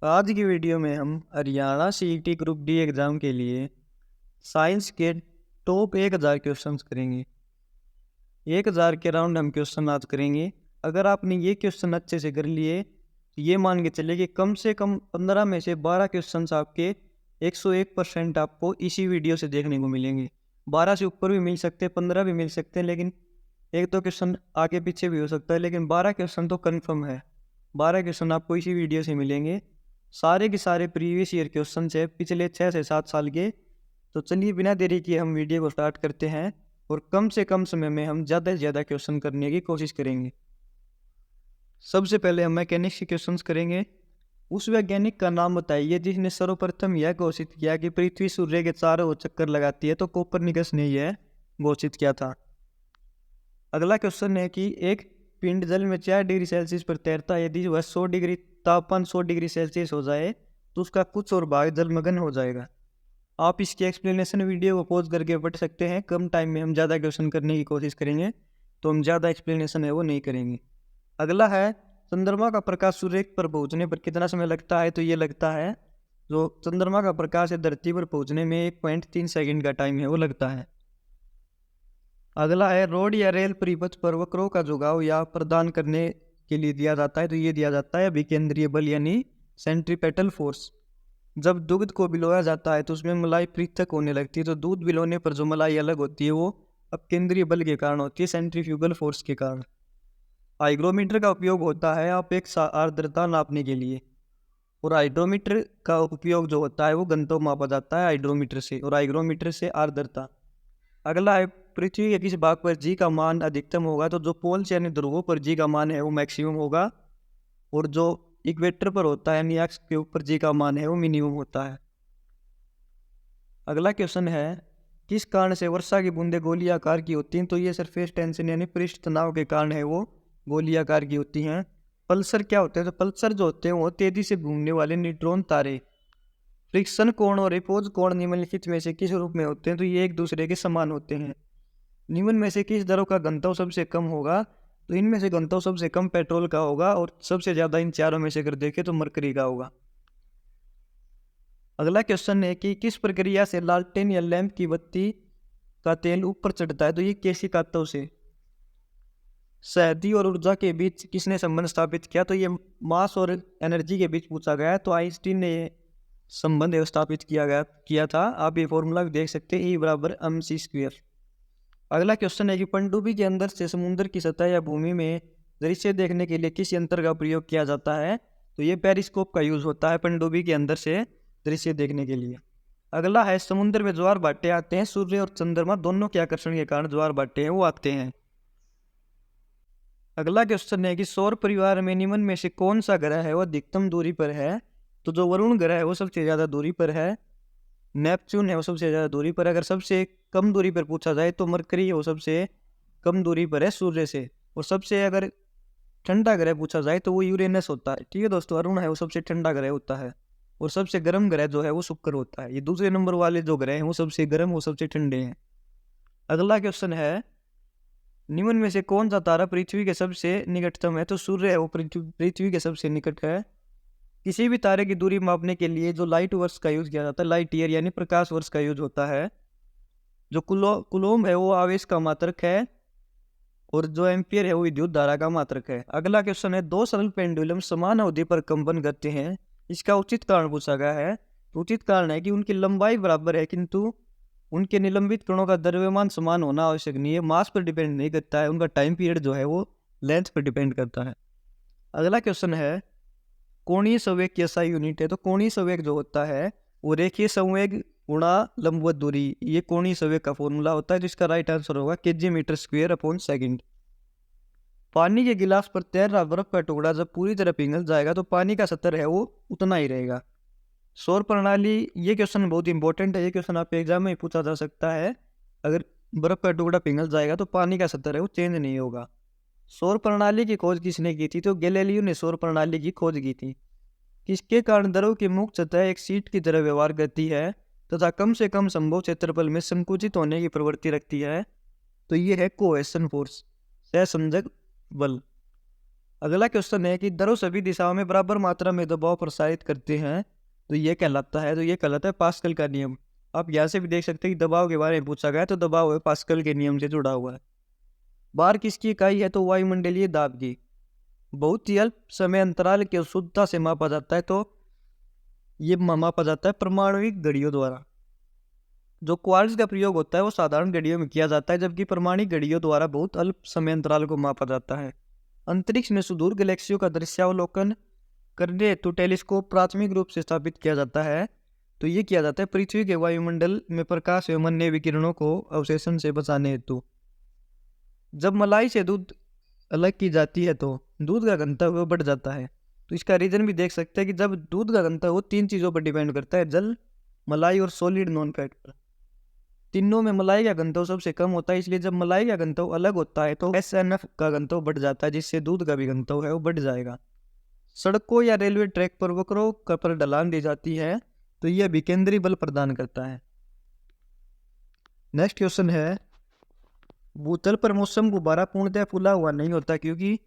आज की वीडियो में हम Haryana CET group D exam के लिए साइंस के टॉप 1000 क्वेश्चंस करेंगे। 1000 के राउंड हम क्वेश्चन आज करेंगे। अगर आपने ये क्वेश्चन अच्छे से कर लिए तो ये मान के चलिए कि कम से कम 15 में से 12 क्वेश्चंस आपके 101% आपको इसी वीडियो से देखने को मिलेंगे। 12 से ऊपर भी मिल सकते हैं, 15 भी मिल सकते हैं, लेकिन एक दो क्वेश्चन आगे पीछे भी हो सकता है, लेकिन 12 क्वेश्चन तो कन्फर्म है। 12 क्वेश्चन आपको इसी वीडियो से मिलेंगे। सारे के सारे प्रीवियस ईयर क्वेश्चन है पिछले 6 से 7 साल के। तो चलिए बिना देरी किए हम वीडियो को स्टार्ट करते हैं और कम से कम समय में हम ज़्यादा से ज़्यादा क्वेश्चन करने की कोशिश करेंगे। सबसे पहले हम मैकेनिक्स के क्वेश्चंस करेंगे। उस वैज्ञानिक का नाम बताइए जिसने सर्वप्रथम यह घोषित किया कि पृथ्वी सूर्य के चारों ओर चक्कर लगाती है। तो कोपरनिकस ने यह घोषित किया था। अगला क्वेश्चन है कि एक पिंड जल में 4 डिग्री सेल्सियस पर तैरता है। यदि वह 100 डिग्री तापमान 100 डिग्री सेल्सियस हो जाए तो उसका कुछ और भाग जलमग्न हो जाएगा। आप इसकी एक्सप्लेनेशन वीडियो को पॉज करके पढ़ सकते हैं। कम टाइम में हम ज़्यादा क्वेश्चन करने की कोशिश करेंगे तो हम ज़्यादा एक्सप्लेनेशन है वो नहीं करेंगे। अगला है चंद्रमा का प्रकाश सूर्य पर पहुंचने पर कितना समय लगता है। तो ये लगता है, जो चंद्रमा का प्रकाश है धरती पर पहुंचने में 1.3 सेकंड का टाइम है वो लगता है। अगला है रोड या रेल परिपथ पर वक्रों का झुकाव या प्रदान करने के लिए दिया जाता है। तो ये दिया जाता है विकेंद्रीय बल यानी सेंट्रीपेटल फोर्स। जब दूध को बिलोया जाता है तो उसमें मलाई पृथक होने लगती है। तो दूध बिलोने पर जो मलाई अलग होती है वो अब केंद्रीय बल के कारण होती है, सेंट्रीफ्यूगल फोर्स के कारण। हाइग्रोमीटर का उपयोग होता है अपेक्षा आर्द्रता नापने के लिए, और हाइड्रोमीटर का उपयोग जो होता है वो घनत्व मापा जाता है हाइड्रोमीटर से, और हाइग्रोमीटर से आर्द्रता। अगला है पृथ्वी के किस भाग पर जी का मान अधिकतम होगा। तो जो पोल्स यानी ध्रुवों पर जी का मान है वो मैक्सिमम होगा, और जो इक्वेटर पर होता है यानी एक्स के ऊपर जी का मान है वो मिनिमम होता है। अगला क्वेश्चन है किस कारण से वर्षा की बूंदें गोली आकार की होती हैं। तो ये सरफेस टेंशन यानी पृष्ठ तनाव के कारण है वो गोली आकार की होती हैं। पल्सर क्या होते हैं। तो पल्सर जो होते हैं वो तेजी से घूमने वाले न्यूट्रॉन तारे। फ्रिक्शन कोण और रिपोज कोण निम्नलिखित में से किस रूप में होते हैं। तो ये एक दूसरे के समान होते हैं। निम्न में से किस दरों का घनत्व सबसे कम होगा। तो इनमें से घनत्व सबसे कम पेट्रोल का होगा, और सबसे ज़्यादा इन चारों में से अगर देखें तो मरकरी का होगा। अगला क्वेश्चन है कि किस प्रक्रिया से लालटेन या लैंप की बत्ती का तेल ऊपर चढ़ता है। तो ये केशिका तत्व से। शक्ति और ऊर्जा के बीच किसने संबंध स्थापित किया। तो ये मास और एनर्जी के बीच पूछा गया है, तो आइंस्टीन ने ये संबंध स्थापित किया था। आप ये फॉर्मूला भी देख सकते हैं, E बराबर mc²। अगला क्वेश्चन है कि पनडुब्बी के अंदर से समुद्र की सतह या भूमि में दृश्य देखने के लिए किस यंत्र का प्रयोग किया जाता है। तो ये पेरिस्कोप का यूज होता है पनडुब्बी के अंदर से दृश्य देखने के लिए। अगला है समुद्र में ज्वार भाटे आते हैं। सूर्य और चंद्रमा दोनों के आकर्षण के कारण ज्वार भाटे हैं वो आते हैं। अगला क्वेश्चन है कि सौर परिवार में निम्न में से कौन सा ग्रह है वो अधिकतम दूरी पर है। तो जो वरुण ग्रह है वो सबसे ज़्यादा दूरी पर है। नेपच्यून है वो सबसे ज़्यादा दूरी पर। अगर सबसे कम दूरी पर पूछा जाए तो मरकरी है वो सबसे कम दूरी पर है सूर्य से। और सबसे अगर ठंडा ग्रह पूछा जाए तो वो यूरेनस होता है। ठीक है दोस्तों, अरुण है वो सबसे ठंडा ग्रह होता है, और सबसे गर्म ग्रह जो है वो शुक्र होता है। ये दूसरे नंबर वाले जो ग्रह हैं वो सबसे गर्म, वो सबसे ठंडे हैं। अगला क्वेश्चन है निम्न में से कौन सा तारा पृथ्वी के सबसे निकटतम है। तो सूर्य है वो पृथ्वी के सबसे निकट है। किसी भी तारे की दूरी मापने के लिए जो लाइट वर्ष का यूज किया जाता है, लाइट ईयर यानी प्रकाश वर्ष का यूज होता है। जो कुलोम है वो आवेश का मात्रक है, और जो एम्पियर है वो विद्युत धारा का मात्रक है। अगला क्वेश्चन है दो सरल पेंडुलम समान अवधि पर कंपन करते हैं, इसका उचित कारण पूछा गया है। तो उचित कारण है कि उनकी लंबाई बराबर है किंतु उनके निलंबित कणों का द्रव्यमान समान होना आवश्यक नहीं है। मास पर डिपेंड नहीं करता है, उनका टाइम पीरियड जो है वो लेंथ पर डिपेंड करता है। अगला क्वेश्चन है कोणीय संवेग की SI यूनिट है। तो कोणीय संवेग जो होता है वो रेखीय संवेग गुणा लंबवत दूरी, ये कोणीय संवेग का फॉर्मूला होता है, जिसका राइट आंसर होगा kg/m²/s। पानी के गिलास पर तैर रहा बर्फ का टुकड़ा जब पूरी तरह पिघल जाएगा तो पानी का स्तर है वो उतना ही रहेगा। सौर प्रणाली, ये क्वेश्चन बहुत इंपॉर्टेंट है। ये क्वेश्चन आपके एग्जाम में ही पूछा जा सकता है। अगर बर्फ का टुकड़ा पिघल जाएगा तो पानी का स्तर है वो चेंज नहीं होगा। सौर प्रणाली की खोज किसने की थी। तो गैलीलियो ने सौर प्रणाली की खोज की थी। किसके कारण द्रव की मुक्त सतह एक सीट की तरह व्यवहार करती है तथा कम से कम संभव क्षेत्रफल में संकुचित होने की प्रवृत्ति रखती है। तो ये है कोहेशन फोर्स, सहसंजक बल। अगला क्वेश्चन है कि द्रव सभी दिशाओं में बराबर मात्रा में दबाव प्रसारित करते हैं, तो ये कहलाता है पास्कल का नियम। आप यहाँ से भी देख सकते हैं कि दबाव के बारे में पूछा गया, तो दबाव है पास्कल के नियम से जुड़ा हुआ है। बार किसकी इकाई है, तो वायुमंडलीय दाब की। बहुत ही अल्प समय अंतराल की शुद्धता से मापा जाता है, तो ये मापा जाता है परमाणुविक घड़ियों द्वारा। जो क्वार्ट्ज का प्रयोग होता है वो साधारण घड़ियों में किया जाता है, जबकि परमाणुक घड़ियों द्वारा बहुत अल्प समय अंतराल को मापा जाता है। अंतरिक्ष में सुदूर गैलेक्सियों का दृश्यावलोकन करने हेतु टेलीस्कोप प्राथमिक रूप से स्थापित किया जाता है, तो ये किया जाता है पृथ्वी के वायुमंडल में प्रकाश एवं अन्य विकिरणों को अवशेषण से बचाने हेतु। जब मलाई से दूध अलग की जाती है तो दूध का घनत्व बढ़ जाता है, तो इसका रीजन भी देख सकते हैं कि जब दूध का घनत्व वो 3 चीज़ों पर डिपेंड करता है, जल, मलाई और सॉलिड नॉन फैट पर। तीनों में मलाई का घनत्व सबसे कम होता है, इसलिए जब मलाई का घनत्व अलग होता है तो SNF का घनत्व बढ़ जाता है, जिससे दूध का भी घनत्व है वो बढ़ जाएगा। सड़कों या रेलवे ट्रैक पर वक्रों पर ढलान दी जाती है, तो यह विकेंद्री बल प्रदान करता है। नेक्स्ट क्वेश्चन है, भूतल पर मौसम गुब्बारा पूर्णतः फूला हुआ नहीं होता, क्योंकि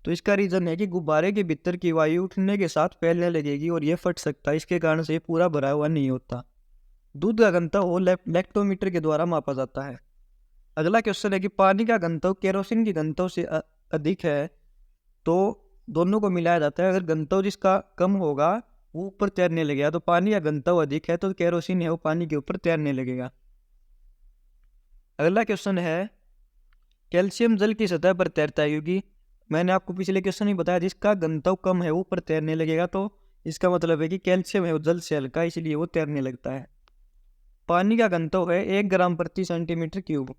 तो इसका रीजन है कि गुब्बारे के भीतर की वायु उठने के साथ फैलने लगेगी और यह फट सकता है, इसके कारण से पूरा भरा हुआ नहीं होता। दूध का घनत्व लैक्टोमीटर के द्वारा मापा जाता है। अगला क्वेश्चन है कि पानी का घनत्व केरोसिन के घनत्व से अधिक है, तो दोनों को मिलाया जाता है। अगर घनत्व जिसका कम होगा वो ऊपर तैरने लगेगा, तो पानी का घनत्व अधिक है तो केरोसिन है वो पानी के ऊपर तैरने लगेगा। अगला क्वेश्चन है, कैल्शियम जल की सतह पर तैरता है, क्योंकि मैंने आपको पिछले क्वेश्चन ही बताया जिसका घनत्व कम है वो ऊपर तैरने लगेगा, तो इसका मतलब है कि कैल्शियम है वो जल से हल्का, इसलिए वो तैरने लगता है। पानी का घनत्व है 1 ग्राम प्रति सेंटीमीटर क्यूब।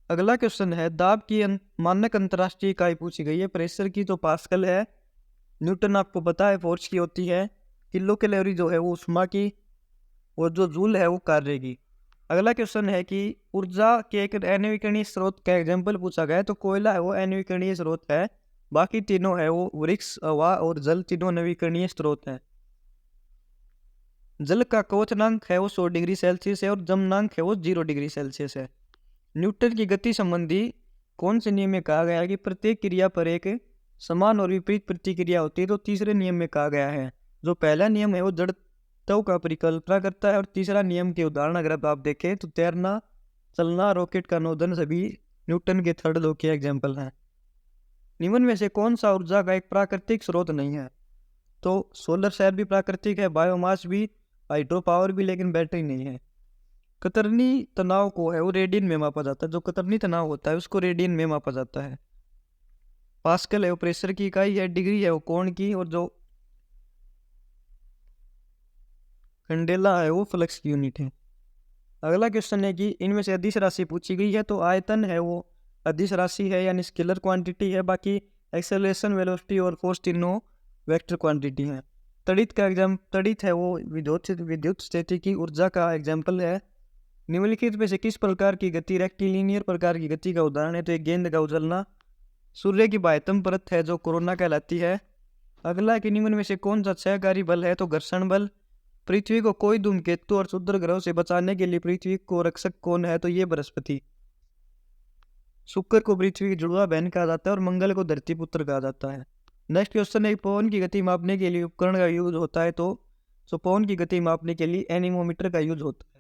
अगला क्वेश्चन है, दाब की मानक अंतरराष्ट्रीय इकाई पूछी गई है। प्रेशर की तो पास्कल है, न्यूटन आपको पता है फोर्स की होती है, किलो कैलोरी जो है वो उष्मा की, और जो जूल है वो कार्य की। अगला क्वेश्चन है कि ऊर्जा के एक अनवीकरणीय स्रोत का एग्जाम्पल पूछा गया है, तो कोयला है वो अनवीकरणीय स्रोत है, बाकी तीनों है वो वृक्ष, हवा और जल तीनों नवीकरणीय स्रोत हैं। जल का क्वथनांक है वो 100 डिग्री सेल्सियस है और जमनांक है वो 0 डिग्री सेल्सियस है। न्यूटन की गति संबंधी कौन से नियम में कहा गया है कि प्रत्येक क्रिया पर एक समान और विपरीत प्रतिक्रिया होती है, तो तीसरे नियम में कहा गया है। जो पहला नियम है वो जड़त्व का परिकल्पना करता है, और तीसरा नियम के उदाहरण अगर आप देखें तो तैरना, चलना, रॉकेट का नोदन सभी न्यूटन के थर्ड लॉ के एग्जाम्पल हैं। निम्न में से कौन सा ऊर्जा का एक प्राकृतिक स्रोत नहीं है, तो सोलर सेल भी प्राकृतिक है, बायोमास भी, हाइड्रो पावर भी, लेकिन बैटरी नहीं है। कतरनी तनाव को है वो रेडियन में मापा जाता है, जो कतरनी तनाव होता है उसको रेडियन में मापा जाता है। पास्कल है वो प्रेशर की इकाई है, डिग्री है वो कोण की, और जो कैंडेला है वो फ्लक्स की यूनिट है। अगला क्वेश्चन है कि इनमें से अदिश राशि पूछी गई है, तो आयतन है वो अदिश राशि है यानी स्केलर क्वांटिटी है, बाकी एक्सेलरेशन, वेलोसिटी और फोर्स तीनों वेक्टर क्वांटिटी है। तड़ित है वो विद्युत स्थितिकी ऊर्जा का एग्जाम्पल है। निम्नलिखित में से किस प्रकार की गति रेक्टिलिनियर प्रकार की गति का उदाहरण है, तो एक गेंद का उछलना। सूर्य की बाह्यतम परत है जो कोरोना कहलाती है। अगला कि निम्न में से कौन सा क्षयकारी बल है, तो घर्षण बल। पृथ्वी को कोई धूमकेतु और क्षुद्र ग्रहों से बचाने के लिए पृथ्वी को रक्षक कौन है, तो ये बृहस्पति। शुक्र को पृथ्वी की जुड़वा बहन कहा जाता है और मंगल को धरती पुत्र कहा जाता है। नेक्स्ट क्वेश्चन है, पवन की गति मापने के लिए उपकरण का यूज होता है, तो पवन की गति मापने के लिए एनीमोमीटर का यूज होता है।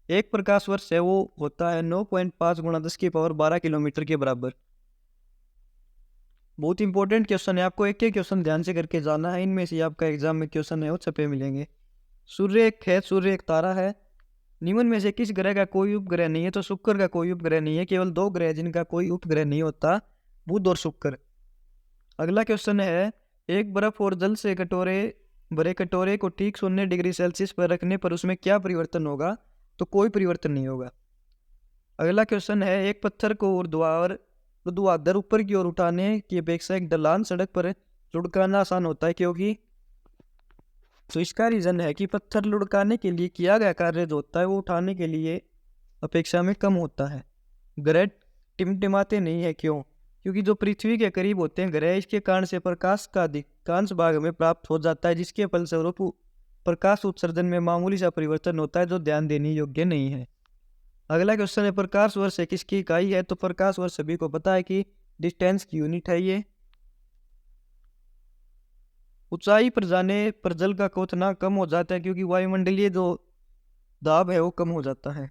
एक प्रकाश वर्ष है वो होता है 9.5 × 10⁻12 किलोमीटर के बराबर। बहुत इंपॉर्टेंट क्वेश्चन है, आपको एक क्वेश्चन ध्यान से करके जाना है, इनमें से आपका एग्जाम में क्वेश्चन है वो छपे मिलेंगे। सूर्य एक तारा है। निम्न में से किस ग्रह का कोई उपग्रह नहीं है, तो शुक्र का कोई उपग्रह नहीं है, केवल 2 ग्रह जिनका कोई उपग्रह नहीं होता, बुध और शुक्र। अगला क्वेश्चन है, एक बर्फ और जल से भरे कटोरे को ठीक 0 डिग्री सेल्सियस पर रखने पर उसमें क्या परिवर्तन होगा, तो कोई परिवर्तन नहीं होगा। अगला क्वेश्चन है, एक पत्थर को ऊर्ध्वाधर ऊपर की ओर उठाने की अपेक्षा एक ढलान सड़क पर लुढ़काना आसान होता है, क्योंकि तो इसका रीजन है कि पत्थर लुढ़काने के लिए किया गया कार्य जो होता है वो उठाने के लिए अपेक्षा में कम होता है। ग्रह टिमटिमाते नहीं है, क्यों? क्योंकि जो पृथ्वी के करीब होते हैं ग्रह, इसके कारण से प्रकाश का अधिकांश भाग में प्राप्त हो जाता है, जिसके फलस्वरूप प्रकाश उत्सर्जन में मामूली सा परिवर्तन होता है जो ध्यान देने योग्य नहीं है। अगला क्वेश्चन है, प्रकाश वर्ष किसकी इकाई है, तो प्रकाश वर्ष सभी को पता है कि डिस्टेंस की यूनिट है ये। ऊंचाई पर जाने पर जल का क्वथना कम हो जाता है क्योंकि वायुमंडलीय जो दाब है वो कम हो जाता है,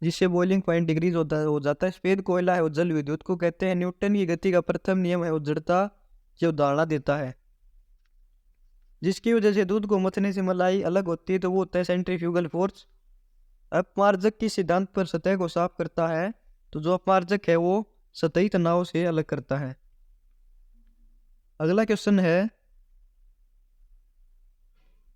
जिससे बॉइलिंग पॉइंट डिग्रीज हो जाता है। सफेद कोयला है वो जल विद्युत को कहते हैं। न्यूटन की गति का प्रथम नियम है वो जड़ता की उदाहरण देता है। जिसकी वजह से दूध को मथने से मलाई अलग होती है तो वो होता है सेंट्रीफ्यूगल फोर्स। अपमार्जक की सिद्धांत पर सतह को साफ करता है, तो जो अपमार्जक है वो सतही तनाव से अलग करता है। अगला क्वेश्चन है,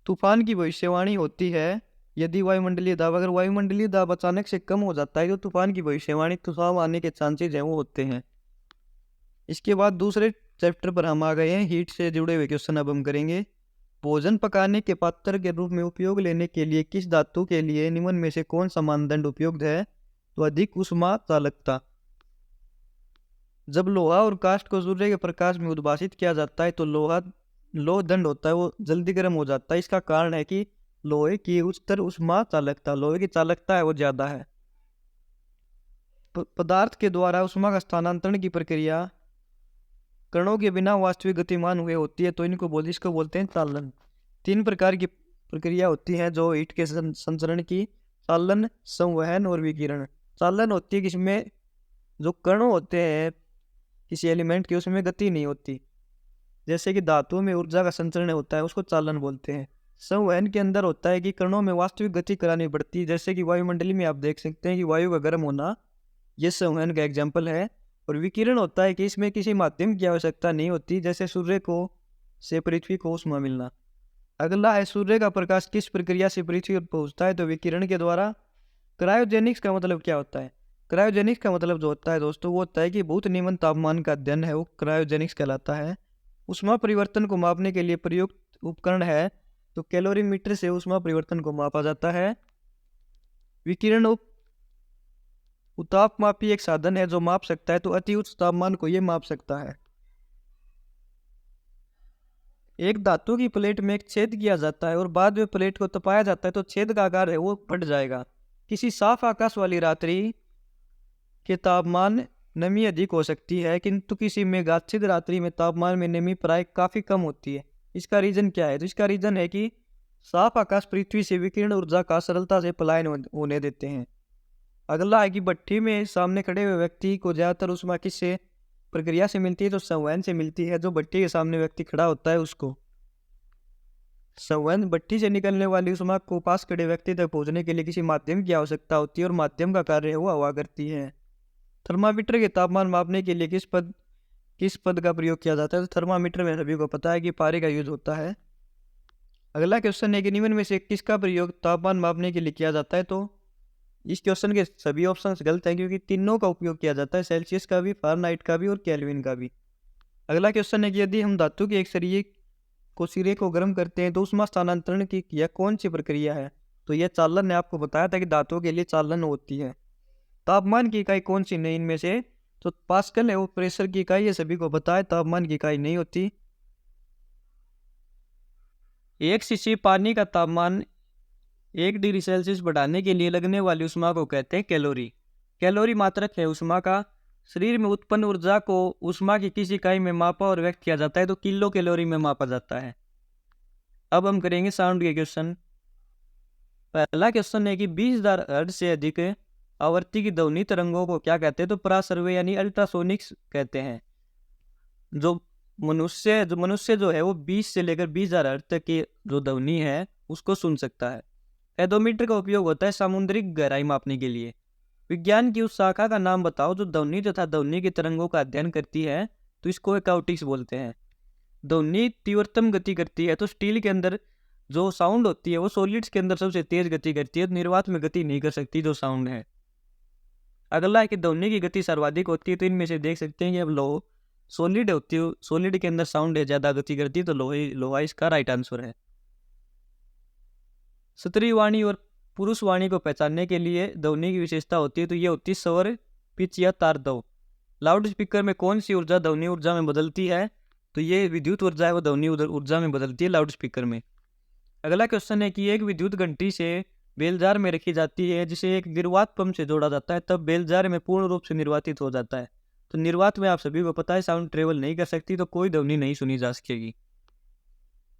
तूफान की भविष्यवाणी होती है यदि वायुमंडलीय दाब, अगर वायुमंडलीय दाब अचानक से कम हो जाता है तो तूफान की भविष्यवाणी, तूफान आने के चांसेस हैं वो होते हैं। इसके बाद दूसरे चैप्टर पर हम आ गए हैं, हीट से जुड़े हुए क्वेश्चन अब हम करेंगे। भोजन पकाने के पात्र के रूप में उपयोग लेने के लिए किस धातु के लिए निम्न में से कौन सा मानदंड उपयुक्त है? तो अधिक उष्मा चालकता। जब लोहा और काष्ठ को सूर्य के प्रकाश में उद्भासित किया जाता है तो लोह दंड होता है वो जल्दी गर्म हो जाता है। इसका कारण है कि लोहे की उच्चतर उष्मा चालकता, लोहे की चालकता है वो ज्यादा है। पदार्थ के द्वारा उष्मा का स्थानांतरण की प्रक्रिया कणों के बिना वास्तविक गतिमान हुए होती है तो इसको बोलते हैं चालन। 3 प्रकार की प्रक्रिया होती है जो हीट के संचरण की, चालन, संवहन और विकिरण। चालन होती है जिसमें जो कण होते हैं किसी एलिमेंट की उसमें गति नहीं होती, जैसे कि धातुओं में ऊर्जा का संचरण होता है उसको चालन बोलते हैं। संवहन के अंदर होता है कि कणों में वास्तविक गति करानी पड़ती है, जैसे कि वायुमंडली में आप देख सकते हैं कि वायु का गर्म होना ये संवहन का एग्जाम्पल है। और विकिरण होता है कि इसमें किसी माध्यम की आवश्यकता नहीं होती, जैसे सूर्य को से पृथ्वी को ऊष्मा मिलना। अगला है, सूर्य का प्रकाश किस प्रक्रिया से पृथ्वी पर पहुंचता है? तो विकिरण के द्वारा। क्रायोजेनिक्स का मतलब क्या होता है? क्रायोजेनिक्स का मतलब जो होता है दोस्तों वो होता है कि बहुत निम्न तापमान का अध्ययन है वो क्रायोजेनिक्स कहलाता है। ऊष्मा परिवर्तन को मापने के लिए प्रयुक्त उपकरण है तो कैलोरीमीटर से ऊष्मा परिवर्तन को मापा जाता है। विकिरण तापमापी एक साधन है जो माप सकता है, तो अति उच्च तापमान को ये माप सकता है। एक धातु की प्लेट में एक छेद किया जाता है और बाद में प्लेट को तपाया जाता है तो छेद का आकार है वो फट जाएगा। किसी साफ आकाश वाली रात्रि के तापमान नमी अधिक हो सकती है किंतु किसी मेघाच्छिद रात्रि में तापमान में नमी प्राय काफी कम होती है। इसका रीजन क्या है? तो इसका रीजन है कि साफ आकाश पृथ्वी से विकिरण ऊर्जा का सरलता से पलायन होने देते हैं। अगला है कि भट्ठी में सामने खड़े हुए व्यक्ति को ज्यादातर उष्मा किससे प्रक्रिया से मिलती है? तो संवहन से मिलती है। जो भट्ठी के सामने व्यक्ति खड़ा होता है उसको संवहन। भट्ठी से निकलने वाली उष्मा को पास खड़े व्यक्ति तक पहुंचने के लिए किसी माध्यम की आवश्यकता होती है और माध्यम का कार्य वो हवा करती है। थर्मामीटर के तापमान मापने के लिए किस पद का प्रयोग किया जाता है? तो थर्मामीटर में सभी को पता है कि पारे का यूज होता है। अगला क्वेश्चन है कि निम्न में से किसका प्रयोग तापमान मापने के लिए किया जाता है? तो इस क्वेश्चन के सभी ऑप्शंस गलत हैं क्योंकि तीनों का उपयोग किया जाता है, सेल्सियस का भी, फारेनहाइट का भी और केल्विन का भी। अगला क्वेश्चन है कि यदि हम धातु के एक सिरे को गर्म करते हैं तो उष्मा स्थानांतरण की यह कौन सी प्रक्रिया है? तो यह चालन ने आपको बताया था कि धातुओं के लिए चालन होती है। तापमान की इकाई कौन सी नहीं इनमें से? तो पास्कल है वो प्रेशर की इकाई, ये सभी को पता है, तापमान की इकाई नहीं होती। 1 सीसी पानी का तापमान 1 डिग्री सेल्सियस बढ़ाने के लिए लगने वाली उष्मा को कहते हैं कैलोरी। कैलोरी मात्रक है उष्मा का। शरीर में उत्पन्न ऊर्जा को उष्मा की किस इकाई में मापा और व्यक्त किया जाता है? तो किलो कैलोरी में मापा जाता है। अब हम करेंगे साउंड के क्वेश्चन। पहला क्वेश्चन है कि 20,000 हर्ट्ज से अधिक आवृत्ति की ध्वनि तरंगों को क्या कहते हैं? तो पराश्रव्य यानी अल्ट्रासोनिक्स कहते हैं। जो मनुष्य जो है वो 20 से लेकर 20,000 हर्ट्ज तक की जो ध्वनि है उसको सुन सकता है। एडोमीटर का उपयोग होता है सामुद्रिक गहराई मापने के लिए। विज्ञान की उस शाखा का नाम बताओ जो ध्वनि तथा ध्वनि की तरंगों का अध्ययन करती है। तो इसको एकाउटिक्स बोलते हैं। ध्वनि तीव्रतम गति करती है, तो स्टील के अंदर जो साउंड होती है वो सॉलिड्स के अंदर सबसे तेज गति करती है, निर्वात में गति नहीं कर सकती जो साउंड है। अगला है कि ध्वनि की गति सर्वाधिक होती है, तो इनमें से देख सकते हैं कि अब सॉलिड होती है, सॉलिड के अंदर साउंड है ज्यादा गति करती है, तो लोहा इसका राइट आंसर है। स्त्री वाणी और पुरुष वाणी को पहचानने के लिए ध्वनि की विशेषता होती है, तो ये होती है स्वर, पिच या तारदव। लाउड स्पीकर में कौन सी ऊर्जा ध्वनि ऊर्जा में बदलती है? तो ये विद्युत ऊर्जा है वो ध्वनि ऊर्जा में बदलती है लाउड स्पीकर में। अगला क्वेश्चन है कि एक विद्युत घंटी से बेलजार में रखी जाती है जिसे एक निर्वात पंप से जोड़ा जाता है, तब बेलजार में पूर्ण रूप से निर्वातित हो जाता है। तो निर्वात में आप सभी को पता है साउंड ट्रेवल नहीं कर सकती, तो कोई ध्वनि नहीं सुनी जा सकेगी।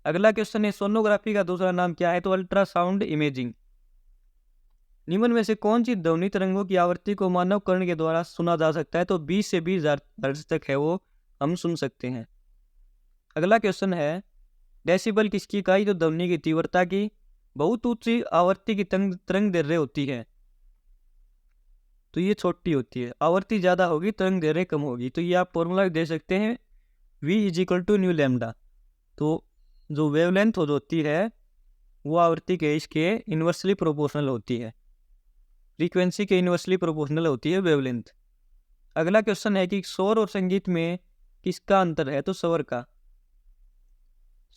अगला क्वेश्चन है सोनोग्राफी का दूसरा नाम क्या है? तो अल्ट्रासाउंड इमेजिंग। निम्न में से कौन सी ध्वनि तरंगों की आवृत्ति को मानव कर्ण के द्वारा सुना जा सकता है? तो 20 से 20,000 हर्ट्ज तक है वो हम सुन सकते हैं। अगला क्वेश्चन है डेसिबल किसकी इकाई जो ध्वनि की तीव्रता की बहुत ऊंची आवृत्ति की तरंग दैर्ध्य होती है? तो ये छोटी होती है। आवृत्ति ज्यादा होगी, तरंग दैर्ध्य कम होगी। तो ये आप फॉर्मूला दे सकते हैं V = न्यू लैम्डा। तो जो वेवलेंथ होती है वो आवृत्ति के इसके इन्वर्सली प्रोपोर्शनल होती है, फ्रीक्वेंसी के इन्वर्सली प्रोपोर्शनल होती है वेवलेंथ। अगला क्वेश्चन है कि शोर और संगीत में किसका अंतर है? तो स्वर का।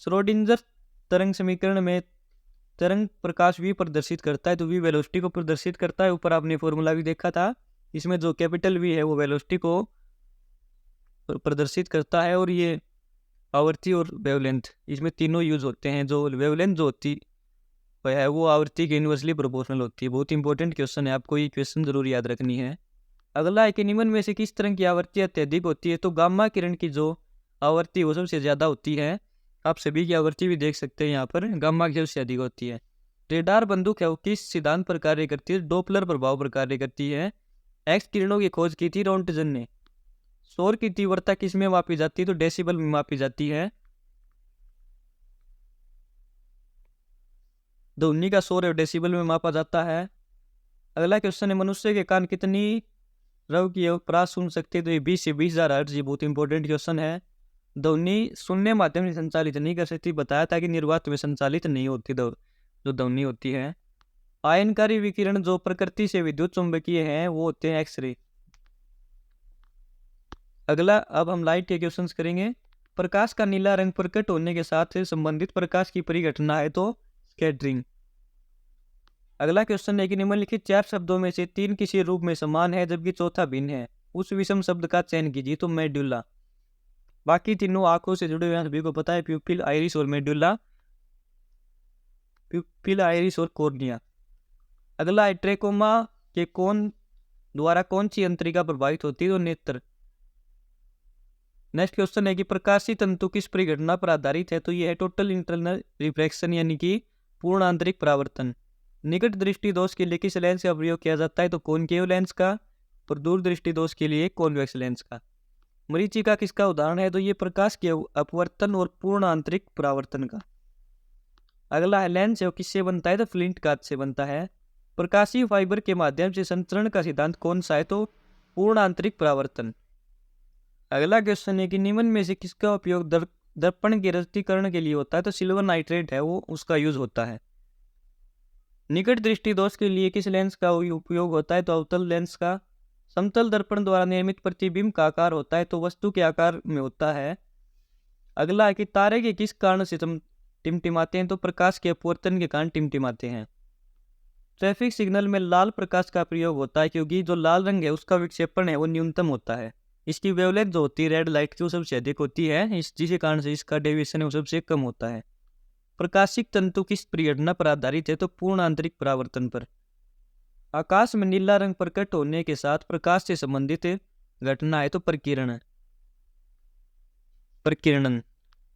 श्रोडिंगर तरंग समीकरण में तरंग प्रकाश V प्रदर्शित करता है, तो V वेलोसिटी को प्रदर्शित करता है। ऊपर आपने फॉर्मूला भी देखा था, इसमें जो कैपिटल V है वो वेलोसिटी को प्रदर्शित करता है, और ये आवृत्ति और वेवलेंथ इसमें तीनों यूज होते हैं। जो वेवलेंथ जो होती है वो आवृत्ति के इन्वर्सली प्रोपोर्शनल होती है। बहुत इंपॉर्टेंट क्वेश्चन है, आपको ये क्वेश्चन जरूर याद रखनी है। अगला है कि निम्न में से किस तरह की आवृत्ति अत्यधिक होती है? तो गामा किरण की जो आवृत्ति वो सबसे ज्यादा होती है। आप सभी की आवृत्ति भी देख सकते हैं यहाँ पर, गामा की सबसे अधिक होती है। रेडार बंदूक है वो किस सिद्धांत पर कार्य करती है? डोपलर प्रभाव पर कार्य करती है। एक्स किरणों की खोज की थी रोंटजन ने। शोर की तीव्रता किस में मापी जाती है? तो डेसिबल में मापी जाती है। ध्वनि का शोर डेसिबल में मापा जाता है। अगला क्वेश्चन है मनुष्य के कान कितनी रव की प्रास सुन सकते हैं? तो ये 20 से 20,000 हर्ट्ज। ये बहुत इंपॉर्टेंट क्वेश्चन है। ध्वनि सुनने माध्यम से संचालित नहीं कर सकती, बताया था कि निर्वात में संचालित नहीं होती जो ध्वनि होती है। आयनकारी विकिरण जो प्रकृति से विद्युत चुंबकीय है वो होते हैं एक्सरे। अगला अब हम लाइट के क्वेश्चंस करेंगे। प्रकाश का नीला रंग प्रकट होने के साथ संबंधित प्रकाश की परिघटना है तो स्कैटरिंग। अगला क्वेश्चन है कि निम्नलिखित 4 शब्दों में से 3 किसी रूप में समान है जबकि चौथा भिन्न है, उस विषम शब्द का चयन कीजिए। तो मेडुला। बाकी तीनों आंखों से जुड़े हुए हैं, सभी को पता है, प्यूपिल, आइरिस और मेडुला। प्यूपिल, आइरिस और कॉर्निया। अगला है ट्रेकोमा के द्वारा कौन सी अंतरिका प्रभावित होती है? तो नेत्र। नेक्स्ट क्वेश्चन है कि प्रकाशीय तंतु किस परिघटना पर आधारित है? तो यह है टोटल इंटरनल रिफ्रैक्शन यानी कि पूर्ण आंतरिक परावर्तन। निकट दृष्टि दोष के लिए किस लेंस का प्रयोग किया जाता है? तो कॉनकेव लेंस का, और दूर दृष्टि दोष के लिए कॉन्वेक्स लेंस का। मरीचिका किसका उदाहरण है? तो ये प्रकाश के अपवर्तन और पूर्ण आंतरिक परावर्तन का। अगला है लेंस है किससे बनता है? तो फ्लिंट कांच से बनता है। प्रकाशीय फाइबर के माध्यम से संचरण का सिद्धांत कौन सा है? तो पूर्ण आंतरिक परावर्तन। अगला क्वेश्चन है कि निम्न में से किसका उपयोग दर्पण के रक्तीकरण के लिए होता है? तो सिल्वर नाइट्रेट है वो, उसका यूज होता है। निकट दृष्टि दोष के लिए किस लेंस का उपयोग होता है? तो अवतल लेंस का। समतल दर्पण द्वारा निर्मित प्रतिबिंब का आकार होता है तो वस्तु के आकार में होता है। अगला है कि तारे के किस कारण से टिमटिमाते हैं? तो प्रकाश के अपवर्तन के कारण टिमटिमाते हैं। ट्रैफिक सिग्नल में लाल प्रकाश का प्रयोग होता है क्योंकि जो लाल रंग है उसका विक्षेपण है वो न्यूनतम होता है। इसकी वेवलेंथ जो होती है रेड लाइट की वो सबसे अधिक होती है, जिसके कारण से इसका डेविएशन है वो सबसे कम होता है। प्रकाशिक तंतु किस परिघटना पर आधारित है? तो पूर्ण आंतरिक परावर्तन पर। आकाश में नीला रंग प्रकट होने के साथ प्रकाश से संबंधित घटना है तो प्रकीर्णन।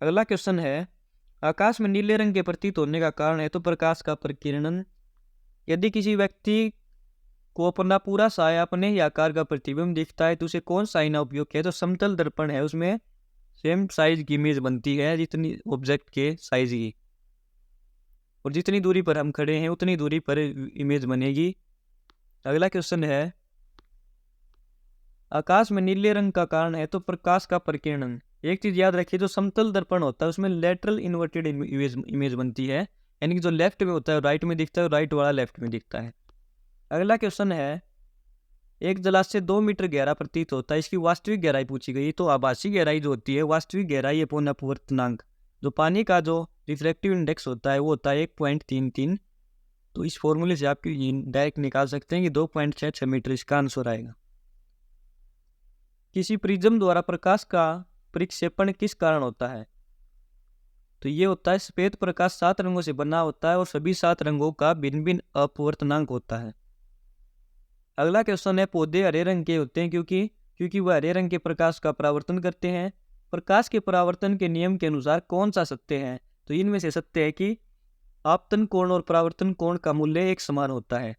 अगला क्वेश्चन है आकाश में नीले रंग के प्रतीत होने का कारण है तो प्रकाश का प्रकीर्णन। यदि किसी व्यक्ति को अपना पूरा साया अपने ही आकार का प्रतिबिंब दिखता है तो उसे कौन सा आईना उपयोग किया? तो समतल दर्पण है, उसमें सेम साइज की इमेज बनती है जितनी ऑब्जेक्ट के साइज की, और जितनी दूरी पर हम खड़े हैं उतनी दूरी पर इमेज बनेगी। अगला क्वेश्चन है आकाश में नीले रंग का कारण है तो प्रकाश का प्रकीर्णन। एक चीज याद रखिए, जो समतल दर्पण होता है उसमें लेटरल इन्वर्टेड इमेज बनती है, यानी कि जो लेफ्ट में होता है राइट में दिखता है और राइट वाला लेफ्ट में दिखता है। अगला क्वेश्चन है एक जलाशय 2 मीटर गहरा प्रतीत होता है, इसकी वास्तविक गहराई पूछी गई। तो आभासी गहराई जो होती है वास्तविक गहराई अपॉन अपवर्तनांक। जो पानी का जो रिफ्रैक्टिव इंडेक्स होता है वो होता है 1.33। तो इस फॉर्मूले से आप डायरेक्ट निकाल सकते हैं कि 2.66 मीटर इसका आंसर आएगा। किसी प्रिज्म द्वारा प्रकाश का परिक्षेपण किस कारण होता है? तो ये होता है श्वेत प्रकाश 7 रंगों से बना होता है और सभी 7 रंगों का भिन्न भिन्न अपवर्तनांक होता है। अगला क्वेश्चन है पौधे हरे रंग के होते हैं क्योंकि वह हरे रंग के प्रकाश का परावर्तन करते हैं। प्रकाश के परावर्तन के नियम के अनुसार कौन सा सत्य है? तो इनमें से सत्य है कि आपतन कोण और परावर्तन कोण का मूल्य एक समान होता है।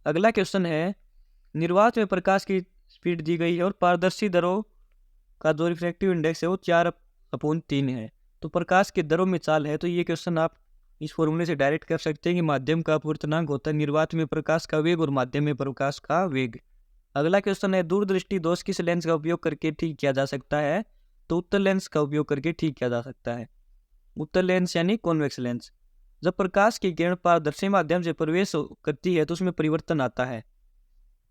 अगला क्वेश्चन है, निर्वात में प्रकाश की स्पीड दी गई है और पारदर्शी दरों का जो रिफ्रैक्टिव इंडेक्स है वो 4/3 है। तो प्रकाश के दरों में चाल है, तो ये क्वेश्चन आप इस फॉर्मूले से डायरेक्ट कर सकते हैं कि माध्यम का अपवर्तनांक होता है निर्वात में प्रकाश का वेग और माध्यम में प्रकाश का वेग। अगला क्वेश्चन है, दूरदृष्टि दोष किस लेंस का उपयोग करके ठीक किया जा सकता है? तो उत्तल लेंस का उपयोग करके ठीक किया जा सकता है। उत्तल लेंस यानी कॉन्वेक्स लेंस। जब प्रकाश की किरण पारदर्शी माध्यम से प्रवेश करती है तो उसमें परिवर्तन आता है।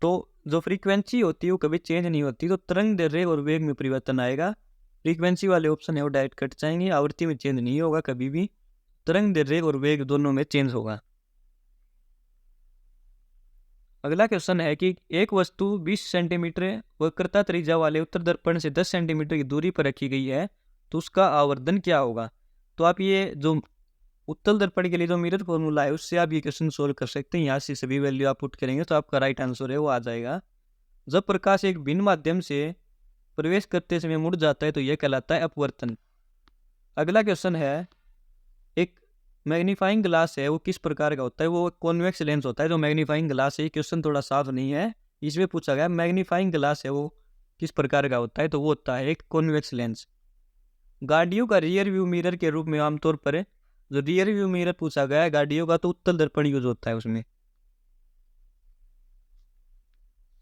तो जो फ्रीक्वेंसी होती है वो कभी चेंज नहीं होती, तो तरंग दैर्ध्य और वेग में परिवर्तन आएगा। फ्रीक्वेंसी वाले ऑप्शन है वो डायरेक्ट कट जाएंगे, आवृत्ति में चेंज नहीं होगा कभी भी, तरंग दैर्ध्य और वेग दोनों में चेंज होगा। अगला क्वेश्चन है कि एक वस्तु 20 सेंटीमीटर वक्रता त्रिज्या वाले उत्तर दर्पण से 10 सेंटीमीटर की दूरी पर रखी गई है, तो उसका आवर्धन क्या होगा? तो आप ये जो उत्तल दर्पण के लिए जो मिरर फॉर्मूला है उससे आप ये क्वेश्चन सोल्व कर सकते हैं। यहाँ से सभी वैल्यू आप पुट करेंगे तो आपका राइट आंसर है वो आ जाएगा। जब प्रकाश एक भिन्न माध्यम से प्रवेश करते समय मुड़ जाता है तो यह कहलाता है अपवर्तन। अगला क्वेश्चन है, एक मैग्नीफाइंग ग्लास है वो किस प्रकार का होता है? वो कॉन्वेक्स लेंस होता है जो मैग्नीफाइंग ग्लास है। क्वेश्चन थोड़ा साफ नहीं है, इसमें पूछा गया मैग्नीफाइंग ग्लास है वो किस प्रकार का होता है, तो वो होता है एक कॉन्वेक्स लेंस। गाड़ियों का रियर व्यू मिरर के रूप में आमतौर पर जो रियर व्यू मिरर पूछा गया है गाड़ियों का, तो उत्तल दर्पण यूज होता है उसमें।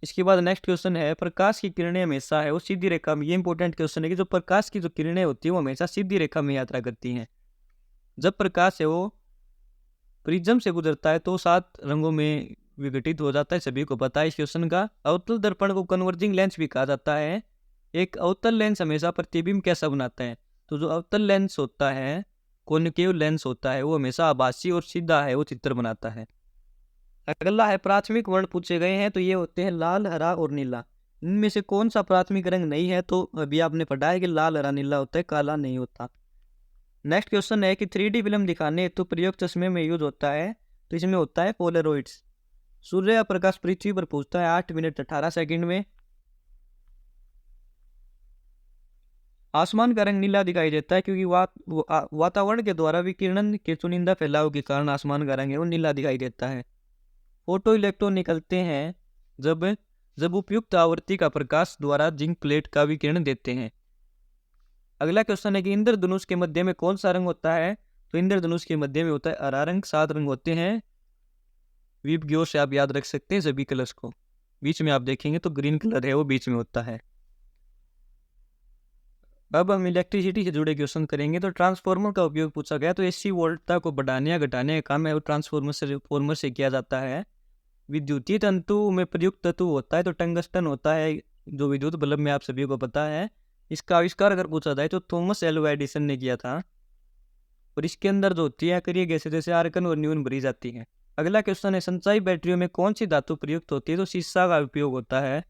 इसके बाद नेक्स्ट क्वेश्चन है, प्रकाश की किरणें हमेशा है वो सीधी रेखा में। ये इंपॉर्टेंट क्वेश्चन है कि जो प्रकाश की जो किरणें होती है वो हमेशा सीधी रेखा में यात्रा करती हैं। जब प्रकाश है वो प्रिज्म से गुजरता है तो 7 रंगों में विघटित हो जाता है, सभी को पता है इस क्वेश्चन का। अवतल दर्पण को कन्वर्जिंग लेंस भी कहा जाता है। एक अवतल लेंस हमेशा प्रतिबिंब कैसा बनाता है? तो जो अवतल लेंस होता है, कॉन्केव लेंस होता है, वो हमेशा आभासी और सीधा है वो चित्र बनाता है। अगला है, प्राथमिक वर्ण पूछे गए हैं तो ये होते हैं लाल, हरा और नीला। इनमें से कौन सा प्राथमिक रंग नहीं है? तो अभी आपने पढ़ा है कि लाल, हरा, नीला होता है, काला नहीं होता। नेक्स्ट क्वेश्चन है कि 3D फिल्म दिखाने हेतु प्रयोग चश्मे में यूज होता है, तो इसमें होता है पोलरॉइड्स। सूर्य का प्रकाश पृथ्वी पर पहुंचता है 8 मिनट 18 सेकंड में। आसमान का रंग नीला दिखाई देता है क्योंकि वातावरण के द्वारा विकिरण के चुनिंदा फैलाव के कारण आसमान का रंग है वो नीला दिखाई देता है। फोटो इलेक्ट्रॉन निकलते हैं जब जब उपयुक्त आवृत्ति का प्रकाश द्वारा जिंक प्लेट का विकिरण देते हैं। अगला क्वेश्चन है कि इंद्रधनुष के मध्य में कौन सा रंग होता है? तो इंद्रधनुष के मध्य में होता है हरा रंग। 7 रंग होते हैं, वीप ग्योर से आप याद रख सकते हैं सभी कलर्स को। बीच में आप देखेंगे तो ग्रीन कलर है वो बीच में होता है। अब हम इलेक्ट्रिसिटी से जुड़े क्वेश्चन करेंगे। तो ट्रांसफार्मर का उपयोग पूछा गया, तो एसी वोल्टता को बढ़ाने या घटाने का काम है वो ट्रांसफार्मर से किया जाता है। विद्युतीय तंतु में प्रयुक्त तत्व होता है तो टंगस्टन होता है, जो विद्युत बल्ब में आप सभी को पता है। इसका आविष्कार अगर पूछा जाए तो थॉमस एल्वा एडिसन ने किया था। और इसके अंदर जो होती है अक्रिय गैसें जैसे आर्गन और न्यून भरी जाती है। अगला क्वेश्चन है, संचायी बैटरियों में कौन सी धातु प्रयुक्त होती है? तो शीशा का उपयोग होता है।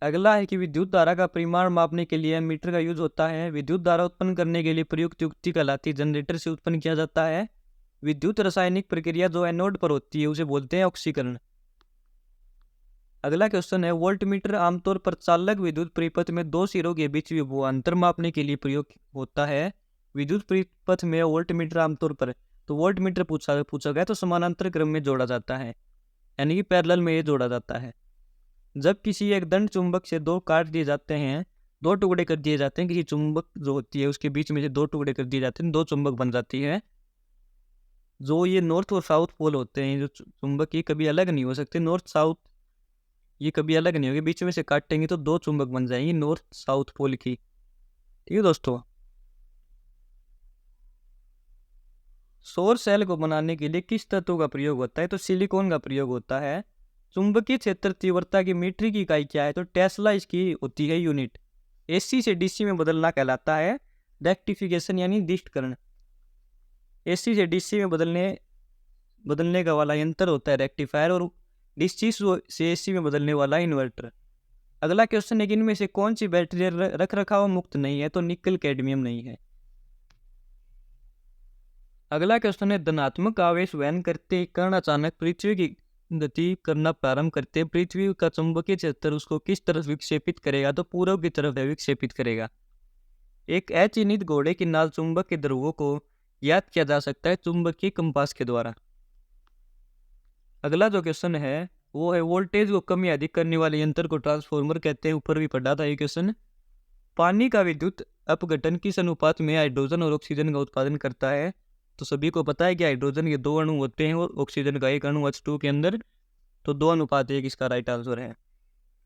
अगला है कि विद्युत धारा का परिमाण मापने के लिए मीटर का यूज होता है। विद्युत धारा उत्पन्न करने के लिए प्रयुक्त युक्ति कहलाती है जनरेटर से उत्पन्न किया जाता है। विद्युत रासायनिक प्रक्रिया जो एनोड पर होती है उसे बोलते हैं ऑक्सीकरण। अगला क्वेश्चन है, वोल्ट मीटर आमतौर पर चालक विद्युत परिपथ में 2 सिरों के बीच विभवांतर मापने के लिए प्रयोग होता है। विद्युत परिपथ में वोल्ट मीटर आमतौर पर, तो वोल्ट मीटर पूछा गया तो समानांतर क्रम में जोड़ा जाता है, यानी कि पैरेलल में ये जोड़ा जाता है। जब किसी एक दंड चुंबक से 2 काट दिए जाते हैं, 2 टुकड़े कर दिए जाते हैं, किसी चुंबक जो होती है उसके बीच में से 2 टुकड़े कर दिए जाते हैं, 2 चुंबक बन जाती है। जो ये नॉर्थ और साउथ पोल होते हैं, जो चुंबक ये कभी अलग नहीं हो सकते, नॉर्थ साउथ ये कभी अलग नहीं होगी, बीच में से काटेंगे तो 2 चुंबक बन जाएंगी नॉर्थ साउथ पोल की। ठीक है दोस्तों, सौर सेल को बनाने के लिए किस तत्व का प्रयोग होता है? तो सिलिकॉन का प्रयोग होता है। चुंबकीय क्षेत्र तीव्रता की मीटरी की इकाई क्या है? तो टेस्ला इसकी होती है यूनिट। एसी से डीसी में बदलना कहलाता है रेक्टिफिकेशन यानी दिष्टकरण। एसी से डीसी में बदलने का वाला यंत्र होता है रेक्टिफायर, और डीसी से एसी में बदलने वाला इन्वर्टर। अगला क्वेश्चन है कि इनमें से कौन सी बैटरी रख रखाव मुक्त नहीं है? तो निकल कैडमियम नहीं है। अगला क्वेश्चन है, धनात्मक आवेश वहन करते कण अचानक पृथ्वी की गति करना प्रारंभ करते हैं, पृथ्वी का चुंबकीय क्षेत्र उसको किस तरफ विक्षेपित करेगा? तो पूर्व की तरफ विक्षेपित करेगा। एक अचिन्हित घोड़े की नाल चुंबक के ध्रुवों को ज्ञात किया जा सकता है चुंबकीय कंपास के द्वारा। अगला जो क्वेश्चन है वो है वोल्टेज को कम या अधिक करने वाले यंत्र को ट्रांसफॉर्मर कहते हैं। ऊपर भी पढ़ा था ये क्वेश्चन। पानी का विद्युत अपघटन किस अनुपात में हाइड्रोजन और ऑक्सीजन का उत्पादन करता है? तो सभी को पता है कि हाइड्रोजन के 2 अणु होते हैं और ऑक्सीजन का 1 अणु H2 के अंदर, तो 2:1 इसका राइट आंसर है।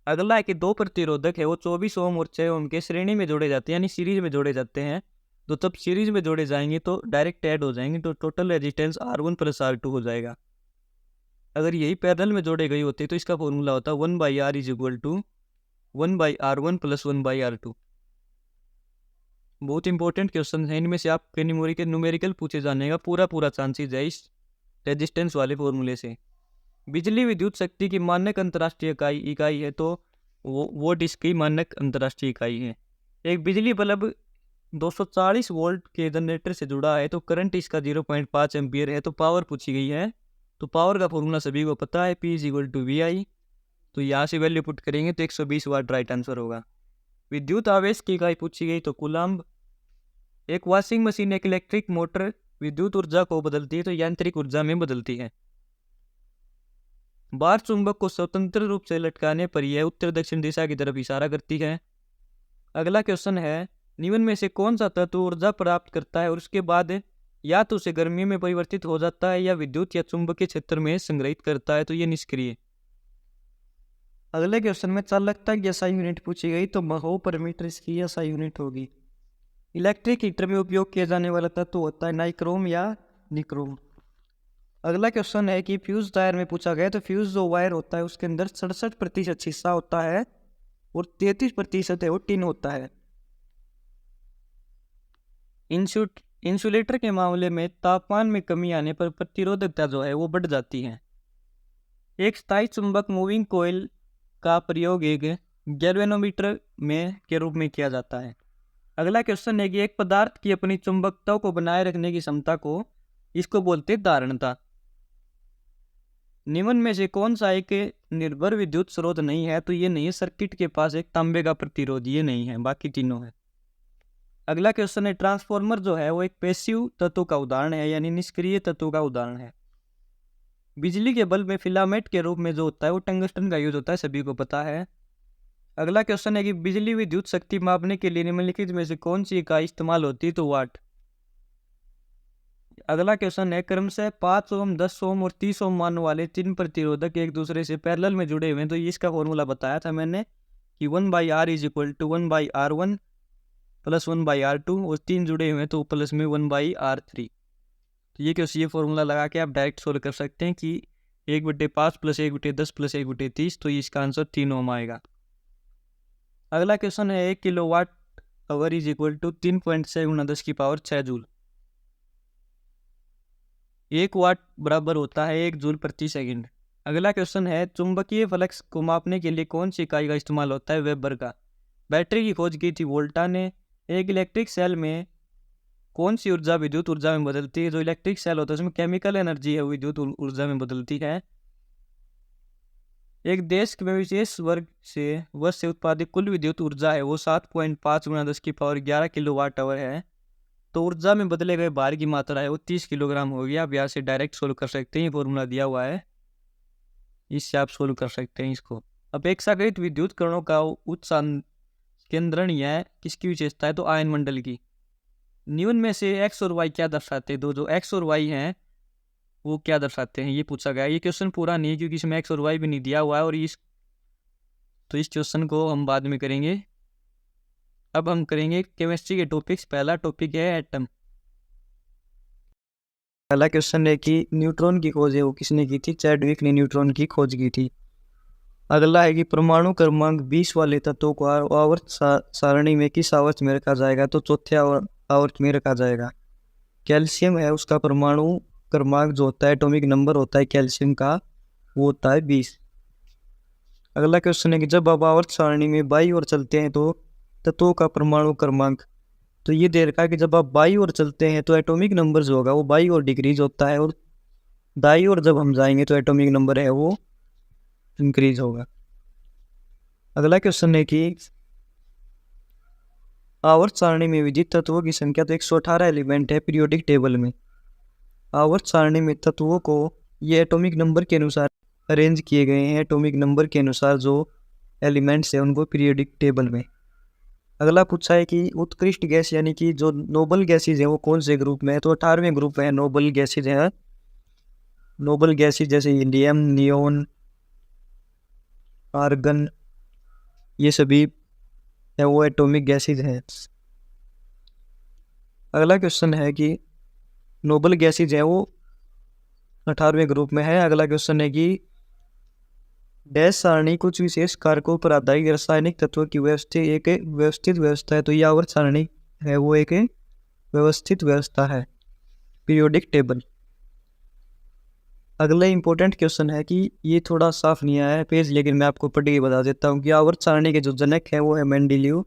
अगला है कि 2 प्रतिरोधक है वो 24 ओम और 6 ओम के श्रेणी में जोड़े जाते हैं, यानी सीरीज में जोड़े जाते हैं। तो तब सीरीज में जोड़े जाएंगे तो डायरेक्ट ऐड हो जाएंगे, तो टोटल रेजिस्टेंस R1 + R2 हो जाएगा। अगर यही पैरेलल में जोड़े गई होती तो इसका फॉर्मूला होता 1/R = 1/R1 + 1/R2। बहुत इंपॉर्टेंट क्वेश्चन है, इनमें से आपके न्यूमेरिकल पूछे जाने का पूरा चांसेस है इस रेजिस्टेंस वाले फॉर्मूले से। बिजली विद्युत शक्ति की मानक अंतर्राष्ट्रीय इकाई है, तो वोट इसकी मानक अंतर्राष्ट्रीय इकाई है। एक बिजली बल्ब 240 वोल्ट के जनरेटर से जुड़ा है, तो करंट इसका 0.5 एम्पियर है। तो पावर पूछी गई है, तो पावर का फॉर्मूला सभी को पता है, P = VI। तो यहाँ से वैल्यू पुट करेंगे तो 120 वाट राइट आंसर होगा। विद्युत आवेश की इकाई पूछी गई तो कूलम्ब। एक वॉशिंग मशीन एक इलेक्ट्रिक मोटर विद्युत ऊर्जा को बदलती है, तो यांत्रिक ऊर्जा में बदलती है। बार चुंबक को स्वतंत्र रूप से लटकाने पर यह उत्तर दक्षिण दिशा की तरफ इशारा करती है। अगला क्वेश्चन है निम्न में से कौन सा तत्व ऊर्जा प्राप्त करता है और उसके बाद या तो उसे गर्मी में परिवर्तित हो जाता है या विद्युत या चुंबकीय क्षेत्र में संग्रहित करता है? तो ये निष्क्रिय। अगले क्वेश्चन में चालकता की SI यूनिट पूछी गई, तो महो पर मीटर इसकी SI यूनिट होगी। इलेक्ट्रिक हीटर में उपयोग किया जाने वाला तत्व होता है नाइक्रोम या निक्रोम। अगला क्वेश्चन है कि फ्यूज टायर में पूछा गया, तो फ्यूज जो वायर होता है उसके अंदर 67% शीशा होता है और 33% है वो टिन होता है। इंसुलेटर के मामले में तापमान में कमी आने पर प्रतिरोधकता जो है वो बढ़ जाती है। एक स्थायी चुंबक मूविंग कोयल का प्रयोग एक गैल्वेनोमीटर में के रूप में किया जाता है। अगला क्वेश्चन है कि एक पदार्थ की अपनी चुंबकता को बनाए रखने की क्षमता को इसको बोलते धारणता। निम्न में से कौन सा एक निर्भर विद्युत स्रोत नहीं है? तो ये नहीं है, सर्किट के पास एक तांबे का प्रतिरोध, ये नहीं है, बाकी तीनों है। अगला क्वेश्चन है ट्रांसफॉर्मर जो है वो एक पैसिव तत्व का उदाहरण है, यानी निष्क्रिय तत्व का उदाहरण है। बिजली के बल्ब में फिलामेंट के रूप में जो होता है वो टंगस्टन का यूज होता है, सभी को पता है। अगला क्वेश्चन है कि बिजली विद्युत शक्ति मापने के लिए निम्नलिखित में से कौन सी इकाई इस्तेमाल होती है? तो वाट। अगला क्वेश्चन है क्रमशः 5 ओम 10 ओम और 30 ओम मान वाले 3 प्रतिरोधक एक दूसरे से पैरेलल में जुड़े हुए हैं, तो इसका फॉर्मूला बताया था मैंने कि 1/R = 1/R1 + 1/R2 और 3 जुड़े हुए हैं तो प्लस में 1/R3। तो ये फॉर्मूला लगा के आप डायरेक्ट सोल्व कर सकते हैं कि 1/5 + 1/10 + 1/30, तो इसका आंसर 3 ओम आएगा। अगला क्वेश्चन है 1 किलोवाट आवर = 3.7 × 10⁶ जूल। 1 वाट बराबर होता है 1 जूल प्रति सेकंड। अगला क्वेश्चन है चुंबकीय फ्लक्स को मापने के लिए कौन सी इकाई का इस्तेमाल होता है? वेबर का। बैटरी की खोज की थी वोल्टा ने। एक इलेक्ट्रिक सेल में कौन सी ऊर्जा विद्युत ऊर्जा में बदलती है? जो इलेक्ट्रिक सेल होता है उसमें केमिकल एनर्जी है वो विद्युत ऊर्जा में बदलती है। एक देश में विशेष वर्ष से उत्पादित कुल विद्युत ऊर्जा है वो 7.5 × 10⁻11 किलोवाट आवर है। तो ऊर्जा में बदले गए भार की मात्रा है वो 30 किलोग्राम हो गया। आप यहाँ से डायरेक्ट सोल्व कर सकते हैं, ये फॉर्मूला दिया हुआ है, इससे आप सोल्व कर सकते हैं इसको। अपेक्षाकृत विद्युत कणों का उच्च केंद्रण यह किसकी विशेषता है? तो आयन मंडल की। निम्न में से एक्स और वाई क्या दर्शाते हैं? जो एक्स और वाई हैं वो क्या दर्शाते हैं, ये पूछा गया। ये क्वेश्चन पूरा नहीं है क्योंकि इसमें एक्स और वाई भी नहीं दिया हुआ है, और इस क्वेश्चन को हम बाद में करेंगे। अब हम करेंगे केमिस्ट्री के टॉपिक्स। पहला टॉपिक है एटम। पहला क्वेश्चन है कि न्यूट्रॉन की खोज है वो किसने की थी? चैडविक ने न्यूट्रॉन की खोज की थी। अगला है कि परमाणु क्रमांक 20 वाले तत्वों को आवर्त सारणी में किस आवर्त में रखा जाएगा? तो चौथे आवर्त में रखा जाएगा। कैल्शियम है उसका परमाणु क्रमांक जो होता है, एटॉमिक नंबर होता है कैल्शियम का, वो होता है 20। अगला क्वेश्चन है कि जब आप आवर्त सारणी में बाई ओर चलते हैं तो तत्वों का परमाणु क्रमांक, तो ये दे रखा है कि जब आप बाई ओर चलते हैं तो एटॉमिक नंबर जो होगा वो बाई ओर डिक्रीज होता है और दाई और जब हम जाएंगे तो एटॉमिक नंबर है वो इंक्रीज होगा। अगला क्वेश्चन है कि आवर्त सारणी में विदित तत्वों की संख्या, तो 118 एलिमेंट है पीरियोडिक टेबल में। आवर्त सारणी में तत्वों को ये एटॉमिक नंबर के अनुसार अरेंज किए गए हैं, एटॉमिक नंबर के अनुसार जो एलिमेंट्स है उनको पीरियोडिक टेबल में। अगला पूछा है कि उत्कृष्ट गैस यानी कि जो नोबल गैसेज है वो कौन से ग्रुप में है, तो 18वें ग्रुप में है नोबल गैसेज है। नोबल गैसेज जैसे हीलियम, नियोन, आर्गन, ये सभी है वो एटॉमिक गैसेज हैं। अगला क्वेश्चन है कि नोबल गैसेज है वो 18वें ग्रुप में है। अगला क्वेश्चन है कि डैश सारणी कुछ विशेष कारकों पर आधारित रासायनिक तत्वों की व्यवस्थित व्यवस्था है, तो यह आवर्त सारणी है वो एक व्यवस्थित व्यवस्था है, पीरियोडिक टेबल। अगला इंपॉर्टेंट क्वेश्चन है कि ये थोड़ा साफ नहीं आया है पेज, लेकिन मैं आपको पढ़ के बता देता हूँ कि आवर्त सारणी के जो जनक है वो है मेंडेलीव।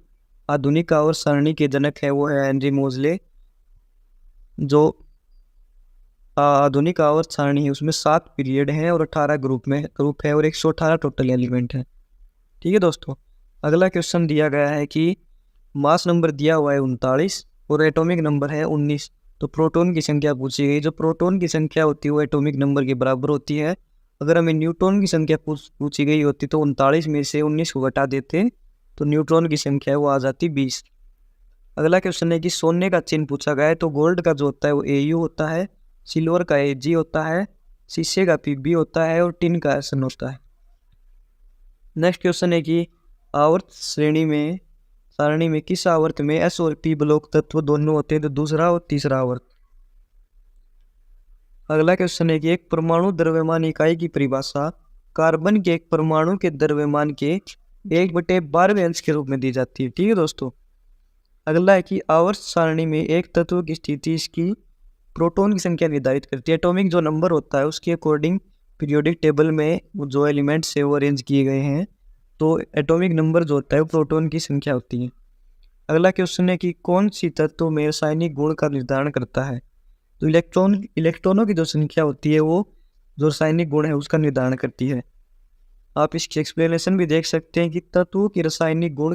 आधुनिक आवर्त सारणी के जनक है वो है हेनरी मोजले। जो आधुनिक आवर्त सारणी है उसमें 7 पीरियड हैं और 18 ग्रुप है और 118 टोटल एलिमेंट है। ठीक है दोस्तों। अगला क्वेश्चन दिया गया है कि मास नंबर दिया हुआ है 39 और एटॉमिक नंबर है 19, तो प्रोटॉन की संख्या पूछी गई। जो प्रोटॉन की संख्या होती है वो एटॉमिक नंबर के बराबर होती है। अगर हमें न्यूट्रॉन की संख्या पूछी गई होती तो 39 में से 19 को घटा देते तो न्यूट्रॉन की संख्या वो आ जाती 20। अगला क्वेश्चन है कि सोने का चिन्ह पूछा गया है, तो गोल्ड का जो होता है वो AU होता है, सिल्वर का AG होता है, शीशे का PB होता है और टिन का SN होता है। नेक्स्ट क्वेश्चन है कि आवर्त सारणी में किस आवर्त में S और P ब्लॉक तत्व दोनों होते हैं, तो दूसरा और तीसरा आवर्त। अगला क्वेश्चन है कि एक परमाणु द्रव्यमान इकाई की परिभाषा कार्बन के एक परमाणु के द्रव्यमान के 1/12 अंश के रूप में दी जाती है। ठीक है दोस्तों। अगला है कि आवर्त सारणी में एक तत्व की स्थिति इसकी प्रोटॉन की संख्या निर्धारित करती है। एटॉमिक जो नंबर होता है उसके अकॉर्डिंग पीरियोडिक टेबल में जो एलिमेंट्स है वो अरेंज किए गए हैं, तो एटॉमिक नंबर जो होता है वो प्रोटॉन की संख्या होती है। अगला क्वेश्चन है कि कौन सी तत्व में रासायनिक गुण का निर्धारण करता है, तो इलेक्ट्रॉनों की जो संख्या होती है वो जो रासायनिक गुण है उसका निर्धारण करती है। आप इसकी एक्सप्लेनेशन भी देख सकते हैं कि तत्वों के रासायनिक गुण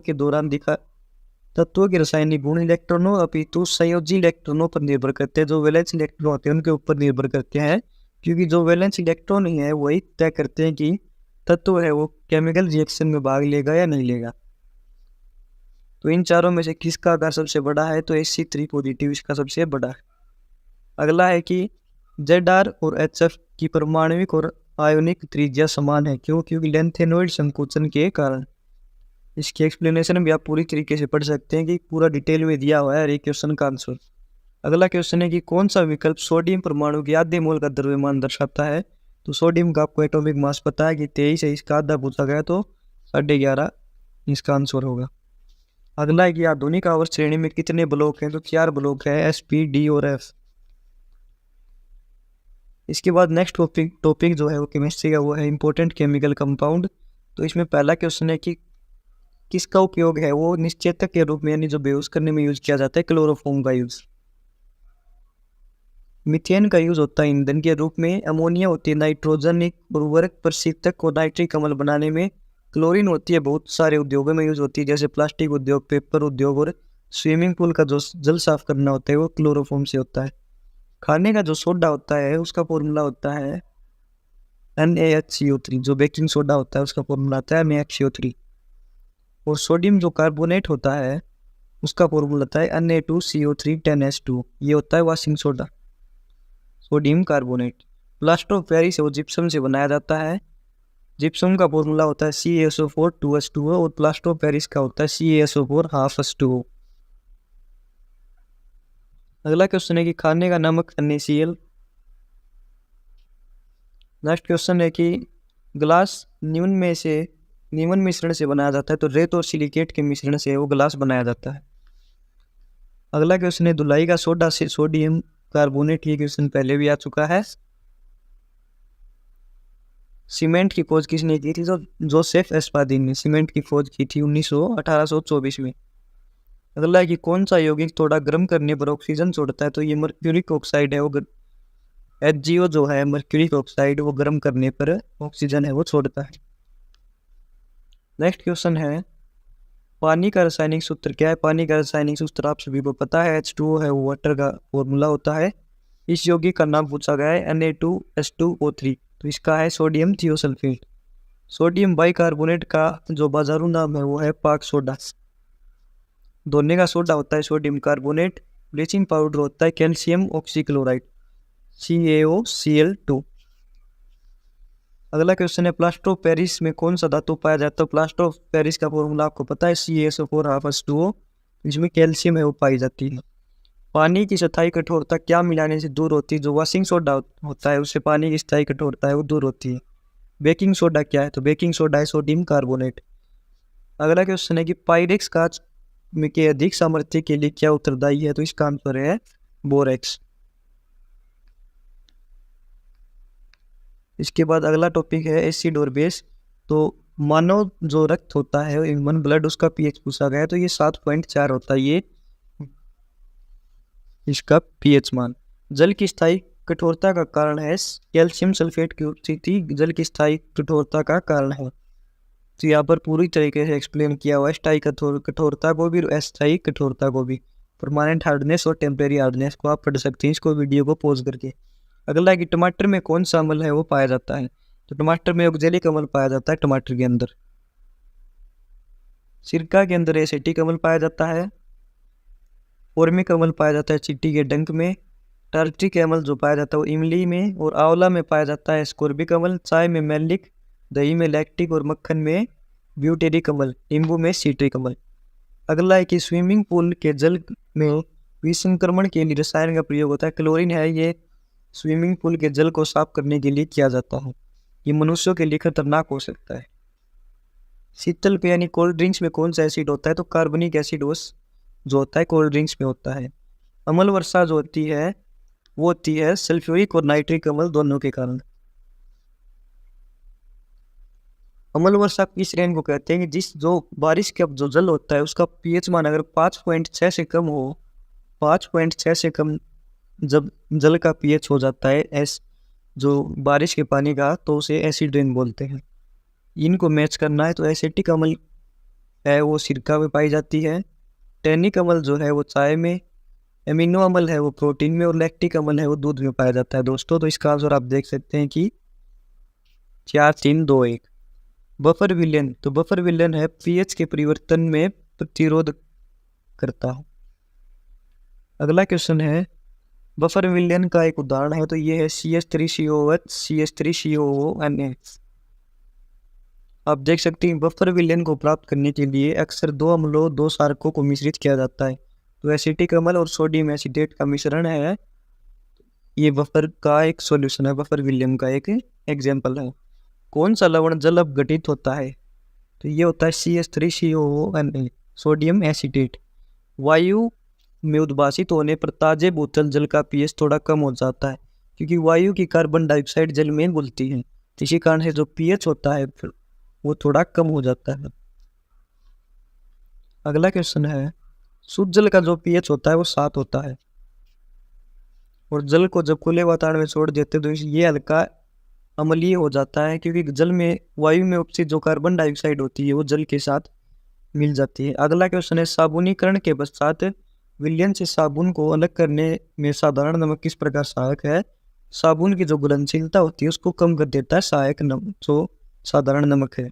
इलेक्ट्रॉनों अपितु संयोजी इलेक्ट्रॉनों पर निर्भर करते हैं। जो वैलेंस इलेक्ट्रॉन होते हैं उनके ऊपर निर्भर करते हैं, क्योंकि जो वैलेंस इलेक्ट्रॉन ही है वही तय करते हैं कि तत्व है वो केमिकल रिएक्शन में भाग लेगा या नहीं लेगा। तो इन चारों में से किसका आकार सबसे बड़ा है, तो Sc3 पॉजिटिव इसका सबसे बड़ा है। अगला है कि Zr और HF की परमाणविक और आयोनिक त्रिज्या समान है, क्यों? क्योंकि लेंथेनॉइड संकोचन के कारण। इसकी एक्सप्लेनेशन भी आप पूरी तरीके से पढ़ सकते हैं कि पूरा डिटेल में दिया हुआ है हर एक क्वेश्चन का आंसर। अगला क्वेश्चन है कि कौन सा विकल्प सोडियम परमाणु के आधे मोल का द्रव्यमान दर्शाता है, तो सोडियम का आपको एटॉमिक मास पता है कि 23 है, इसका आधा पूछा गया तो 11.5 इसका आंसर होगा। अगला है कि आधुनिक आवर्त श्रेणी में कितने ब्लॉक हैं, तो 4 ब्लॉक है, S, P, D और F। इसके बाद नेक्स्ट टॉपिक जो है वो केमिस्ट्री का, वो है इंपॉर्टेंट केमिकल कंपाउंड। तो इसमें पहला क्वेश्चन है कि किसका उपयोग है वो निश्चेतक के रूप में, यानी जो बेहोश करने में यूज किया जाता है, क्लोरोफॉर्म का यूज। मीथेन का यूज होता है ईंधन के रूप में। अमोनिया होती है नाइट्रोजन एक उर्वरक प्रशीतक और नाइट्रिक अम्ल बनाने में। क्लोरीन होती है बहुत सारे उद्योगों में यूज होती है, जैसे प्लास्टिक उद्योग, पेपर उद्योग और स्विमिंग पूल का जो जल साफ करना होता है वो क्लोरोफॉर्म से होता है। खाने का जो सोडा होता है उसका फॉर्मूला होता है NaHCO3। जो बेकिंग सोडा होता है उसका फॉर्मूला होता है NaHCO3। और सोडियम जो कार्बोनेट होता है उसका फॉर्मूला होता है Na2CO3 10H2। ये होता है washing soda, sodium carbonate. Plaster of Paris वो जिप्सम से बनाया जाता है। जिप्सम का फॉर्मूला होता है CaSO4 2H2O और प्लास्टर ऑफ पेरिस का होता है CaSO4 ½ H2O। अगला क्वेश्चन है कि खाने का नमक NaCl। नेक्स्ट क्वेश्चन है कि ग्लास निम्न मिश्रण से बनाया जाता है, तो रेत और सिलिकेट के मिश्रण से वो ग्लास बनाया जाता है। अगला क्वेश्चन है धुलाई का सोडा से सोडियम कार्बोनेट। ये क्वेश्चन पहले भी आ चुका है। सीमेंट की खोज किसने की थी, तो जोसेफ एस्पादिन ने सीमेंट की खोज की थी 1824 में। अगला है कि कौन सा यौगिक थोड़ा गर्म करने पर ऑक्सीजन छोड़ता है, तो ये मर्क्यूरिक ऑक्साइड है वो HgO जो है मर्क्यूरी ऑक्साइड, वो गर्म करने पर ऑक्सीजन है वो छोड़ता है। नेक्स्ट क्वेश्चन है, पानी का रासायनिक सूत्र क्या है? पानी का रासायनिक सूत्र आप सभी को पता है, H2O है वो वाटर का फॉर्मूला होता है। इस यौगिक का नाम पूछा गया है Na2H2O3, तो इसका है सोडियम थियोसल्फेट। सोडियम बाइकार्बोनेट का जो बाजारू नाम है वो है पाक सोडा। धोने का सोडा होता है सोडियम कार्बोनेट। ब्लीचिंग पाउडर होता है कैल्शियम ऑक्सीक्लोराइड CaOCl2। अगला क्वेश्चन है, प्लास्टर ऑफ पेरिस में कौन सा धातु पाया जाता है? प्लास्टर ऑफ पेरिस का फॉर्मूला आपको पता है CaSO4 इसमें कैल्शियम है वो पाई जाती है। पानी की स्थायी कठोरता क्या मिलाने से दूर होती है? जो वॉशिंग सोडा होता है उससे पानी की स्थायी कठोरता है वो दूर होती है। बेकिंग सोडा क्या है? तो बेकिंग सोडा है सोडियम कार्बोनेट। अगला क्वेश्चन है कि पाइरेक्स कांच में के अधिक सामर्थ्य के लिए क्या उत्तरदायी है? तो इसका आंसर है बोरेक्स। इसके बाद अगला टॉपिक है एसिड और बेस। तो मानव जो रक्त होता है ह्यूमन ब्लड, उसका पीएच पूछा गया है, तो ये 7.4 होता है ये इसका पीएच मान। जल की स्थायी कठोरता का कारण है कैल्शियम सल्फेट की उपस्थिति जल की स्थायी कठोरता का कारण है। तो यहाँ पर पूरी तरीके से एक्सप्लेन किया हुआ है स्थायी कठोरता को भी और अस्थायी कठोरता को भी। परमानेंट हार्डनेस और टेम्परेरी हार्डनेस को आप पढ़ सकते हैं इसको वीडियो को पॉज करके। अगला है कि टमाटर में कौन सा अम्ल है वो पाया जाता है? तो टमाटर में ऑक्जेलिक अम्ल पाया जाता है टमाटर के अंदर। सिरका के अंदर एसिटिक अम्ल पाया जाता है। फॉर्मिक अम्ल पाया जाता है चींटी के डंक में। टार्ट्रिक अम्ल जो पाया जाता है वो इमली में। और आंवला में पाया जाता है स्कोर्बिक अम्ल। चाय में मैलिक, दही में लैक्टिक और मक्खन में ब्यूटेरिक अम्ल, नींबू में सिट्रिक अम्ल। अगला है कि स्विमिंग पूल के जल में विसंक्रमण के लिए रसायन का प्रयोग होता है, क्लोरीन है। ये स्विमिंग पूल के जल को साफ करने के लिए किया जाता है। ये मनुष्यों के लिए खतरनाक हो सकता है। शीतल पेय यानी कोल्ड ड्रिंक्स में कौन सा एसिड होता है? तो कार्बनिक एसिड जो होता है कोल्ड ड्रिंक्स में होता है। अम्ल वर्षा जो होती है वो होती है सल्फ्यूरिक और नाइट्रिक अम्ल दोनों के कारण। अम्ल वर्षा किस श्रेणी को कहते हैं? कि जो बारिश का जो जल होता है उसका पीएच मान अगर 5.6 से कम हो, 5.6 से कम जब जल का पीएच हो जाता है जो बारिश के पानी का, तो उसे एसिड रेन बोलते हैं। इनको मैच करना है तो एसिटिक अम्ल है वो सिरका में पाई जाती है। टैनिक अम्ल जो है वो चाय में। एमिनो अम्ल है वो प्रोटीन में। और लैक्टिक अम्ल है वो दूध में पाया जाता है दोस्तों। तो इसका आंसर आप देख सकते हैं कि 4, 3, 2, 1। बफर विलयन, तो बफर विलयन है पीएच के परिवर्तन में प्रतिरोध करता है। अगला क्वेश्चन है, बफर विलयन का एक उदाहरण है, तो ये है CH3COOH CH3COONH। आप देख सकते हैं बफर विलयन को प्राप्त करने के लिए अक्सर दो अम्लों, दो क्षारकों को मिश्रित किया जाता है। तो एसिटिक अम्ल और सोडियम एसिटेट का मिश्रण है, ये बफर का एक सॉल्यूशन है, बफर विलयन का एक एग्जाम्पल है। कौन सा लवण जल अपघटित होता है? तो ये होता है CH3COONH सोडियम एसिटेट। वायु में उद्भासित होने पर ताजे बोतल जल का पीएच थोड़ा कम हो जाता है, क्योंकि वायु की कार्बन डाइऑक्साइड जल में घुलती है। इसी कारण से जो पीएच होता है फिर वो थोड़ा कम हो जाता है। अगला क्वेश्चन है, शुद्ध जल का जो पीएच होता है वो 7 होता है। और जल को जब खुले वातावरण में छोड़ देते तो ये हल्का अम्लीय हो जाता है, क्योंकि जल में वायु में उपस्थित जो कार्बन डाइऑक्साइड होती है वो जल के साथ मिल जाती है। अगला क्वेश्चन है, साबुनीकरण के पश्चात विलयन से साबुन को अलग करने में साधारण नमक किस प्रकार सहायक है? साबुन की जो घुलनशीलता होती है उसको कम कर देता है सहायक नमक, जो साधारण नमक है।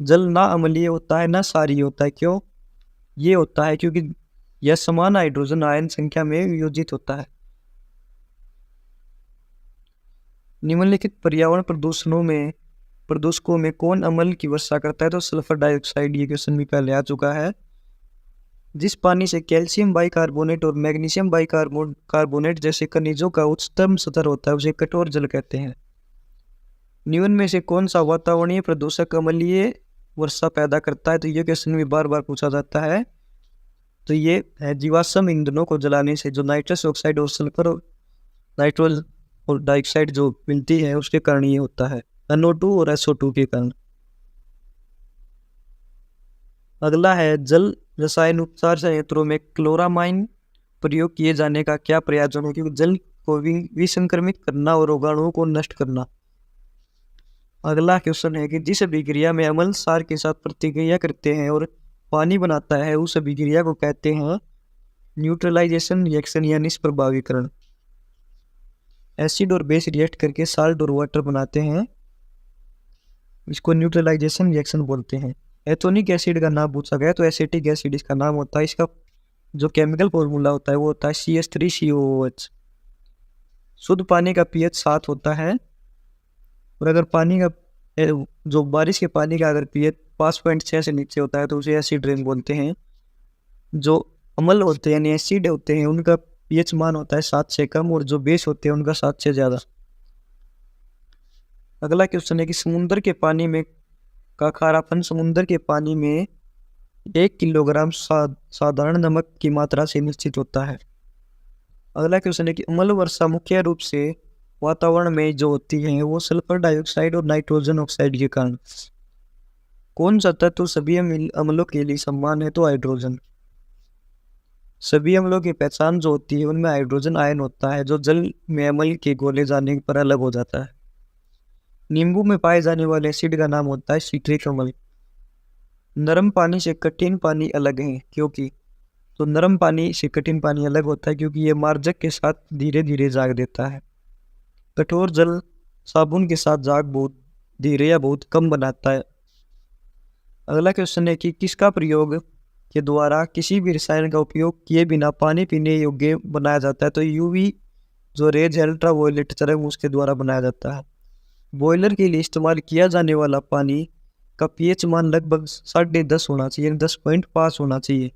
जल ना अम्लीय होता है ना क्षारीय होता है। क्यों? ये होता है क्योंकि यह समान हाइड्रोजन आयन संख्या में वियोजित होता है। निम्नलिखित पर्यावरण प्रदूषकों में कौन अम्ल की वर्षा करता है? तो सल्फर डाइऑक्साइड। ये क्वेश्चन भी पहले आ चुका है। जिस पानी से कैल्शियम बाइकार्बोनेट और मैग्नीशियम बाइकार्बोनेट जैसे खनिजों का उच्चतम स्तर होता है उसे कठोर जल कहते हैं। निम्न में से कौन सा वातावरणीय प्रदूषक अम्लीय वर्षा पैदा करता है? तो ये क्वेश्चन भी बार बार पूछा जाता है। तो ये है जीवाश्म ईंधनों को जलाने से जो नाइट्रस ऑक्साइड और सल्फर और नाइट्रोल और डाइऑक्साइड जो मिलती है उसके कारण ये होता है, NO2 और SO2 के कारण। अगला है, जल रसायन उपचार संयंत्रों में क्लोरामाइन प्रयोग किए जाने का क्या प्रयोजन है? क्योंकि जल को विसंक्रमित करना और रोगाणुओं को नष्ट करना। अगला क्वेश्चन है कि जिस अभिक्रिया में अम्ल क्षार के साथ प्रतिक्रिया करते हैं और पानी बनाता है, उस अभिक्रिया को कहते हैं न्यूट्रलाइजेशन रिएक्शन या निष्प्रभावीकरण। एसिड और बेस रिएक्ट करके साल्ट और वाटर बनाते हैं, इसको न्यूट्रलाइजेशन रिएक्शन बोलते हैं। एथोनिक एसिड का नाम पूछा गया तो एसिटिक एसिड इसका नाम होता है। इसका जो केमिकल फॉर्मूला होता है वो होता है CH3COOH। शुद्ध पानी का pH 7 होता है, और अगर पानी का जो बारिश के पानी का अगर pH 5.6 से नीचे होता है तो उसे एसिड रेन बोलते हैं। जो अम्ल होते हैं यानी एसिड होते हैं उनका pH मान होता है 7 से कम, और जो बेस होते हैं उनका 7 से ज़्यादा। अगला क्वेश्चन है कि समुद्र के पानी में का खारापन समुद्र के पानी में 1 किलोग्राम साधारण नमक की मात्रा से निश्चित होता है। अगला क्वेश्चन है कि अम्ल वर्षा मुख्य रूप से वातावरण में जो होती है वो सल्फर डाइऑक्साइड और नाइट्रोजन ऑक्साइड के कारण। कौन सा तत्व सभी अम्लों के लिए समान है? तो हाइड्रोजन। सभी अम्लों की पहचान जो होती है उनमें हाइड्रोजन आयन होता है, जो जल में अम्ल के घोले जाने पर अलग हो जाता है। नींबू में पाए जाने वाले एसिड का नाम होता है सिट्रिक अम्ल। नरम पानी से कठिन पानी अलग है क्योंकि, तो नरम पानी से कठिन पानी अलग होता है क्योंकि ये मार्जक के साथ धीरे धीरे जाग देता है। कठोर जल साबुन के साथ जाग बहुत धीरे या बहुत कम बनाता है। अगला क्वेश्चन है कि किसका प्रयोग के द्वारा किसी भी रसायन का उपयोग किए बिना पानी पीने योग्य बनाया जाता है? तो यूवी जो रेज अल्ट्रा वायलेट तरंग उसके द्वारा बनाया जाता है। बॉयलर के लिए इस्तेमाल किया जाने वाला पानी का pH मान लगभग 10.5 होना चाहिए, 10.5 होना चाहिए।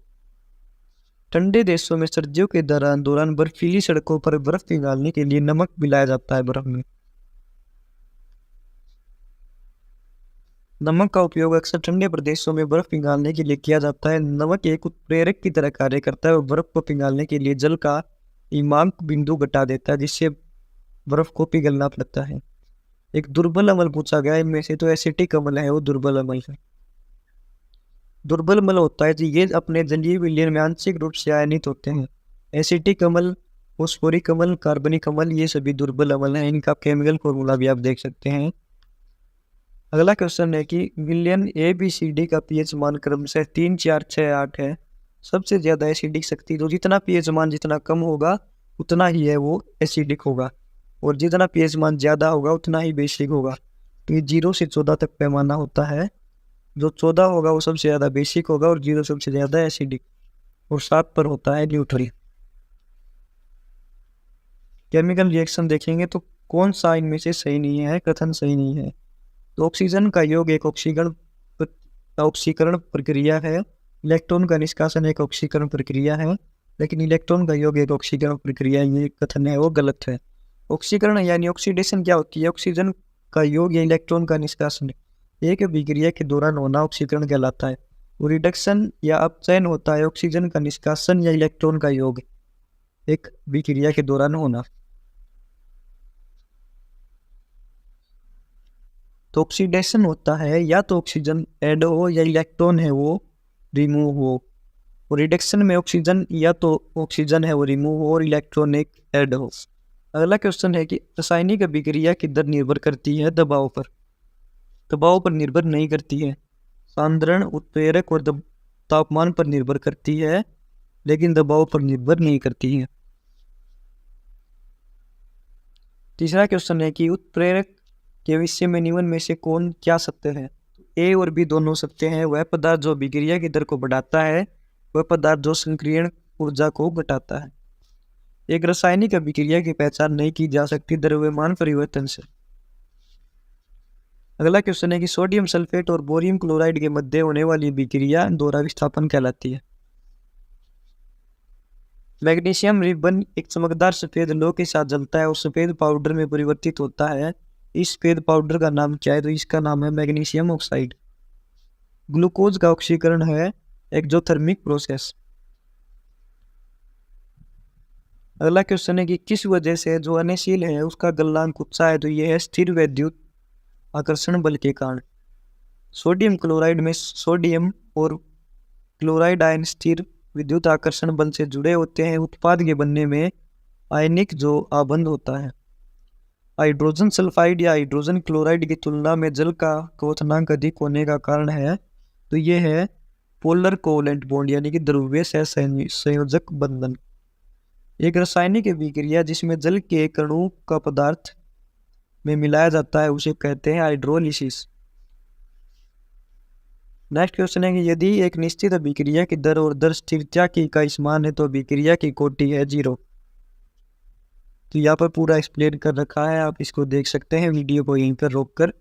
ठंडे देशों में सर्दियों के दौरान बर्फीली सड़कों पर बर्फ पिघलाने के लिए नमक मिलाया जाता है बर्फ में। नमक का उपयोग अक्सर ठंडे प्रदेशों में बर्फ पिघलाने के लिए किया जाता है। नमक एक उत्प्रेरक की तरह कार्य करता है और बर्फ को पिघलाने के लिए जल का हिमांक बिंदु घटा देता है, जिससे बर्फ को पिघलना पड़ता है। एक दुर्बल अम्ल पूछा गया इनमें से, तो एसिटिक अम्ल है वो दुर्बल अम्ल है। दुर्बल अम्ल होता है ये अपने जलीय विलयन में आंशिक रूप से आयनित होते हैं। एसिटिक अम्ल, फॉस्फोरिक अम्ल, कार्बनिक अम्ल ये सभी दुर्बल अम्ल हैं। इनका केमिकल फॉर्मूला भी आप देख सकते हैं। अगला क्वेश्चन है कि विलयन ABCD का pH मान क्रमशः 3, 4, 6, 8 है। सबसे ज्यादा एसिडिक शक्ति, तो जितना pH मान जितना कम होगा उतना ही है वो एसिडिक होगा, और जितना pH मान ज्यादा होगा उतना ही बेसिक होगा। तो ये 0 से 14 तक पैमाना होता है। जो 14 होगा वो सबसे ज्यादा बेसिक होगा, और 0 सबसे ज्यादा एसिडिक, और 7 पर होता है न्यूट्रल। केमिकल रिएक्शन देखेंगे तो कौन सा इनमें से सही नहीं है? कथन सही नहीं है। तो ऑक्सीजन का योग एक ऑक्सीकरण प्रक्रिया है। इलेक्ट्रॉन का निष्कासन एक ऑक्सीकरण प्रक्रिया है, लेकिन इलेक्ट्रॉन का योग एक ऑक्सीकरण प्रक्रिया, ये कथन है वो गलत है। ऑक्सीकरण यानी ऑक्सीडेशन क्या होती है? ऑक्सीजन का योग या इलेक्ट्रॉन का निष्कासन एक अभिक्रिया के दौरान होना ऑक्सीकरण कहलाता है। और रिडक्शन या अपचयन होता है ऑक्सीजन का निष्कासन या इलेक्ट्रॉन का योग एक अभिक्रिया के दौरान होना। तो ऑक्सीडेशन होता है या तो ऑक्सीजन ऐड हो या इलेक्ट्रॉन है वो रिमूव हो, और रिडक्शन में ऑक्सीजन या तो ऑक्सीजन है वो रिमूव हो और इलेक्ट्रॉन एक ऐड हो। अगला क्वेश्चन है कि रासायनिक अभिक्रिया किस दर निर्भर करती है? दबाव पर। दबाव पर निर्भर नहीं करती है। सांद्रण, उत्प्रेरक और तापमान पर निर्भर करती है, लेकिन दबाव पर निर्भर नहीं करती है। तीसरा क्वेश्चन है कि उत्प्रेरक के विषय में निम्न में से कौन क्या सत्य है? ए और बी दोनों सत्य हैं। वह पदार्थ जो अभिक्रिया की दर को बढ़ाता है, वह पदार्थ जो संक्रियण ऊर्जा को घटाता है। एक रासायनिक अभिक्रिया की पहचान नहीं की जा सकती द्रव्यमान परिवर्तन से। अगला क्वेश्चन है कि सोडियम सल्फेट और बोरियम क्लोराइड के मध्य होने वाली अभिक्रिया दोहरा विस्थापन कहलाती है। मैग्नीशियम रिबन एक चमकदार सफेद लौह के साथ जलता है और सफेद पाउडर में परिवर्तित होता है। इस सफेद पाउडर का नाम क्या है? तो इसका नाम है मैग्नीशियम ऑक्साइड। ग्लूकोज का ऑक्सीकरण है एक्सोथर्मिक प्रोसेस। अगला क्वेश्चन है कि किस वजह से जो अनशील है उसका गलनांक ऊंचा है? तो यह है स्थिर वैद्युत आकर्षण बल के कारण। सोडियम क्लोराइड में सोडियम और क्लोराइड आयन स्थिर विद्युत आकर्षण बल से जुड़े होते हैं। उत्पाद के बनने में आयनिक जो आबंध होता है। हाइड्रोजन सल्फाइड या हाइड्रोजन क्लोराइड की तुलना में जल का क्वथनांक अधिक होने का कारण है, तो ये है पोलर कोवलेंट बॉन्ड यानी कि ध्रुवीय सहसंयोजक बंधन। एक रासायनिक अभिक्रिया जिसमें जल के कणु का पदार्थ में मिलाया जाता है उसे कहते हैं हाइड्रोलिसिस। नेक्स्ट क्वेश्चन है कि यदि एक निश्चित अभिक्रिया की दर और दर स्थिरता की इकाई समान है तो अभिक्रिया की कोटि है 0। तो यहाँ पर पूरा एक्सप्लेन कर रखा है, आप इसको देख सकते हैं वीडियो को यहीं पर रोककर।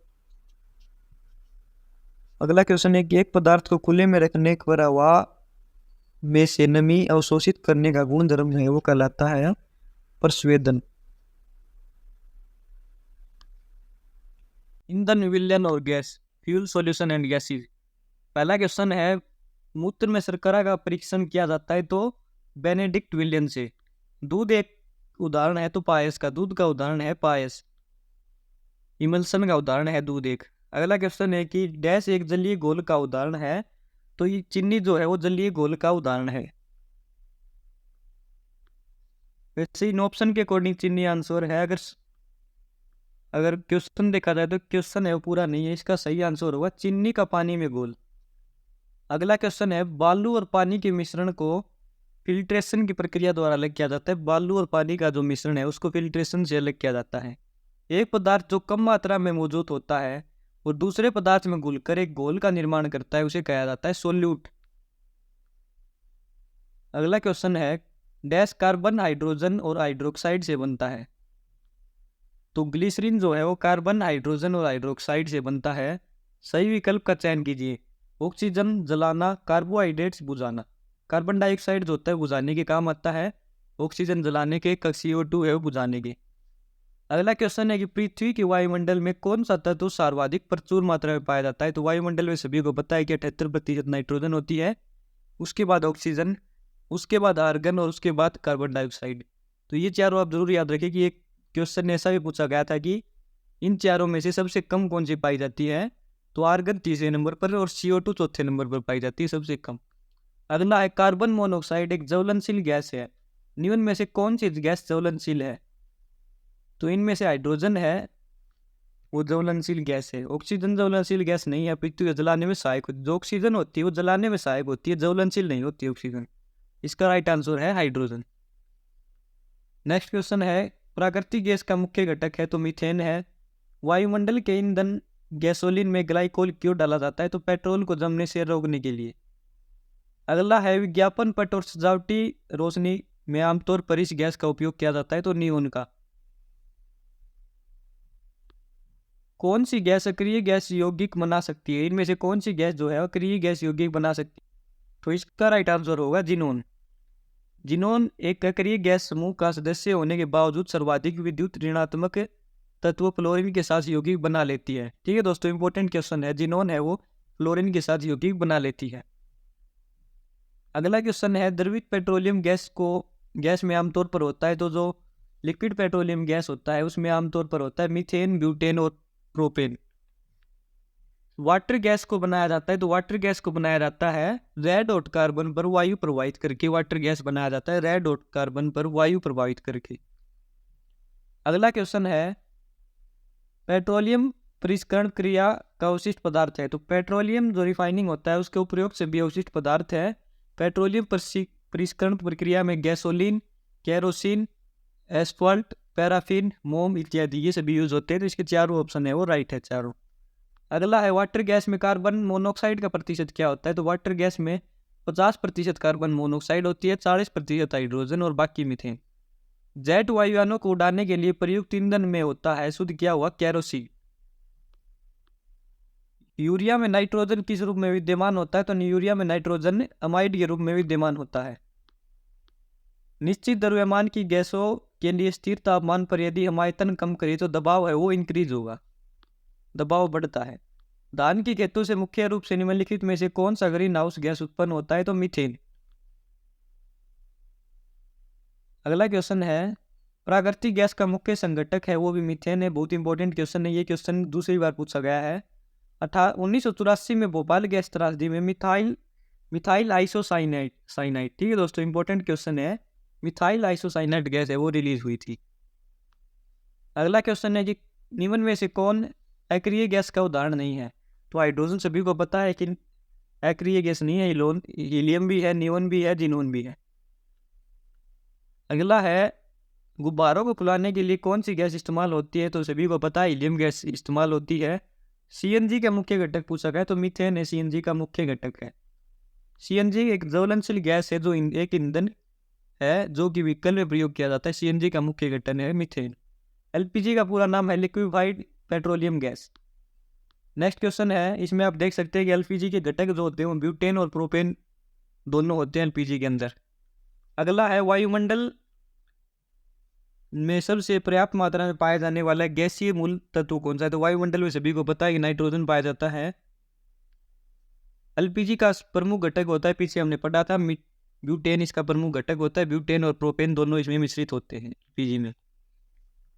अगला क्वेश्चन है कि एक पदार्थ को खुले में रखने पर हवा में से नमी अवशोषित करने का गुण धर्म है वो कहलाता है प्रस्वेदन। ईंधन, विलयन और gas, fuel solution and gases. पहला क्वेश्चन है मूत्र में शर्करा का परीक्षण किया जाता है तो बेनेडिक्ट विलियन से। दूध एक उदाहरण है तो पायस का, दूध का उदाहरण है पायस। इमल्सन का उदाहरण है दूध एक। अगला क्वेश्चन है कि डैश एक जलीय घोल का उदाहरण है, तो ये चीनी जो है वो जलीय घोल का उदाहरण है। वैसे इन ऑप्शन के अकॉर्डिंग चीनी आंसर है। अगर क्वेश्चन देखा जाए तो क्वेश्चन है वो पूरा नहीं है, इसका सही आंसर होगा चीनी का पानी में घोल। अगला क्वेश्चन है बालू और पानी के मिश्रण को फिल्ट्रेशन की प्रक्रिया द्वारा अलग किया जाता है। बालू और पानी का जो मिश्रण है उसको फिल्ट्रेशन से अलग किया जाता है। एक पदार्थ जो कम मात्रा में मौजूद होता है और दूसरे पदार्थ में घुलकर एक घोल का निर्माण करता है उसे कहा जाता है सोल्यूट। अगला क्वेश्चन है डैश कार्बन, हाइड्रोजन और हाइड्रोक्साइड से बनता है। तो ग्लिसरीन जो है वो कार्बन, हाइड्रोजन और हाइड्रोक्साइड से बनता है। सही विकल्प का चयन कीजिए। ऑक्सीजन जलाना, कार्बोहाइड्रेट्स बुझाना। कार्बन डाइऑक्साइड जो होता है बुझाने के काम आता है, ऑक्सीजन जलाने के, CO2 है वो बुझाने के। अगला क्वेश्चन है कि पृथ्वी के वायुमंडल में कौन सा तत्व सर्वाधिक प्रचुर मात्रा में पाया जाता है। तो वायुमंडल में सभी को पता है कि 78% नाइट्रोजन होती है, उसके बाद ऑक्सीजन, उसके बाद आर्गन और उसके बाद कार्बन डाइऑक्साइड। तो ये चारों आप जरूर याद रखें कि एक क्वेश्चन ऐसा भी पूछा गया था कि इन चारों में से सबसे कम कौन सी पाई जाती है, तो आर्गन तीसरे नंबर पर और CO2 चौथे नंबर पर पाई जाती है सबसे कम। अगला है कार्बन मोनोऑक्साइड एक ज्वलनशील गैस है। निम्न में से कौन सी गैस ज्वलनशील है। तो इनमें से हाइड्रोजन है वो ज्वलनशील गैस है। ऑक्सीजन ज्वलनशील गैस नहीं है, पृथ्वी को जलाने में सहायक होती है। जो ऑक्सीजन होती है वो जलाने में सहायक होती है, ज्वलनशील नहीं होती ऑक्सीजन। इसका राइट आंसर है हाइड्रोजन। नेक्स्ट क्वेश्चन है प्राकृतिक गैस का मुख्य घटक है तो मीथेन है। वायुमंडल के ईंधन गैसोलीन में ग्लाइकोल क्यों डाला जाता है। तो पेट्रोल को जमने से रोकने के लिए। अगला है विज्ञापन पट और सजावटी रोशनी में आमतौर पर इस गैस का उपयोग किया जाता है तो नियोन का। कौन सी गैस अक्रिय गैस यौगिक बना सकती है। इनमें से कौन सी गैस जो है अक्रिय गैस यौगिक बना सकती है। तो इसका राइट आंसर होगा जिनोन। जिनोन एक अक्रिय गैस समूह का सदस्य होने के बावजूद सर्वाधिक विद्युत ऋणात्मक तत्व फ्लोरीन के साथ यौगिक बना लेती है। ठीक है दोस्तों, इंपॉर्टेंट क्वेश्चन है। जिनोन है वो फ्लोरीन के साथ यौगिक बना लेती है। अगला क्वेश्चन है द्रवित पेट्रोलियम गैस में आमतौर पर होता है तो जो लिक्विड पेट्रोलियम गैस होता है उसमें आमतौर पर होता है मीथेन, ब्यूटेन और प्रोपेन। वाटर गैस को बनाया जाता है तो वाटर गैस को बनाया जाता है रेड हॉट कार्बन पर वायु प्रवाहित करके। वाटर गैस बनाया जाता है रेड हॉट कार्बन पर वायु प्रवाहित करके। अगला क्वेश्चन है पेट्रोलियम परिष्करण क्रिया का अवशिष्ट पदार्थ है। तो पेट्रोलियम जो रिफाइनिंग होता है उसके उपयोग से भी अवशिष्ट पदार्थ है। पेट्रोलियम परिष्करण प्रक्रिया में गैसोलीन, केरोसिन, एस्फाल्ट, पैराफिन, मोम इत्यादि ये सभी यूज होते हैं। तो इसके चारों ऑप्शन है वो राइट है चारों। अगला है वाटर गैस में कार्बन मोनोऑक्साइड का प्रतिशत क्या होता है। तो वाटर गैस में 50% कार्बन मोनोऑक्साइड होती है, 40% हाइड्रोजन और बाकी मीथेन। जेट वायुयानों को उड़ाने के लिए प्रयुक्त ईंधन में होता है शुद्ध क्या हुआ केरोसिन। यूरिया में नाइट्रोजन किस रूप में विद्यमान होता है। तो यूरिया में नाइट्रोजन अमाइड के रूप में विद्यमान होता है। निश्चित द्रव्यमान की गैसों के लिए स्थिर तापमान पर यदि हम आयतन कम करें तो दबाव है वो इंक्रीज होगा, दबाव बढ़ता है। धान की खेतों से मुख्य रूप से निम्नलिखित में से कौन सा ग्रीन हाउस गैस उत्पन्न होता है। तो मीथेन। अगला क्वेश्चन है प्राकृतिक गैस का मुख्य संघटक है वो भी मीथेन है। बहुत इंपॉर्टेंट क्वेश्चन है ये। क्वेश्चन दूसरी बार पूछा गया है। 1984 में भोपाल गैस त्रासदी में मिथाइल आइसोसाइनाइड। ठीक है दोस्तों, इंपॉर्टेंट क्वेश्चन है। मिथाइल आइसोसाइनेट गैस है वो रिलीज हुई थी। अगला क्वेश्चन है कि निम्न में से कौन अक्रिय गैस का उदाहरण नहीं है? तो हाइड्रोजन सभी को पता है कि अक्रिय गैस नहीं है, हीलियम भी है, नियोन भी है, जिनोन भी है। अगला है गुब्बारों को फुलाने के लिए कौन सी गैस इस्तेमाल होती है? तो सभी को पता है हीलियम गैस इस्तेमाल होती है। सीएनजी का मुख्य घटक पूछा गया तो मीथेन है सीएनजी का मुख्य घटक है। सीएनजी एक ज्वलनशील गैस है जो एक ईंधन है जो कि व्हीकल में प्रयोग किया जाता है। सीएनजी का मुख्य घटक है मीथेन। एलपीजी का पूरा नाम है liquefied petroleum gas. Next question है, इसमें आप देख सकते हैं कि एलपीजी के घटक जो होते हैं वो ब्यूटेन और प्रोपेन दोनों होते हैं एलपीजी के अंदर। अगला है वायुमंडल में सबसे पर्याप्त मात्रा में पाया जाने वाला गैसीय मूल तत्व कौन सा है? तो वायुमंडल में सभी को पता है कि नाइट्रोजन पाया जाता है। एलपीजी का प्रमुख घटक होता है, पीछे हमने पढ़ा था, ब्यूटेन इसका प्रमुख घटक होता है। ब्यूटेन और प्रोपेन दोनों इसमें मिश्रित होते हैं एलपीजी में।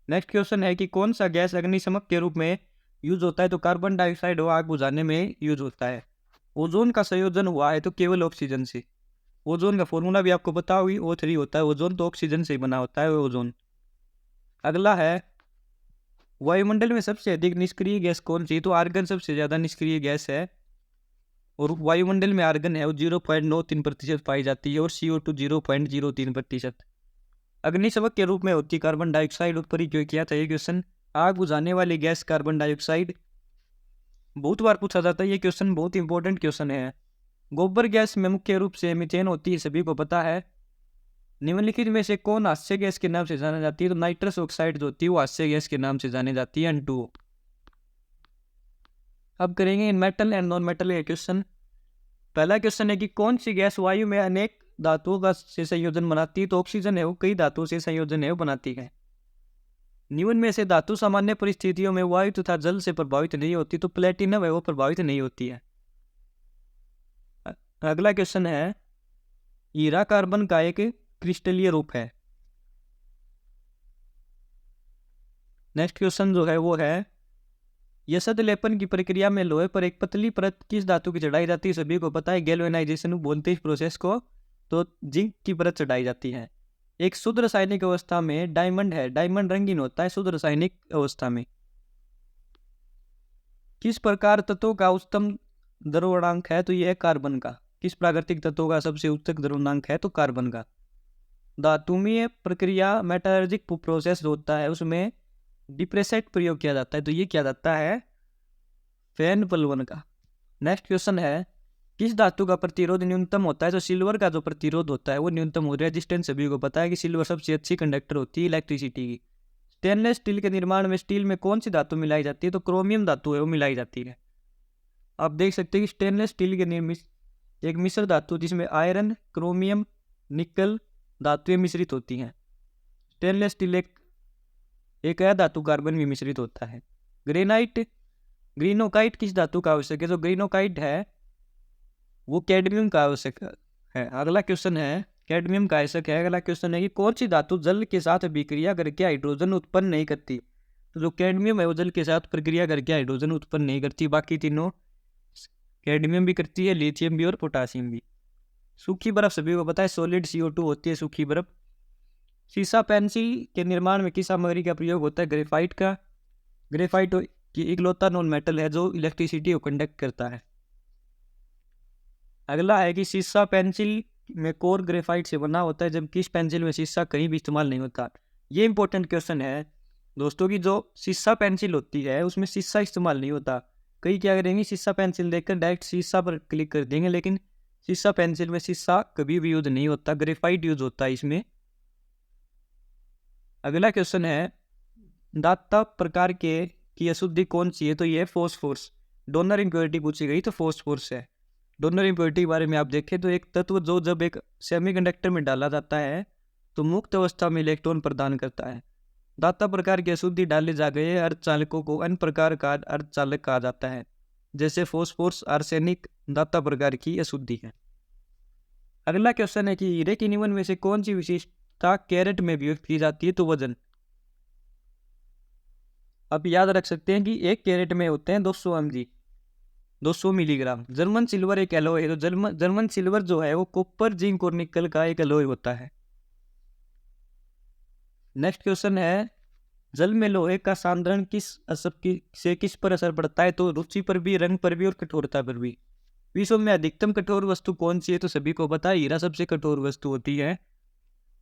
नेक्स्ट क्वेश्चन है कि कौन सा गैस अग्निशमक के रूप में यूज होता है? तो कार्बन डाइऑक्साइड हो आग बुझाने में यूज होता है। ओजोन का संयोजन हुआ है तो केवल ऑक्सीजन से। ओजोन का फॉर्मूला भी आपको पता होगी, O3 होता है ओजोन, तो ऑक्सीजन से बना होता है ओजोन। अगला है वायुमंडल में सबसे अधिक निष्क्रिय गैस कौन सी? तो आर्गन सबसे ज्यादा निष्क्रिय गैस है और वायुमंडल में आर्गन है वो 0.93% पाई जाती है और CO2 0.03%। अग्निशमक के रूप में होती कार्बन डाइऑक्साइड। ऊपर ही क्यों किया था ये क्वेश्चन। आग बुझाने वाली गैस कार्बन डाइऑक्साइड बहुत बार पूछा जाता है, ये क्वेश्चन बहुत इंपॉर्टेंट क्वेश्चन है। गोबर गैस में मुख्य रूप से मीथेन होती है, सभी को पता है। निम्नलिखित में से कौन हास्य गैस के नाम से जानी जाती है? तो नाइट्रस ऑक्साइड जो होती है वो हास्य गैस के नाम से जानी जाती है, N2O। अब करेंगे मेटल एंड नॉन मेटल के क्वेश्चन। पहला क्वेश्चन है कि कौन सी गैस वायु में अनेक धातुओं का से संयोजन बनाती है? तो ऑक्सीजन है वो कई धातुओं से संयोजन है वो बनाती है। निम्न में से धातु सामान्य परिस्थितियों में वायु तथा जल से प्रभावित नहीं होती? तो प्लेटिनम है वो प्रभावित नहीं होती है। अगला क्वेश्चन है हीरा कार्बन का एक क्रिस्टलीय रूप है। नेक्स्ट क्वेश्चन जो है वो है यसद लेपन की प्रक्रिया में लोहे पर एक पतली परत किस धातु की चढ़ाई जाती है? सभी को पता है गैल्वेनाइजेशन बोलते हैं इस प्रोसेस को, तो जिंक की परत चढ़ाई जाती है। एक शुद्ध रासायनिक अवस्था में डायमंड है, डायमंड रंगीन होता है शुद्ध रासायनिक अवस्था में। किस प्रकार तत्वों का उच्चतम द्रव्यमानांक है? तो यह है कार्बन का। किस प्राकृतिक तत्वों का सबसे उच्च द्रव्यमानांक है? तो कार्बन का। धातुमीय प्रक्रिया मेटालर्जिक प्रोसेस होता है उसमें डिप्रेसेट प्रयोग किया जाता है, तो ये किया जाता है फैन पलवन का। नेक्स्ट क्वेश्चन है किस धातु का प्रतिरोध न्यूनतम होता है? तो सिल्वर का जो प्रतिरोध होता है वो न्यूनतम हो। रेजिस्टेंस सभी को पता है कि सिल्वर सबसे अच्छी कंडक्टर होती है इलेक्ट्रिसिटी की। स्टेनलेस स्टील के निर्माण में स्टील में कौन सी धातु मिलाई जाती है? तो क्रोमियम धातु है वो मिलाई जाती है। आप देख सकते हैं कि स्टेनलेस स्टील के निर्मित एक मिश्र धातु जिसमें आयरन, क्रोमियम, निकल धातुएं मिश्रित होती हैं। स्टेनलेस स्टील एक धातु कार्बन भी मिश्रित होता है। ग्रीनोकाइट किस धातु का आवश्यक है? जो ग्रीनोकाइट है वो कैडमियम का आवश्यक है। अगला क्वेश्चन है कैडमियम का आवश्यक है। अगला क्वेश्चन है कि कौन सी धातु जल के साथ अभिक्रिया करके हाइड्रोजन उत्पन्न नहीं करती? तो जो कैडमियम है वो जल के साथ प्रक्रिया करके हाइड्रोजन उत्पन्न नहीं करती, बाकी तीनों कैडमियम भी करती है, लिथियम भी और पोटासियम भी। सूखी बर्फ सभी को पता है सॉलिड CO2 होती है सूखी बर्फ। सीसा पेंसिल के निर्माण में किस सामग्री का प्रयोग होता है? ग्रेफाइट का। ग्रेफाइट की इकलौता नॉन मेटल है जो इलेक्ट्रिसिटी को कंडक्ट करता है। अगला है कि सीसा पेंसिल में कोर ग्रेफाइट से बना होता है जबकि इस पेंसिल में शीशा कहीं भी इस्तेमाल नहीं होता। ये इंपॉर्टेंट क्वेश्चन है दोस्तों की जो शीशा पेंसिल होती है उसमें शीशा इस्तेमाल नहीं होता। कई क्या करेंगे शीशा पेंसिल देखकर डायरेक्ट शीशा पर क्लिक कर देंगे, लेकिन शीशा पेंसिल में शीशा कभी भी यूज नहीं होता, ग्रेफाइट यूज होता है इसमें। अगला क्वेश्चन है दाता प्रकार की अशुद्धि कौन सी है? तो ये फॉस्फोरस। डोनर इम्प्योरिटी पूछी गई तो फॉस्फोरस है। डोनर इम्प्योरिटी के बारे में आप देखें तो एक तत्व जो जब एक सेमीकंडक्टर में डाला जाता है तो मुक्त अवस्था में इलेक्ट्रॉन प्रदान करता है। दाता प्रकार की अशुद्धि डाले जा गए अर्धचालकों को अन्य प्रकार का अर्धचालक कहा जाता है, जैसे फॉस्फोरस, आर्सेनिक दाता प्रकार की अशुद्धि है। अगला क्वेश्चन है कि हीरे की निम्न में से कौन सी विशेषता कैरेट में व्यक्त की जाती है? तो वजन। आप याद रख सकते हैं कि एक कैरेट में होते हैं 200 mg, 200 मिलीग्राम। जर्मन सिल्वर एक एलॉय है, तो जर्मन सिल्वर जो है वो कॉपर, जिंक और निकल का एक एलॉय होता है। नेक्स्ट क्वेश्चन है, जल में लोहे का सांद्रण किस पर असर पड़ता है? तो रुचि पर भी, रंग पर भी और कठोरता पर भी। विश्व में अधिकतम कठोर वस्तु कौन सी है? तो सभी को पता है हीरा सबसे कठोर वस्तु होती है,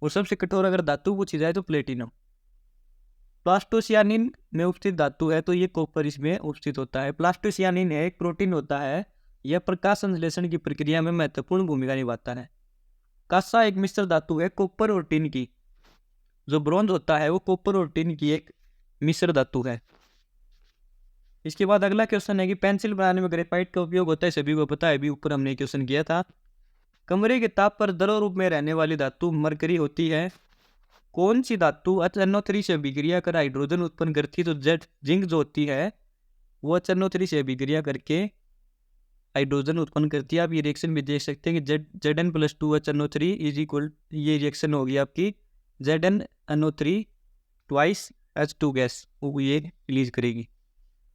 और सबसे कठोर अगर धातु पूछी जाए तो प्लेटिनम। प्लास्टोसियानिन में उपस्थित धातु है, तो ये कॉपर इसमें उपस्थित होता है। प्लास्टोसियानिन है एक प्रोटीन होता है, यह प्रकाश संश्लेषण की प्रक्रिया में महत्वपूर्ण भूमिका निभाता है। कांसा एक मिश्र धातु है कॉपर और टिन की। जो ब्रॉन्ज होता है वो कॉपर और टिन की एक मिश्र धातु है। इसके बाद अगला क्वेश्चन है कि पेंसिल बनाने में ग्रेफाइट का उपयोग होता है, सभी को पता है, अभी ऊपर हमने क्वेश्चन किया था। कमरे के ताप पर द्रव रूप में रहने वाली धातु मरकरी होती है। कौन सी धातु HNO3 से अभिक्रिया कर हाइड्रोजन उत्पन्न करती है? तो जिंक जो होती है वो HNO3 से अभिक्रिया करके हाइड्रोजन उत्पन्न करती है। आप ये रिएक्शन भी देख सकते हैं कि Zn+2 HNO3 इज इक्वल, ये रिएक्शन होगी आपकी ZnNO3 ट्वाइस H2 गैस, वो ये रिलीज करेगी।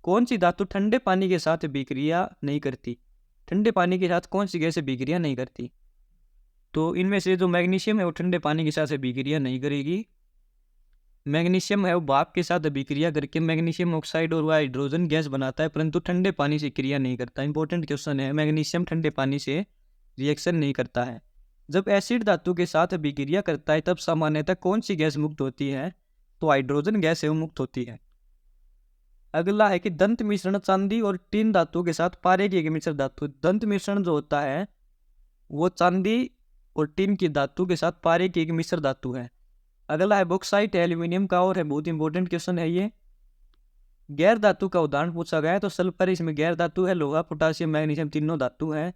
कौन सी धातु ठंडे पानी के साथ अभिक्रिया नहीं करती? ठंडे पानी के साथ कौन सी गैस अभिक्रिया नहीं करती? तो इनमें से जो मैग्नीशियम है वो ठंडे पानी के साथ अभिक्रिया नहीं करेगी। मैग्नीशियम है वो भाप के साथ अभिक्रिया करके मैग्नीशियम ऑक्साइड और वह हाइड्रोजन गैस बनाता है, परंतु ठंडे पानी से क्रिया नहीं करता। इंपॉर्टेंट क्वेश्चन है, मैग्नीशियम ठंडे पानी से रिएक्शन नहीं करता है। जब एसिड धातु के साथ अभिक्रिया करता है तब सामान्यतः कौन सी गैस मुक्त होती है? तो हाइड्रोजन गैस है वो मुक्त होती है। अगला है कि दंत मिश्रण चांदी और टिन धातु के साथ पारे की एक मिश्र धातु। दंत मिश्रण जो होता है वो चांदी और टिन की धातु के साथ पारे की एक मिश्र धातु है। अगला है बॉक्साइट एल्यूमिनियम का और है, बहुत इंपॉर्टेंट क्वेश्चन है ये। गैर धातु का उदाहरण पूछा गया है, तो सल्फर इसमें गैर धातु है, लोहा, पोटासियम, मैग्नीशियम तीनों धातु है।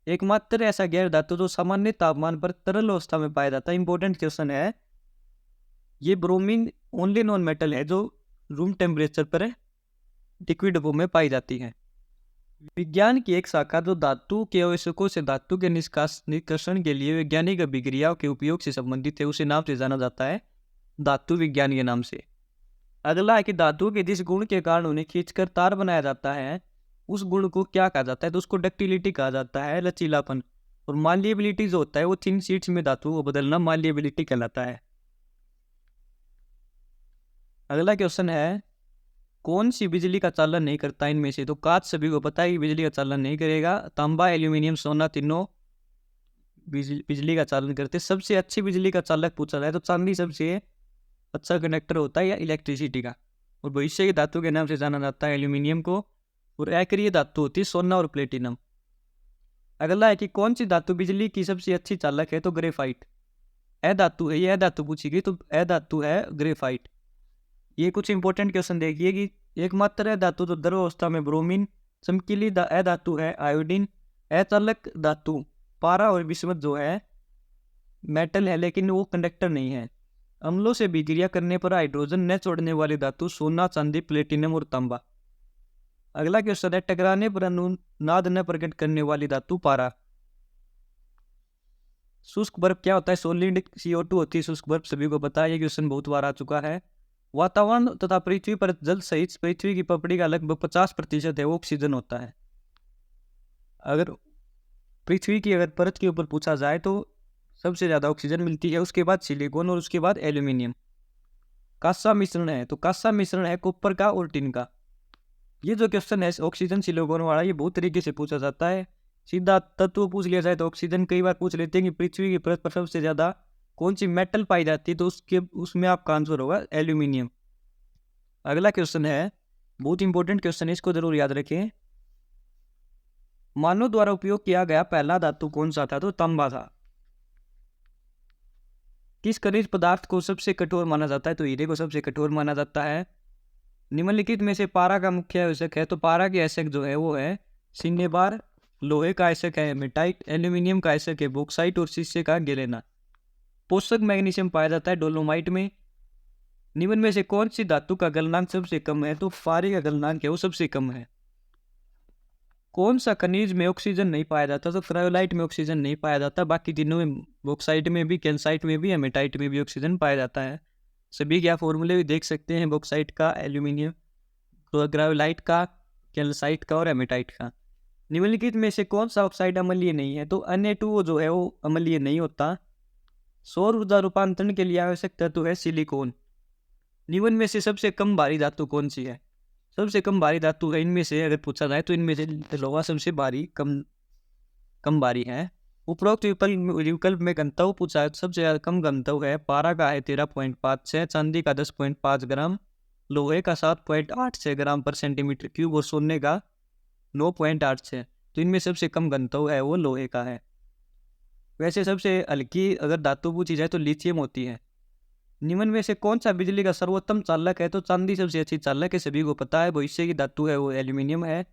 एकमात्र ऐसा गैर धातु जो सामान्य तापमान पर तरल अवस्था में पाया जाता है। इंपॉर्टेंट क्वेश्चन है ये। ब्रोमीन ओनली नॉन मेटल है जो रूम टेम्परेचर पर लिक्विड फॉर्म में पाई जाती है। विज्ञान की एक शाखा जो धातु के अवयवों से धातु के निष्कर्षण के लिए वैज्ञानिक अभिक्रियाओं के उपयोग से संबंधित है, उसे नाम से जाना जाता है धातु विज्ञान के नाम से। अगला है कि धातु के जिस गुण के कारण उन्हें खींचकर तार बनाया जाता है उस गुण को क्या कहा जाता है? तो उसको डक्टिलिटी कहा जाता है, लचीलापन। और माल्येबिलिटी जो होता है वो थिन शीट्स में धातु को बदलना माल्येबिलिटी कहलाता है। अगला क्वेश्चन है, कौन सी बिजली का चालन नहीं करता इनमें से? तो कांच सभी को पता है कि बिजली का चालन नहीं करेगा। तांबा, एल्यूमिनियम, सोना तीनों बिजली का चालन करते। सबसे अच्छी बिजली का चालक पूछा जाए तो चांदी सबसे अच्छा कंडक्टर होता है या इलेक्ट्रिसिटी का। और भविष्य की धातु के नाम से जाना जाता है एल्यूमिनियम को। और अक्रिय धातु होती है सोना और प्लेटिनम। अगला है कि कौन सी धातु बिजली की सबसे अच्छी चालक है? तो ग्रेफाइट धातु है, यह धातु पूछी गई तो धातु है ग्रेफाइट। ये कुछ इंपॉर्टेंट क्वेश्चन देखिए कि एकमात्र धातु तो द्रव अवस्था में ब्रोमीन, चमकीली धातु है आयोडीन, अचालक धातु पारा और विस्मत जो है मेटल है लेकिन वो कंडक्टर नहीं है। अम्लों से अभिक्रिया करने पर हाइड्रोजन न छोड़ने वाली धातु सोना, चांदी, प्लेटिनम और तांबा। अगला क्वेश्चन है, टकराने पर अनुनाद न प्रकट करने वाली धातु पारा। शुष्क बर्फ क्या होता है? सॉलिड CO2 होती है शुष्क बर्फ, सभी को पता है, ये क्वेश्चन बहुत बार आ चुका है। वातावरण तथा पृथ्वी पर जल सहित पृथ्वी की पपड़ी का लगभग 50% है वो ऑक्सीजन होता है। अगर पृथ्वी की अगर परत के ऊपर पूछा जाए तो सबसे ज़्यादा ऑक्सीजन मिलती है, उसके बाद सिलिकॉन और उसके बाद एल्यूमिनियम। कांसा मिश्रण है, तो कांसा मिश्रण है कॉपर का और टिन का। ये जो क्वेश्चन है ऑक्सीजन सिलिकॉन वाला, ये बहुत तरीके से पूछा जाता है। सीधा तत्व पूछ लिया जाए तो ऑक्सीजन, कई बार पूछ लेते हैं कि पृथ्वी की परत पर सबसे ज़्यादा कौन सी मेटल पाई जाती है, तो उसमें आपका आंसर होगा एल्यूमिनियम। अगला क्वेश्चन है, बहुत इंपॉर्टेंट क्वेश्चन है, इसको जरूर याद रखें। मानव द्वारा उपयोग किया गया पहला धातु कौन सा था? तो तांबा था। किस खनिज पदार्थ को सबसे कठोर माना जाता है? तो हीरे को सबसे कठोर माना जाता है। निम्नलिखित में से पारा का मुख्य आवश्यक है, तो पारा के आवश्यक जो है वो है सिन्नेबार, लोहे का आवश्यक है हेमेटाइट, एल्यूमिनियम का आवश्यक है बॉक्साइट और शीशे का गेलेना। पोषक मैग्नीशियम पाया जाता है डोलोमाइट में। निम्न में से कौन सी धातु का गलनांक सबसे कम है? तो पारे का गलनांक है वो सबसे कम है। कौन सा खनिज में ऑक्सीजन नहीं पाया जाता? तो क्रायोलाइट में ऑक्सीजन नहीं पाया जाता, बाकी तीनों में, बॉक्साइट में भी, कैल्साइट में भी, हेमेटाइट में भी ऑक्सीजन पाया जाता है। सभी के आप फॉर्मूले भी देख सकते हैं, बॉक्साइट का, एल्यूमिनियम, क्रायोलाइट का, कैल्साइट का और हेमेटाइट का। निम्नलिखित में से कौन सा ऑक्साइड अम्लीय नहीं है? तो Na2 जो है वो अम्लीय नहीं होता। सौर ऊर्जा रूपांतरण के लिए आवश्यक तत्व है सिलिकॉन। निम्न में से सबसे कम भारी धातु कौन सी है? सबसे कम भारी धातु है इनमें से, अगर पूछा जाए तो इनमें से लोहा सबसे भारी कम भारी है। उपरोक्त विकल्प में घनत्व पूछा है तो सबसे ज्यादा कम घनत्व है पारा का है 13.56, चांदी का 10.5 ग्राम, लोहे का 7.86 ग्राम पर सेंटीमीटर क्यूब और सोने का 9.86। तो इनमें सबसे कम घनत्व है वो लोहे का है। वैसे सबसे हल्की अगर धातु पूछी जाए तो लिथियम होती है। निम्न में से कौन सा बिजली का सर्वोत्तम चालक है? तो चांदी सबसे अच्छी चालक है, सभी को पता है। भविष्य की धातु है वो एल्यूमिनियम है।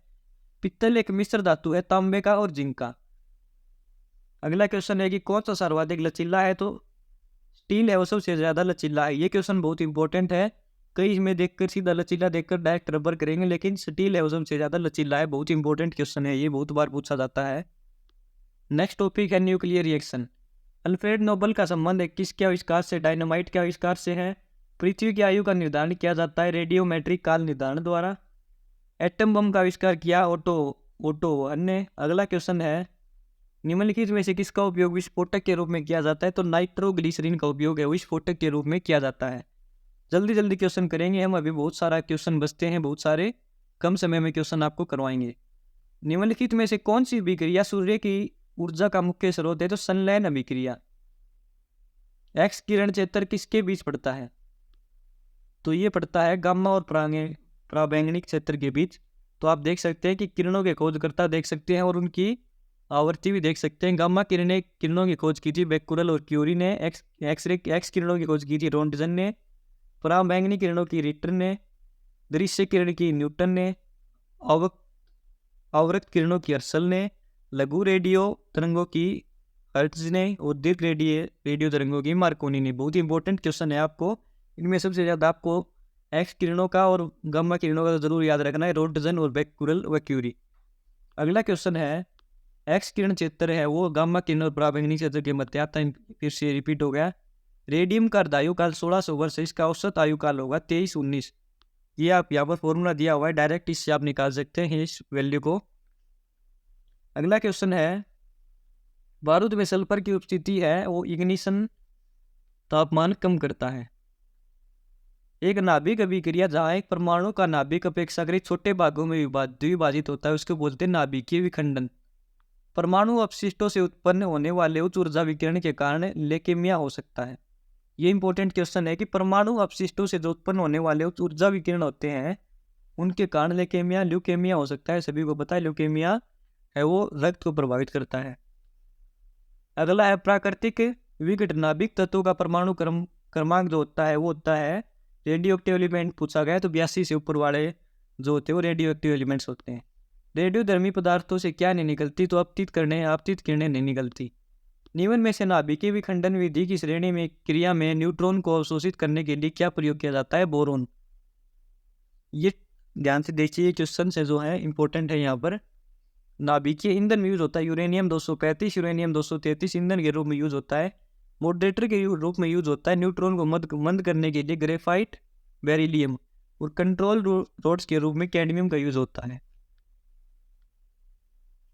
पित्तल एक मिश्र धातु है तांबे का और जिंक का। अगला क्वेश्चन है कि कौन सा सर्वाधिक लचीला है? तो स्टील है वो सबसे ज्यादा लचीला है। ये क्वेश्चन बहुत इंपॉर्टेंट है, कई इसमें देखकर सीधा लचीला देखकर डायरेक्ट रबर करेंगे, लेकिन स्टील है वो सबसे ज्यादा लचीला है। बहुत इंपॉर्टेंट क्वेश्चन है, ये बहुत बार पूछा जाता है। नेक्स्ट टॉपिक है न्यूक्लियर रिएक्शन। अल्फ्रेड नोबल का संबंध है किसके आविष्कार से? डायनामाइट के आविष्कार से है। पृथ्वी की आयु का निर्धारण किया जाता है रेडियोमेट्रिक काल निर्धारण द्वारा। एटम बम का आविष्कार किया ओटो अन्य। अगला क्वेश्चन है निम्नलिखित में से किसका उपयोग विस्फोटक के रूप में किया जाता है? तो नाइट्रोग्लिसरीन का उपयोग है विस्फोटक के रूप में किया जाता है। जल्दी जल्दी क्वेश्चन करेंगे हम, अभी बहुत सारा क्वेश्चन बचते हैं, बहुत सारे कम समय में क्वेश्चन आपको करवाएंगे। निम्नलिखित में से कौन सी अभिक्रिया सूर्य की ऊर्जा का मुख्य स्रोत है? तो संलयन अभिक्रिया। एक्स किरण क्षेत्र किसके बीच पड़ता है? तो ये पड़ता है गामा और पराबैंगनिक क्षेत्र के बीच। तो आप देख सकते हैं कि किरणों के खोजकर्ता देख सकते हैं और उनकी आवृत्ति भी देख सकते हैं। गामा किरणों की खोज की थी बेक्यूरेल और क्यूरी ने। एक्स किरणों की खोज की थी रोंटजन ने। पराबैंगनी किरणों की रिटर ने। दृश्य किरण की न्यूटन ने। अवरक्त किरणों की अर्सल ने। लघु रेडियो तरंगों की हर्ट्ज ने और दीर्घ रेडियो तरंगों की मार्कोनी ने। बहुत इंपॉर्टेंट क्वेश्चन है आपको, इनमें सबसे ज़्यादा आपको एक्स किरणों का और गामा किरणों का तो जरूर याद रखना है, रोंटजन और बेक्यूरेल व क्यूरी। अगला क्वेश्चन है एक्स किरण क्षेत्र है वो गामा किरण और पराबैंगनी क्षेत्र के मध्य आता है। फिर से रिपीट हो गया। रेडियम का अर्धायु काल 1600 वर्ष है, इसका औसत आयु काल होगा 2319। ये आप यहाँ पर फॉर्मूला दिया हुआ है, डायरेक्ट इससे आप निकाल सकते हैं इस वैल्यू को। अगला क्वेश्चन है बारूद में सल्फर की उपस्थिति है वो इग्निशन तापमान कम करता है। एक नाभिक अभिक्रिया जहाँ एक परमाणु का नाभिक अपेक्षाकृत छोटे भागों में द्विभाजित होता है उसको बोलते हैं नाभिकीय विखंडन। परमाणु अपशिष्टों से उत्पन्न होने वाले उच्च ऊर्जा विकिरण के कारण लेकेमिया हो सकता है। ये इंपॉर्टेंट क्वेश्चन है कि परमाणु अपशिष्टों से जो उत्पन्न होने वाले उच्च ऊर्जा विकिरण होते हैं उनके कारण लेकेमिया ल्यूकेमिया हो सकता है। सभी को पता है ल्यूकेमिया है वो रक्त को प्रभावित करता है। अगला है प्राकृतिक विघट नाभिक तत्वों का परमाणु क्रमांक जो होता है वो होता है रेडियो एक्टिव एलिमेंट पूछा गया तो 82 से ऊपर वाले जो होते हैं वो रेडियो एक्टिव एलिमेंट्स होते हैं। रेडियोधर्मी पदार्थों से क्या नहीं निकलती? तो आपतित किरणें नहीं निकलती। निम्न में से नाभिकीय विखंडन विधि की श्रेणी में क्रिया में न्यूट्रॉन को अवशोषित करने के लिए क्या प्रयोग किया जाता है? बोरोन। ये ध्यान से देखिए, क्वेश्चन से जो है इंपॉर्टेंट है। यहाँ पर नाभिकीय ईंधन में यूज होता है यूरेनियम 235, यूरेनियम 233 ईंधन के रूप में यूज होता है। मॉडरेटर के रूप में यूज होता है न्यूट्रॉन को मंद करने के लिए ग्रेफाइट बेरिलियम, और कंट्रोल रोड्स के रूप में कैडमियम का यूज होता है।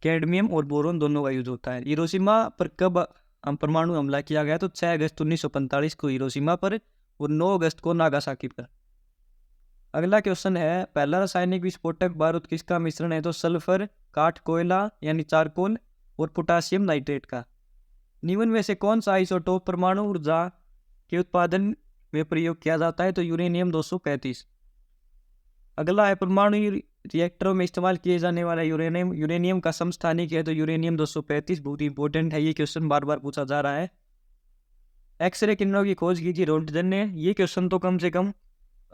कैडमियम और बोरोन दोनों का यूज होता है। हिरोशिमा पर कब परमाणु हमला किया गया? तो 6 अगस्त 1945 को हिरोशिमा पर और 9 अगस्त को नागासाकी पर। अगला क्वेश्चन है पहला रासायनिक विस्फोटक बारूद किसका मिश्रण है? तो सल्फर, काठ कोयला यानी चारकोल और पोटासियम नाइट्रेट का। निम्न में से कौन सा आइसोटोप परमाणु ऊर्जा के उत्पादन में प्रयोग किया जाता है? तो यूरेनियम 235। अगला है परमाणु रिएक्टरों में इस्तेमाल किए जाने वाला यूरेनियम का समस्थानिक है तो यूरेनियम 235। बहुत इंपॉर्टेंट है, ये क्वेश्चन बार बार पूछा जा रहा है। एक्सरे किरणों की खोज की थी रोंटजन ने। ये क्वेश्चन तो कम से कम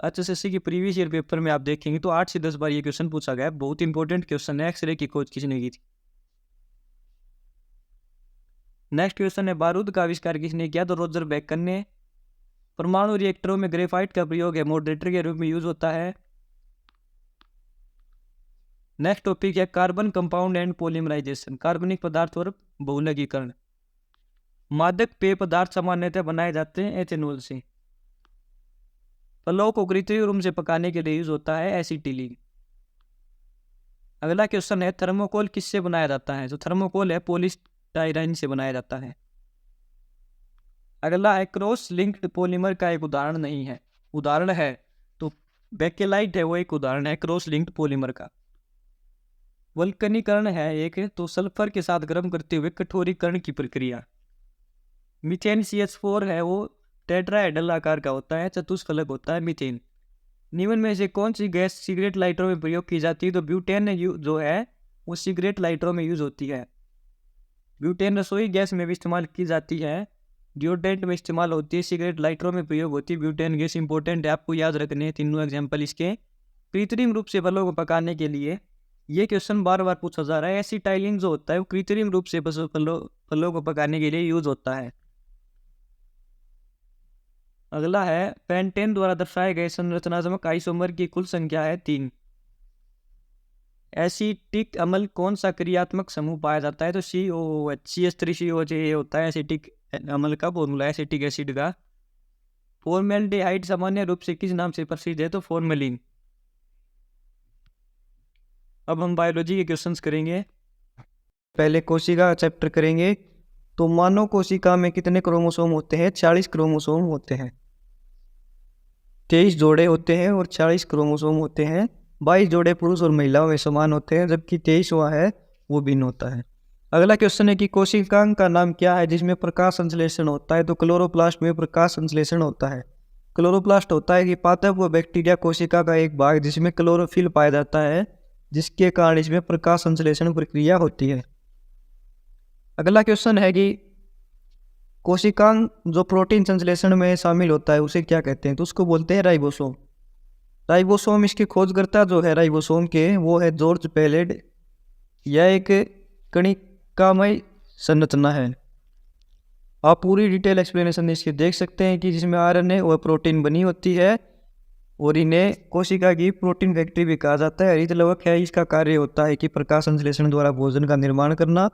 HSSC की प्रीवियस ईयर पेपर में आप देखेंगे तो 8 से 10 बार ये क्वेश्चन पूछा गया है। बहुत इंपॉर्टेंट क्वेश्चन है, एक्सरे की खोज किसने की थी। नेक्स्ट क्वेश्चन है बारूद का आविष्कार किसने किया? तो रॉजर बेकन ने। परमाणु रिएक्टरों में ग्रेफाइट का प्रयोग है मॉडरेटर के रूप में यूज होता है। नेक्स्ट टॉपिक है कार्बन कंपाउंड एंड पॉलीमराइजेशन, कार्बनिक पदार्थ और बहुलकीकरण। मादक पेय पदार्थ सामान्यतः बनाए जाते हैं एथेनॉल से। फलों को कृत्रिम रूप से पकाने के लिए यूज होता है एसिटिलीन। अगला क्वेश्चन है थर्मोकोल किससे बनाया जाता है? तो थर्मोकोल है पॉलीस्टाइरीन से बनाया जाता है। अगला है क्रॉस लिंक्ड पॉलीमर का एक उदाहरण नहीं है। उदाहरण है, तो बेकेलाइट है वो एक उदाहरण है क्रॉस लिंक्ड पॉलीमर का। वल्कनीकरण है एक, तो सल्फर के साथ गर्म करते हुए कठोरीकरण की प्रक्रिया। मीथेन CH4 है वो टेट्राहेड्रल आकार का होता है, चतुष्फलक होता है मीथेन। निम्न में से कौन सी गैस सिगरेट लाइटरों में प्रयोग की जाती है? तो ब्यूटेन जो है वो सिगरेट लाइटरों में यूज होती है। ब्यूटेन रसोई गैस में भी इस्तेमाल की जाती है, डिओड्रेंट में इस्तेमाल होती है, सिगरेट लाइटरों में प्रयोग होती है। ब्यूटेन गैस इंपॉर्टेंट है, आपको याद रखने हैं तीनों एग्जाम्पल इसके। कृत्रिम रूप से फलों को पकाने के लिए, ये क्वेश्चन बार बार पूछा जा रहा है। एसिटाइलिन जो होता है वो कृत्रिम रूप से फलों को पकाने के लिए यूज होता है। अगला है पेंटेन द्वारा दर्शाए गए संरचनात्मक आइसोमर की कुल संख्या है 3। एसिटिक अम्ल कौन सा क्रियात्मक समूह पाया जाता है? तो COOH CH3COOH ये होता है एसिटिक अम्ल का फॉर्मूला, एसिटिक एसिड का। फॉर्मेल्डिहाइड सामान्य रूप से किस नाम से प्रसिद्ध है? तो फॉर्मेलिन। अब हम बायोलॉजी के क्वेश्चंस करेंगे। पहले कोशिका चैप्टर करेंगे। तो मानव कोशिका में कितने क्रोमोसोम होते हैं? 40 क्रोमोसोम होते हैं। 23 जोड़े होते हैं और 40 क्रोमोसोम होते हैं। 22 जोड़े पुरुष और महिलाओं में समान होते हैं, जबकि 23वां है वो भिन्न होता है। अगला क्वेश्चन है कि कोशिकांग का नाम क्या है जिसमें प्रकाश संश्लेषण होता है? तो क्लोरोप्लास्ट में प्रकाश संश्लेषण होता है। क्लोरोप्लास्ट होता है कि पादप व बैक्टीरिया कोशिका का एक भाग जिसमें क्लोरोफिल पाया जाता है, जिसके कारण इसमें प्रकाश संश्लेषण प्रक्रिया होती है। अगला क्वेश्चन है कि कोशिकांग जो प्रोटीन संश्लेषण में शामिल होता है उसे क्या कहते हैं? तो उसको बोलते हैं राइबोसोम। राइबोसोम इसकी खोजकर्ता जो है राइबोसोम के वो है जॉर्ज पेलेड। यह एक कणिकामय संरचना है। आप पूरी डिटेल एक्सप्लेनेशन इसकी देख सकते हैं कि जिसमें RNA और प्रोटीन बनी होती है, और इन्हें कोशिका की प्रोटीन फैक्ट्री भी कहा जाता है। हरितलवक है, इसका कार्य होता है कि प्रकाश संश्लेषण द्वारा भोजन का निर्माण करना।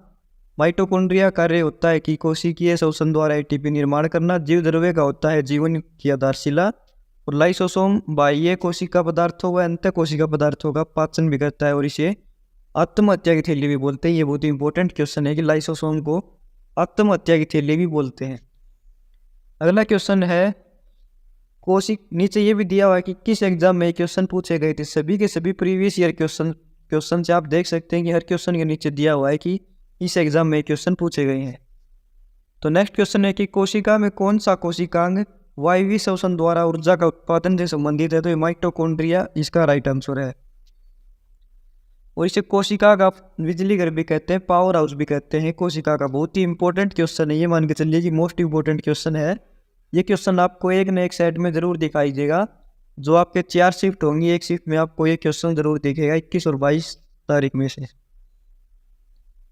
माइटोकॉन्ड्रिया कार्य होता है कि कोशिकीय शोषण द्वारा ATP निर्माण करना। जीव द्रव्य का होता है जीवन की आधारशिला। और लाइसोसोम बाह्य कोशिका पदार्थों व अंत कोशिका पदार्थों का पाचन भी करता है, और इसे आत्महत्या की थैली भी बोलते हैं। ये बहुत ही इंपॉर्टेंट क्वेश्चन है कि लाइसोसोम को आत्महत्या की थैली भी बोलते हैं। अगला क्वेश्चन है नीचे ये भी दिया हुआ है कि किस एग्जाम में क्वेश्चन पूछे गए थे? सभी के सभी प्रीवियस ईयर क्वेश्चन से आप देख सकते हैं कि हर क्वेश्चन के नीचे दिया हुआ है कि इस एग्जाम में क्वेश्चन पूछे गए हैं। तो नेक्स्ट क्वेश्चन है कि कोशिका में कौन सा कोशिकांग वायवीय श्वसन द्वारा ऊर्जा का उत्पादन से संबंधित है? तो ये माइटोकॉन्ड्रिया इसका राइट आंसर है। और इसे कोशिका का बिजली घर भी कहते हैं, पावर हाउस भी कहते हैं कोशिका का। बहुत ही इंपॉर्टेंट क्वेश्चन है, ये मान के चलिए कि मोस्ट इंपॉर्टेंट क्वेश्चन है। ये क्वेश्चन आपको एक न एक सेट में जरूर दिखाई देगा। जो आपके 4 शिफ्ट होंगी, एक शिफ्ट में आपको ये क्वेश्चन जरूर दिखेगा 21 और 22 तारीख में से।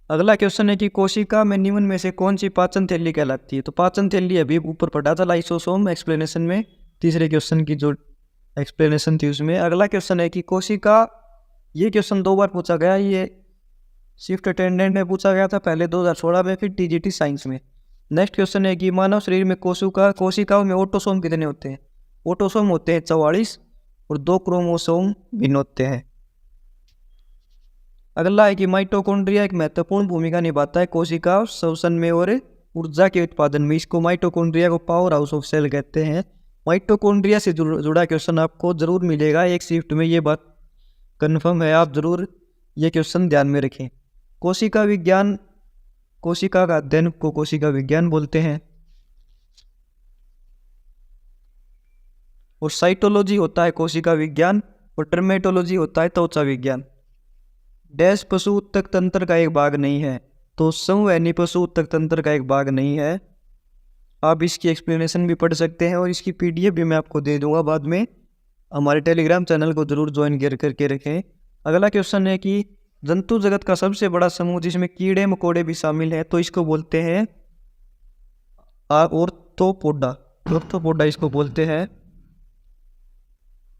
अगला क्वेश्चन है कि कोशिका में निम्न में से कौन सी पाचन थैली कहलाती है? तो पाचन थैली अभी ऊपर पढ़ा था लाइसोसोम एक्सप्लेनेशन में, तीसरे क्वेश्चन की जो एक्सप्लेनेशन थी उसमें। अगला क्वेश्चन है कि कोशिका, ये क्वेश्चन 2 बार पूछा गया। ये शिफ्ट अटेंडेंट में पूछा गया था, पहले 2016 में, फिर TGT साइंस में। नेक्स्ट क्वेश्चन है कि मानव शरीर में कोशिकाओं में ऑटोसोम कितने होते हैं? ऑटोसोम होते हैं 44 और 2 क्रोमोसोम भिन्न होते हैं। अगला है कि माइटोकॉन्ड्रिया एक महत्वपूर्ण भूमिका निभाता है कोशिका श्वसन में और ऊर्जा के उत्पादन में। इसको माइटोकॉन्ड्रिया को पावर हाउस ऑफ सेल कहते हैं। माइटोकॉन्ड्रिया से जुड़ा क्वेश्चन आपको जरूर मिलेगा एक शिफ्ट में, ये बात कन्फर्म है। आप जरूर ये क्वेश्चन ध्यान में रखें। कोशिका विज्ञान, कोशिका का अध्ययन को कोशिका विज्ञान बोलते हैं। और साइटोलॉजी होता है कोशिका विज्ञान, और टर्मेटोलॉजी होता है त्वचा विज्ञान। डैश पशु उत्तक तंत्र का एक भाग नहीं है? तो संवहनी पशु उत्तक तंत्र का एक भाग नहीं है। आप इसकी एक्सप्लेनेशन भी पढ़ सकते हैं, और इसकी PDF भी मैं आपको दे दूंगा बाद में। हमारे टेलीग्राम चैनल को जरूर ज्वाइन करके रखें। अगला क्वेश्चन है कि जंतु जगत का सबसे बड़ा समूह जिसमें कीड़े मकोड़े भी शामिल हैं, तो इसको बोलते हैं ऑर्थ्रोपोडा। ऑर्थ्रोपोडा इसको बोलते हैं।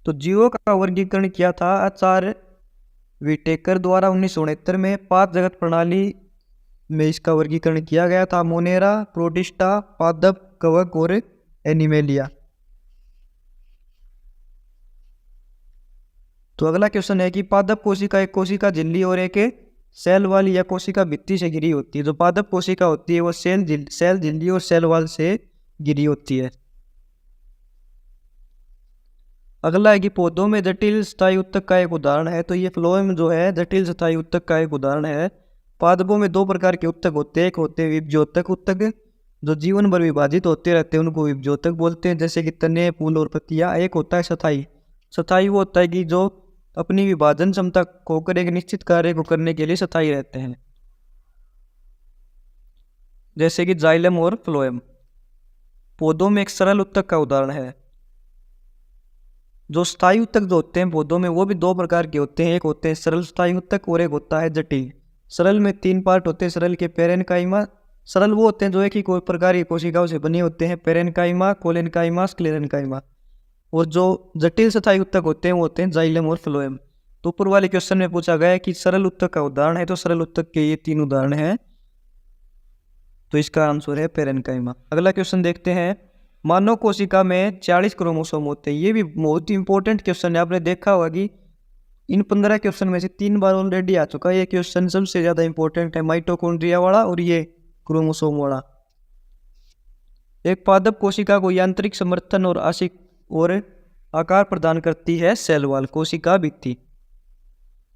तो जीवों का वर्गीकरण किया था आचार्य विटेकर द्वारा 1969 में। 5 जगत प्रणाली में इसका वर्गीकरण किया गया था: मोनेरा, प्रोटिस्टा, पादप, कवक और एनिमेलिया। तो अगला क्वेश्चन है कि पादप कोशिका एक कोशिका झिल्ली और एक सेल वाली या कोशिका भित्ति से घिरी होती है। जो पादप कोशिका होती है वो सेल झिल्ली और सेल वाल से घिरी होती है। अगला है कि पौधों में जटिल स्थायी उत्तक का एक उदाहरण है, तो ये फ्लोएम जो है जटिल स्थायी उत्तक का एक उदाहरण है। पादपों में दो प्रकार के उत्तक होते हैं, एक होते हैं विभज्योतक उत्तक जो जीवन भर विभाजित होते रहते हैं, उनको विभज्योतक बोलते हैं, जैसे कि तने, फूल और पत्तियां। एक होता है स्थायी। स्थायी वो होता है कि जो अपनी विभाजन क्षमता खोकर एक निश्चित कार्य को करने के लिए स्थायी रहते हैं, जैसे कि जाइलम और फ्लोएम। पौधों में एक सरल उत्तक का उदाहरण है। जो स्थायी उत्तक जो होते हैं पौधों में वो भी दो प्रकार के होते हैं, एक होते हैं सरल स्थायी उत्तक और एक होता है जटिल। सरल में 3 पार्ट होते हैं सरल के, पेरेनकाइमा। सरल वो होते हैं जो एक ही कोई प्रकार की कोशिकाओं से बने होते हैं, पेरेनकाइमा, कोलेनकाइमा, स्क्लेरेनकाइमा। और जो जटिल स्थायी उत्तक होते हैं वो होते हैं जाइलम और फ्लोएम। तो ऊपर वाले क्वेश्चन में पूछा गया है कि सरल उत्तक का उदाहरण है, तो सरल उत्तक के ये 3 उदाहरण हैं, तो इसका आंसर है पेरेनकाइमा। अगला क्वेश्चन देखते हैं। मानव कोशिका में 40 क्रोमोसोम होते हैं। ये भी बहुत ही इंपॉर्टेंट क्वेश्चन है। आपने देखा होगा कि इन 15 क्वेश्चन में से 3 बार ऑलरेडी आ चुका है। ये क्वेश्चन सबसे ज्यादा इंपॉर्टेंट है, माइटोकॉन्ड्रिया वाला और ये क्रोमोसोम वाला। एक पादप कोशिका को यांत्रिक समर्थन और आकार प्रदान करती है सेल वॉल, कोशिका भित्ति।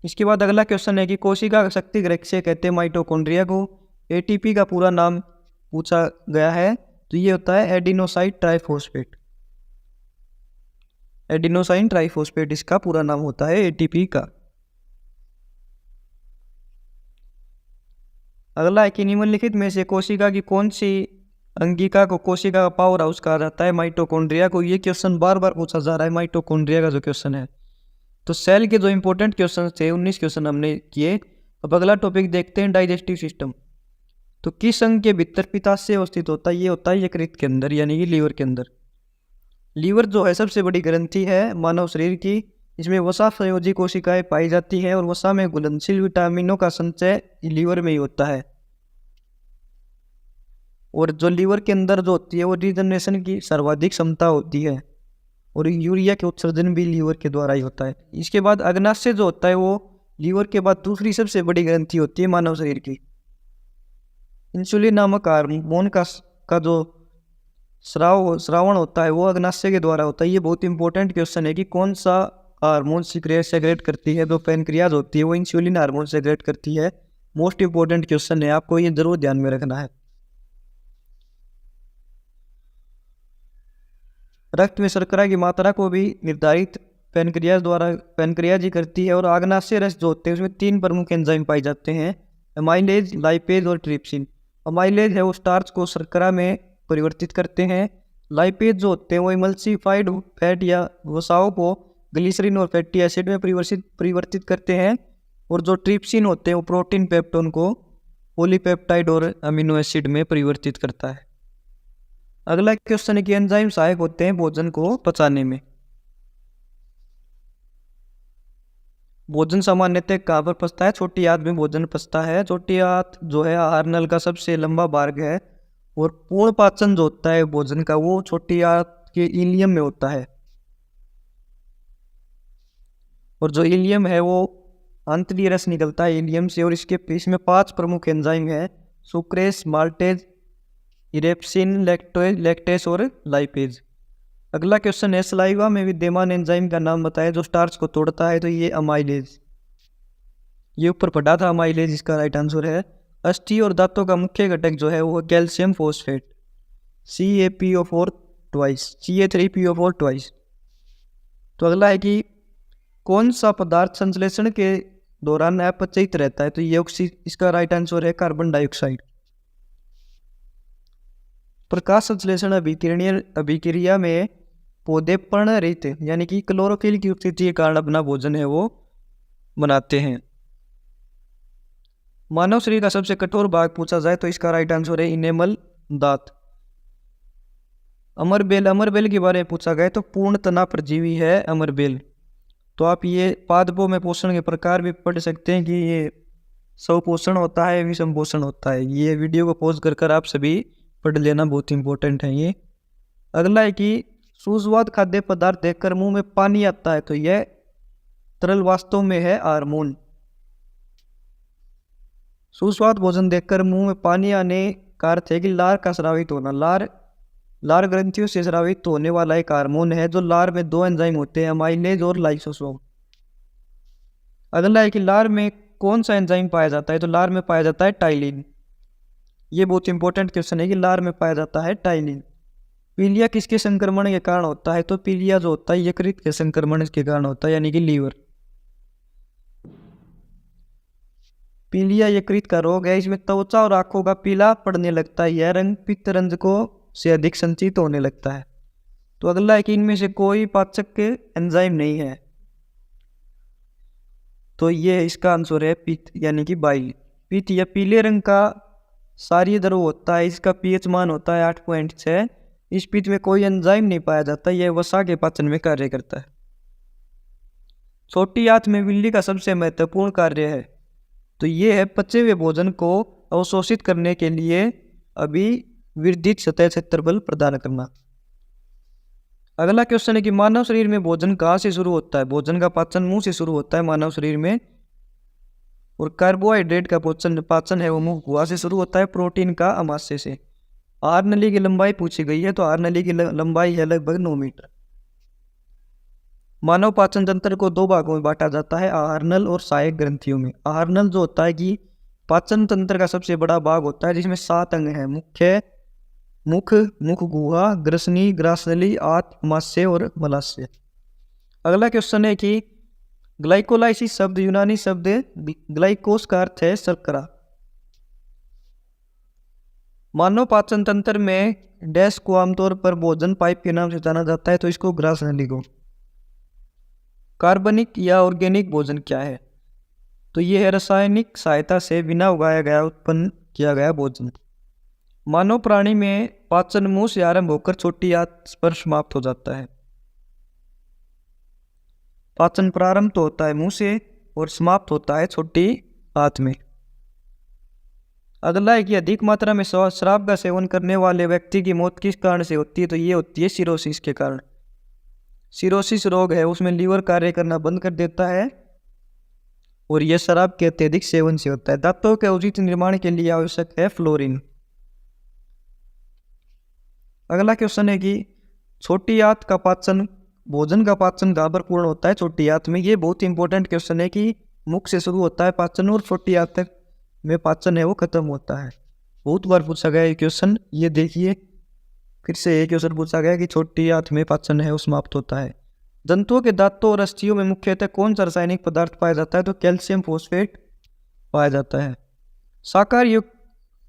इसके बाद अगला क्वेश्चन है कि कोशिका का शक्ति ग्रह से कहते हैं माइटोकॉन्ड्रिया को। एटीपी का पूरा नाम पूछा गया है, तो ये होता है एडिनोसाइन ट्राइफॉस्फेट। एडिनोसाइन ट्राइफॉस्फेट इसका पूरा नाम होता है एटीपी का। अगला है कि निम्नलिखित में से कोशिका की कौन सी अंगिका को कोशिका का पावर हाउस कहा जाता है? माइटोकॉन्ड्रिया को। ये क्वेश्चन बार बार पूछा जा रहा है माइटोकॉन्ड्रिया का जो क्वेश्चन है। तो सेल के जो इंपॉर्टेंट क्वेश्चन थे 19 क्वेश्चन हमने किए। अब अगला टॉपिक देखते हैं, डाइजेस्टिव सिस्टम। तो किस अंग के भीतर पित्ताशय अवस्थित होता है? ये होता है यकृत के अंदर, यानी कि लीवर के अंदर। लीवर जो है सबसे बड़ी ग्रंथि है मानव शरीर की। इसमें वसा संयोजी कोशिकाएं पाई जाती हैं और वसा में घुलनशील विटामिनों का संचय लीवर में ही होता है। और जो लीवर के अंदर जो होती है वो रीजनरेशन की सर्वाधिक क्षमता होती है, और यूरिया के उत्सर्जन भी लीवर के द्वारा ही होता है। इसके बाद अग्नाशय जो होता है वो लीवर के बाद दूसरी सबसे बड़ी ग्रंथि होती है मानव शरीर की। इंसुलिन नामक हार्मोन का जो श्रावण होता है वो अग्नाशय के द्वारा होता है। ये बहुत इंपॉर्टेंट क्वेश्चन है कि कौन सा हार्मोन सेक्रेट करती है? जो पेनक्रियाज होती है वो इंसुलिन हार्मोन सेक्रेट करती है। मोस्ट इंपॉर्टेंट क्वेश्चन है, आपको ये जरूर ध्यान में रखना है। रक्त में शर्करा की मात्रा को भी निर्धारित पेनक्रियाज ही करती है। और अग्नाशय रस जो होते हैं उसमें 3 प्रमुख एंजाइम पाए जाते हैं, अमाइलेज, लाइपेज और ट्रिप्सिन। अमाइलेज है वो स्टार्च को शर्करा में परिवर्तित करते हैं। लाइपेज जो होते हैं वो इमल्सिफाइड फैट या वसाओं को ग्लिसरीन और फैटी एसिड में परिवर्तित करते हैं। और जो ट्रिप्सिन होते हैं वो प्रोटीन पेप्टोन को पॉलीपेप्टाइड और अमीनो एसिड में परिवर्तित करता है। अगला क्वेश्चन है कि एंजाइम सहायक होते हैं भोजन को पचाने में। भोजन सामान्यतः कहाँ पर पचता है? छोटी आंत में भोजन पचता है। छोटी आंत जो है आहार नल का सबसे लंबा मार्ग है, और पूर्ण पाचन जो होता है भोजन का वो छोटी आंत के इलियम में होता है। और जो इलियम है वो आंतरीय रस निकलता है इलियम से, और इसमें 5 प्रमुख एंजाइम है, सुक्रेस, माल्टेज, इरेप्सिन, लैक्टेस और लाइपेज। अगला क्वेश्चन है सलाइवा में विद्यमान एंजाइम का नाम बताएं जो स्टार्च को तोड़ता है? तो ये अमाइलेज, ये ऊपर पढ़ा था अमाइलेज, इसका राइट आंसर है। अस्थि और दांतों का मुख्य घटक जो है वो calcium phosphate, CaPO4 twice, Ca3PO4 twice. तो अगला है कि कौन सा पदार्थ संश्लेषण के दौरान अपचयित रहता है? तो ये इसका राइट आंसर है कार्बन डाइऑक्साइड। प्रकाश संश्लेषण अभिक्रिया में पौधे पर्णरहित यानी कि क्लोरोफिल की उपस्थिति के कारण अपना भोजन है वो बनाते हैं। मानव शरीर का सबसे कठोर भाग पूछा जाए तो इसका राइट आंसर है इनेमल, दांत। अमरबेल के बारे में पूछा गया तो पूर्ण तना परजीवी है अमरबेल। तो आप ये पादपों में पोषण के प्रकार भी पढ़ सकते हैं कि ये स्वपोषण होता है, विषम पोषण होता है। ये वीडियो को पॉज कर आप सभी पढ़ लेना, बहुत इंपॉर्टेंट है ये। अगला है कि सुस्वाद खाद्य पदार्थ देखकर मुंह में पानी आता है, तो यह तरल वास्तव में है हार्मोन। सुस्वाद भोजन देखकर मुंह में पानी आने का अर्थ है कि लार का स्रावित होना। लार ग्रंथियों से स्रावित होने वाला एक हार्मोन है जो लार में दो एंजाइम होते हैं, अमाइलेज और लाइसोसोम। अगला है कि लार में कौन सा एंजाइम पाया जाता है, तो लार में पाया जाता है टाइलिन। ये बहुत इंपॉर्टेंट क्वेश्चन है कि लार में पाया जाता है टाइलिन। पीलिया किसके संक्रमण के कारण होता है, तो पीलिया जो होता है यकृत के संक्रमण के कारण होता है, यानी कि लीवर। पीलिया यकृत का रोग है, इसमें त्वचा और आंखों का पीला पड़ने लगता है, यह रंग पित्त रंज को से अधिक संचित होने लगता है। तो अगला है कि इनमें से कोई पाचक के एंजाइम नहीं है, तो ये इसका आंसर है पित्त यानी कि बाइल। पित्त या पीले रंग का सारी द्रव होता है, इसका पीएच मान होता है 8.6। इस पित्त में कोई एंजाइम नहीं पाया जाता, यह वसा के पाचन में कार्य करता है। छोटी आंत में बिल्ली का सबसे महत्वपूर्ण कार्य है, तो ये है पचे हुए भोजन को अवशोषित करने के लिए अभिवृद्धित सतह क्षेत्रफल प्रदान करना। अगला क्वेश्चन है कि मानव शरीर में भोजन कहाँ से शुरू होता है, भोजन का पाचन मुंह से शुरू होता है मानव शरीर में, और कार्बोहाइड्रेट का पाचन है वो मुंह गुहा से शुरू होता है, प्रोटीन का अमाशय से। आहार नली की लंबाई पूछी गई है, तो आहार नली की लंबाई है लगभग 9 मीटर। मानव पाचन तंत्र को दो भागों में बांटा जाता है, आहार नल और सहायक ग्रंथियों में। आहार नल जो होता है कि पाचन तंत्र का सबसे बड़ा भाग होता है, जिसमें 7 अंग हैं, मुख्य मुख गुहा, ग्रसनी, ग्रासनली, आमाशय और मलाशय। अगला क्वेश्चन है कि ग्लाइकोलाइसिस शब्द यूनानी शब्द ग्लाइकोस का अर्थ है शर्करा। मानव पाचन तंत्र में डैश को आमतौर पर भोजन पाइप के नाम से जाना जाता है, तो इसको ग्रासनली को। कार्बनिक या ऑर्गेनिक भोजन क्या है, तो ये है रासायनिक सहायता से बिना उगाया गया उत्पन्न किया गया भोजन। मानव प्राणी में पाचन मुंह से आरंभ होकर छोटी आंत पर समाप्त हो जाता है। पाचन प्रारंभ तो होता है मुंह से और समाप्त होता है छोटी आंत में। अगला है कि अधिक मात्रा में शराब का सेवन करने वाले व्यक्ति की मौत किस कारण से होती है, तो ये होती है सिरोसिस के कारण। सिरोसिस रोग है, उसमें लीवर कार्य करना बंद कर देता है और यह शराब के अत्यधिक सेवन से होता है। दांतों के उचित निर्माण के लिए आवश्यक है फ्लोरीन। अगला क्वेश्चन है कि छोटी आंत का पाचन, भोजन का पाचन कहाँ पर पूर्ण होता है, छोटी आंत में। ये बहुत इंपॉर्टेंट क्वेश्चन है कि मुख से शुरू होता है पाचन और छोटी आंत तक में पाचन है वो खत्म होता है। बहुत बार पूछा गया ये क्वेश्चन, ये देखिए फिर से ये क्वेश्चन पूछा गया कि छोटी आंत में पाचन है वो समाप्त होता है। जंतुओं के दांतों और अस्थियों में मुख्यतः कौन सा रासायनिक पदार्थ पाया जाता है, तो कैल्शियम फॉस्फेट पाया जाता है। शाकाहारी युग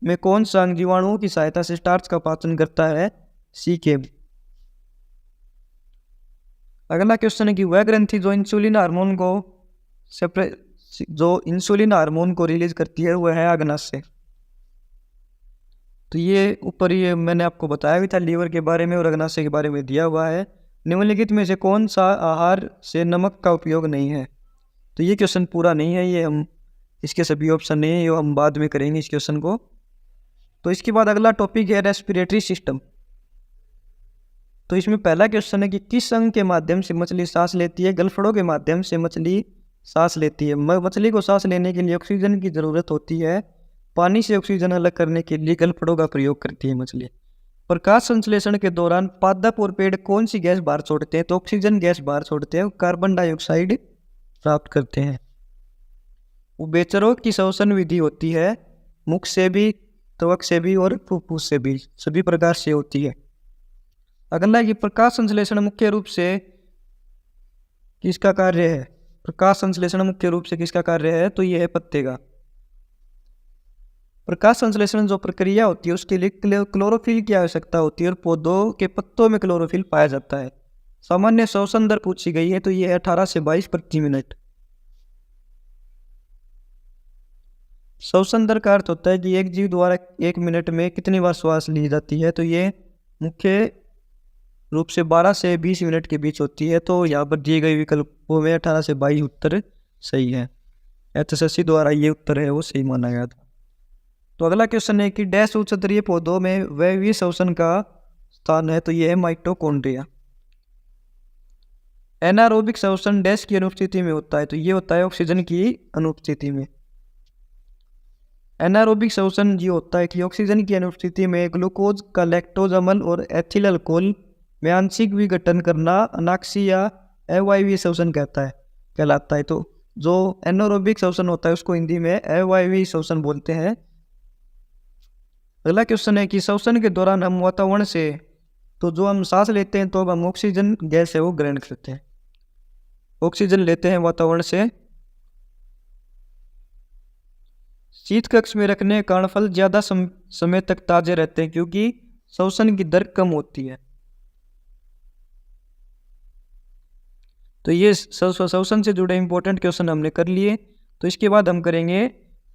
में कौन सा अंग जीवाणुओं की सहायता से स्टार्च का पाचन करता है, सीकेम। अगला क्वेश्चन है कि वह ग्रंथि जो इंसुलिन हार्मोन को रिलीज करती है वह है अग्नाशय। तो ये ऊपर ये मैंने आपको बताया भी था लीवर के बारे में और अग्नाशय के बारे में दिया हुआ है। निम्नलिखित में से कौन सा आहार से नमक का उपयोग नहीं है, तो ये क्वेश्चन पूरा नहीं है, ये हम इसके सभी ऑप्शन नहीं है, ये हम बाद में करेंगे इस क्वेश्चन को। तो इसके बाद अगला टॉपिक है रेस्पिरेटरी सिस्टम। तो इसमें पहला क्वेश्चन है कि किस अंग के माध्यम से मछली सांस लेती है, गलफड़ों के माध्यम से मछली सांस लेती है। मछली को सांस लेने के लिए ऑक्सीजन की जरूरत होती है, पानी से ऑक्सीजन अलग करने के लिए गलफड़ों का प्रयोग करती है मछली। प्रकाश संश्लेषण के दौरान पादप और पेड़ कौन सी गैस बाहर छोड़ते हैं, तो ऑक्सीजन गैस बाहर छोड़ते हैं, कार्बन डाइऑक्साइड प्राप्त करते हैं। उभयचरों की श्वसन विधि होती है मुख से भी, त्वक से भी और फुफ्फुस से भी, सभी प्रकार से होती है। अगला कि प्रकाश संश्लेषण मुख्य रूप से किसका कार्य है, प्रकाश संश्लेषण मुख्य रूप से किसका कार्य है, तो यह है पत्ते का। प्रकाश संश्लेषण जो प्रक्रिया होती है उसके लिए क्लोरोफिल की आवश्यकता होती है और पौधों के पत्तों में क्लोरोफिल पाया जाता है। सामान्य श्वसन दर पूछी गई है, तो यह है 18 से 22 प्रति मिनट। श्वसन दर का अर्थ होता है कि एक जीव द्वारा 1 मिनट में कितनी बार श्वास ली जाती है, तो ये मुख्य रूप से 12 से 20 मिनट के बीच होती है। तो यहाँ पर दिए गए विकल्पों में 18 से 22 उत्तर सही है। एचएसएससी द्वारा ये उत्तर है वो सही माना गया था। तो अगला क्वेश्चन है कि डैश उच्चस्तरीय पौधों में वायवीय श्वसन का स्थान है, तो यह है माइटोकॉन्ड्रिया। एनारोबिक श्वसन डैश की अनुपस्थिति में होता है, तो ये होता है ऑक्सीजन की अनुपस्थिति में। एनारोबिक श्वसन ये होता है कि ऑक्सीजन की अनुपस्थिति में ग्लूकोज का लैक्टोज अम्ल और एथिल अल्कोहल में आंशिक विघटन करना अनाक्सी या अवायवीय श्वसन कहलाता है। तो जो एनारोबिक श्वसन होता है उसको हिंदी में अवायवीय श्वसन बोलते हैं। अगला क्वेश्चन है कि श्वसन के दौरान हम वातावरण से, तो जो हम सांस लेते हैं तो हम ऑक्सीजन गैस है वो ग्रहण करते हैं, ऑक्सीजन लेते हैं वातावरण से। शीत कक्ष में रखने के कारण फल ज्यादा समय तक ताजे रहते हैं क्योंकि श्वसन की दर कम होती है। तो ये श्वसन से जुड़े इंपॉर्टेंट क्वेश्चन हमने कर लिए। तो इसके बाद हम करेंगे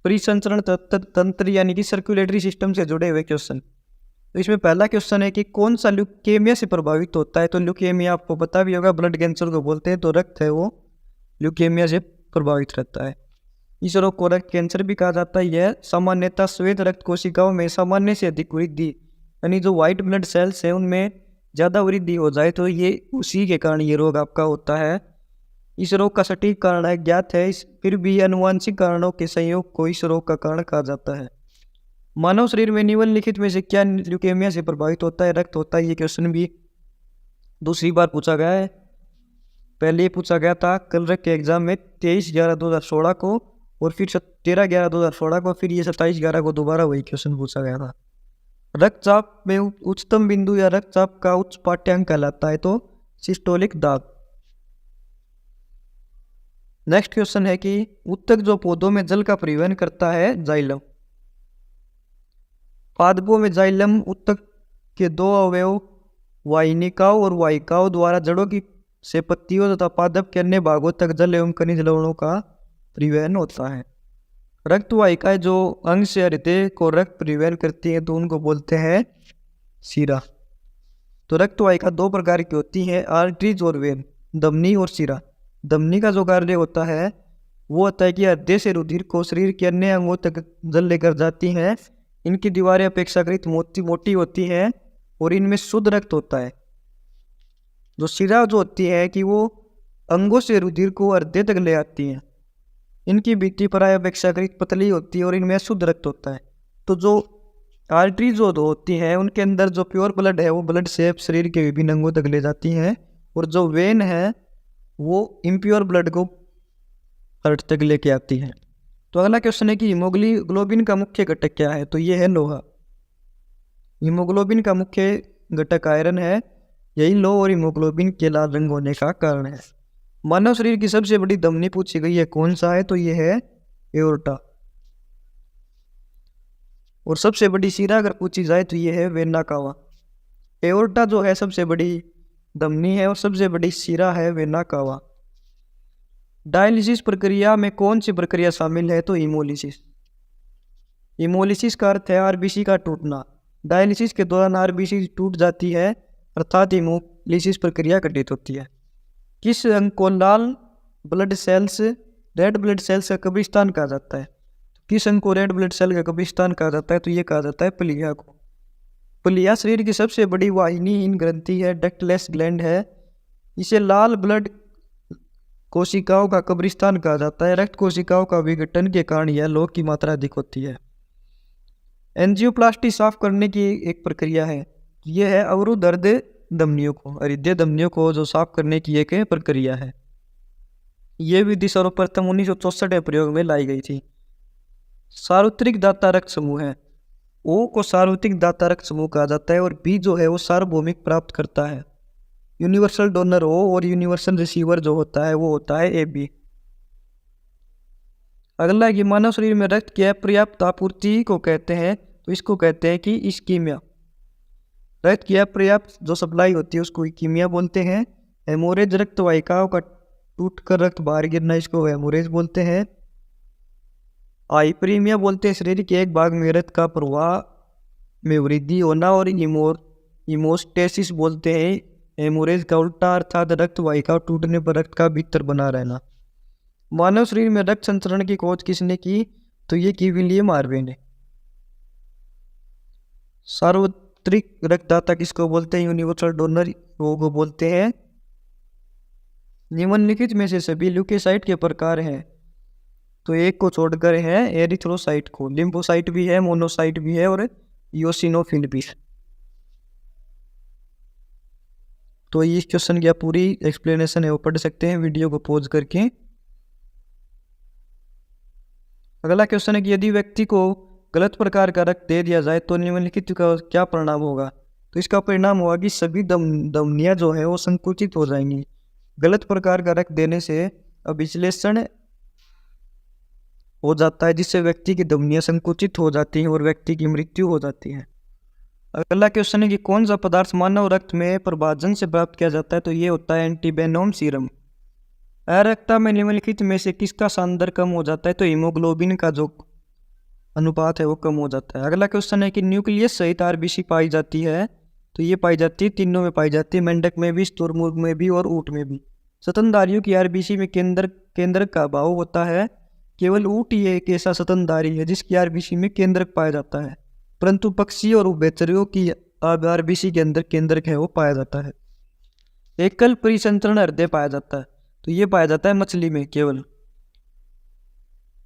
परिसंचरण तंत्र यानी कि सर्कुलेटरी सिस्टम से जुड़े हुए क्वेश्चन। तो इसमें पहला क्वेश्चन है कि कौन सा ल्यूकेमिया से प्रभावित होता है। तो ल्यूकेमिया आपको पता भी होगा, ब्लड कैंसर को बोलते हैं। तो रक्त है वो ल्यूकेमिया से प्रभावित रहता है। इस रोग को रक्त कैंसर भी कहा जाता है। यह सामान्यतः श्वेत रक्त कोशिकाओं में सामान्य से अधिक वृद्धि, यानी जो व्हाइट ब्लड सेल्स है उनमें ज़्यादा वृद्धि हो जाए तो ये उसी के कारण ये रोग आपका होता है। इस रोग का सटीक कारण है ज्ञात है, फिर भी अनुवांशिक कारणों के संयोग को इस रोग का कारण कहा जाता है। मानव शरीर में निम्नलिखित में से क्या ल्यूकेमिया से प्रभावित होता है? रक्त होता है। ये क्वेश्चन भी दूसरी बार पूछा गया है। पहले पूछा गया था कल के एग्जाम में 23/11/2016 को, और फिर 13/11/2016 को, फिर ये 27/11 को दोबारा वही क्वेश्चन पूछा गया था। रक्तचाप में उच्चतम बिंदु या रक्तचाप का उच्च पाठ्यांक कहलाता है तो सिस्टोलिक दाब। नेक्स्ट क्वेश्चन है कि उत्तक जो पौधों में जल का परिवहन करता है, जाइलम। पादपों में जाइलम उत्तक के दो अवयव वाहिनिकाओं और वाहिकाओं द्वारा जड़ों की से पत्तियों तथा पादप के अन्य भागों तक जल एवं खनिज लवणों का परिवहन होता है। रक्त वाहिकाएं जो अंग से हृदय को रक्त परिवहन करती हैं तो उनको बोलते हैं शिरा। तो रक्त वाहिका दो प्रकार की होती है, आर्टरीज और वेन, धमनी और शिरा। धमनी का जो कार्य होता है वो होता है कि हृदय से रुधिर को शरीर के अन्य अंगों तक जल लेकर जाती हैं। इनकी दीवारें अपेक्षाकृत मोटी होती हैं और इनमें शुद्ध रक्त होता है। जो शिरा जो होती है कि वो अंगों से रुधिर को हृदय तक ले आती हैं। इनकी भित्ति प्राय अपेक्षाकृत पतली होती है और इनमें शुद्ध रक्त होता है। तो जो आर्टरी जो होती हैं उनके अंदर जो प्योर ब्लड है वो ब्लड से शरीर के विभिन्न अंगों तक ले जाती हैं, और जो वेन है वो इम्प्योर ब्लड को हार्ट तक लेके आती है। तो अगला क्वेश्चन है कि हीमोग्लोबिन का मुख्य घटक क्या है? तो ये है लोहा। हीमोग्लोबिन का मुख्य घटक आयरन है। यही लोह और हीमोग्लोबिन के लाल रंग होने का कारण है। मानव शरीर की सबसे बड़ी धमनी पूछी गई है, कौन सा है? तो ये है एओर्टा। और सबसे बड़ी शिरा अगर पूछी जाए तो ये है वेना कावा। एओर्टा जो है सबसे बड़ी धमनी है और सबसे बड़ी शिरा है वेना कावा। डायलिसिस प्रक्रिया में कौन सी प्रक्रिया शामिल है? तो हीमोलिसिस। हीमोलिसिस का अर्थ है आरबीसी का टूटना। डायलिसिस के दौरान आरबीसी टूट जाती है अर्थात हीमोलिसिस प्रक्रिया घटित होती है। किस अंग को लाल blood cells red blood cells का कब्रिस्तान कहा जाता है? किस अंग को रेड ब्लड सेल का कब्रिस्तान कहा जाता है? तो ये कहा जाता है प्लीहा को। प्लीहा शरीर की सबसे बड़ी वाहिनीहीन ग्रंथि है, डक्टलेस ग्लैंड है। इसे लाल ब्लड कोशिकाओं का कब्रिस्तान कहा जाता है। रक्त कोशिकाओं का विघटन के कारण यह लोह की मात्रा अधिक होती है। एंजियोप्लास्टी साफ करने की एक प्रक्रिया है। यह है अवरुद्ध हृदय धमनियों को, हृदय धमनियों को जो साफ करने की एक प्रक्रिया है। यह विधि सर्वप्रथम 1964 में प्रयोग में लाई गई थी। सार्वत्रिक दाता रक्त समूह है। ओ को सार्वत्रिक दाता रक्त समूह कहा जाता है और बी जो है वो सार्वभौमिक प्राप्त करता है। यूनिवर्सल डोनर ओ और यूनिवर्सल रिसीवर जो होता है वो होता है ए बी। अगला है कि मानव शरीर में रक्त की अपर्याप्त आपूर्ति को कहते हैं, तो इसको कहते हैं कि इस्कीमिया। रक्त की अपर्याप्त जो सप्लाई होती है उसको इस्कीमिया बोलते हैं। हेमोरेज रक्त वाहिकाओं का टूटकर रक्त बाहर गिरना, इसको हेमोरेज बोलते हैं। हाइपरीमिया बोलते हैं शरीर के एक भाग में रक्त का प्रवाह में वृद्धि होना, और हीमोस्टेसिस बोलते हैं हेमोरेज का उल्टा अर्थात रक्त वाहिका टूटने पर रक्त का भीतर बना रहना। मानव शरीर में रक्त संचरण की खोज किसने की? तो ये की विलियम हार्वे ने। सार्वत्रिक रक्तदाता किसको बोलते हैं? यूनिवर्सल डोनर को बोलते हैं। निम्नलिखित में से सभी ल्यूकोसाइट के प्रकार हैं। तो एक को छोड़कर है एरिथ्रोसाइट को, लिम्फोसाइट भी है, मोनोसाइट भी है और योसिनोफिल भी है। तो इस क्वेश्चन की आप पूरी एक्सप्लेनेशन है वो पढ़ सकते हैं वीडियो को पॉज करके। अगला क्वेश्चन है कि यदि व्यक्ति को गलत प्रकार का रक्त दे दिया जाए तो निम्नलिखित का क्या परिणाम होगा। तो इसका परिणाम होगा कि सभी धमनियां जो है वो संकुचित हो जाएंगी। गलत प्रकार का रक्त देने से अभिश्लेषण हो जाता है जिससे व्यक्ति की धमनियां संकुचित हो जाती हैं और व्यक्ति की मृत्यु हो जाती है। अगला क्वेश्चन है कि कौन सा पदार्थ मानव रक्त में प्रभाजन से प्राप्त किया जाता है। तो ये होता है एंटीवेनोम सीरम। अरक्तता में निम्नलिखित में से किसका सांद्र कम हो जाता है। तो हीमोग्लोबिन का जो अनुपात है वो कम हो जाता है। अगला क्वेश्चन है कि न्यूक्लियस सहित आरबीसी पाई जाती है। तो ये पाई जाती है, तीनों में पाई जाती है, मेंढक में भी, शुतुरमुर्ग में भी और ऊँट में भी। स्तनधारियों की आरबीसी में केंद्रक का अभाव होता है। केवल ऊँट ही एक ऐसा स्तनधारी है जिसकी आरबीसी में केंद्रक पाया जाता है, परंतु पक्षी और उभयचरियों की आरबीसी के अंदर केंद्रक है वो पाया जाता है। एकल परिसंचरण हृदय पाया जाता है। तो ये पाया जाता है मछली में केवल।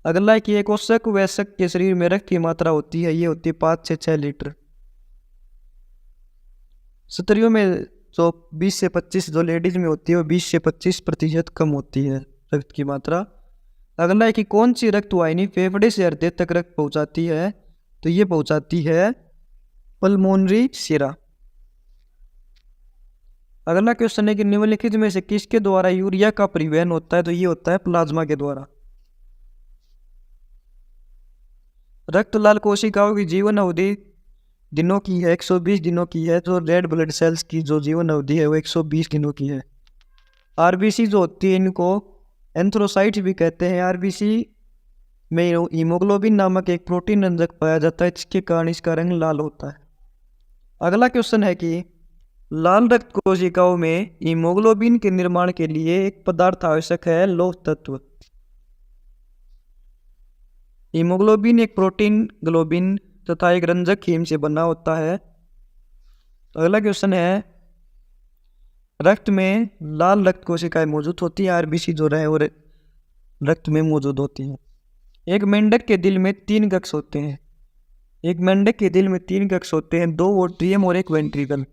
अगला है कि एक औसत वयस्क के शरीर में रक्त की मात्रा होती है, ये होती है 5 से 6 लीटर। स्त्रियों में जो 20 से 25, जो लेडीज में होती है वो 20 से 25% कम होती है रक्त की मात्रा। अगला है कि कौन सी रक्त वाहिनी फेफड़े से हृदय तक रक्त पहुंचाती है। तो ये पहुंचाती है पल्मोनरी सिरा। अगला क्वेश्चन है कि निम्नलिखित में से किसके द्वारा यूरिया का परिवहन होता है। तो ये होता है प्लाज्मा के द्वारा। रक्त लाल कोशिकाओं की जीवन अवधि दिनों की है, 120 दिनों की है। जो रेड ब्लड सेल्स की जो जीवन अवधि है वो 120 दिनों की है। आरबीसी जो होती है इनको एंथ्रोसाइट भी कहते हैं। आरबीसी में हीमोग्लोबिन नामक एक प्रोटीन रंजक पाया जाता है जिसके कारण इसका रंग लाल होता है। अगला क्वेश्चन है कि लाल रक्त कोशिकाओं में हीमोग्लोबिन के निर्माण के लिए एक पदार्थ आवश्यक है, लौह तत्व। हीमोग्लोबिन एक प्रोटीन ग्लोबिन तथा एक रंजक हीम से बना होता है। अगला क्वेश्चन है रक्त में लाल रक्त कोशिकाएं मौजूद होती है, आरबीसी जो है वो रक्त में मौजूद होती हैं। एक मेंढक के दिल में 3 कक्ष होते हैं। एक मेंढक के दिल में 3 कक्ष होते हैं, 2 ओट्रियम और 1 वेंट्रिकल।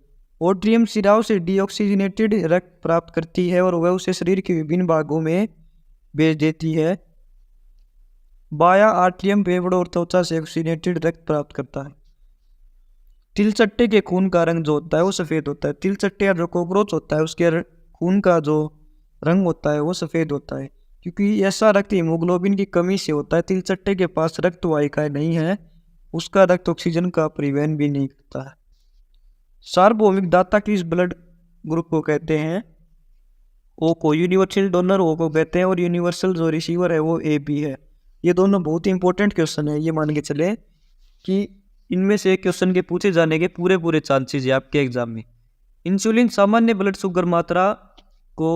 ओट्रियम सिराओं से डीऑक्सीजनेटेड रक्त प्राप्त करती है और वह उसे शरीर के विभिन्न भागों में भेज देती है। बाया आर्ट्रियम फेफड़ों और त्वचा से ऑक्सीजनेटेड रक्त प्राप्त करता है। तिलचट्टे के खून का रंग जो होता है वो सफ़ेद होता है। तिलचट्टे या जो कॉकरोच होता है उसके खून का जो रंग होता है वो सफ़ेद होता है, क्योंकि ऐसा रक्त हीमोग्लोबिन की कमी से होता है। तिलचट्टे के पास रक्त वाहिकाएं नहीं है, उसका रक्त ऑक्सीजन का परिवहन भी नहीं करता है। सार्वभौमिक दाता किस ब्लड ग्रुप को कहते हैं। ओ को यूनिवर्सल डोनर ओ को कहते हैं और यूनिवर्सल जो रिसीवर है वो ए बी है। ये दोनों बहुत ही इंपॉर्टेंट क्वेश्चन है। ये मान के चले कि इनमें से क्वेश्चन के पूछे जाने के पूरे चांसेस है आपके एग्जाम में। इंसुलिन सामान्य ब्लड शुगर मात्रा को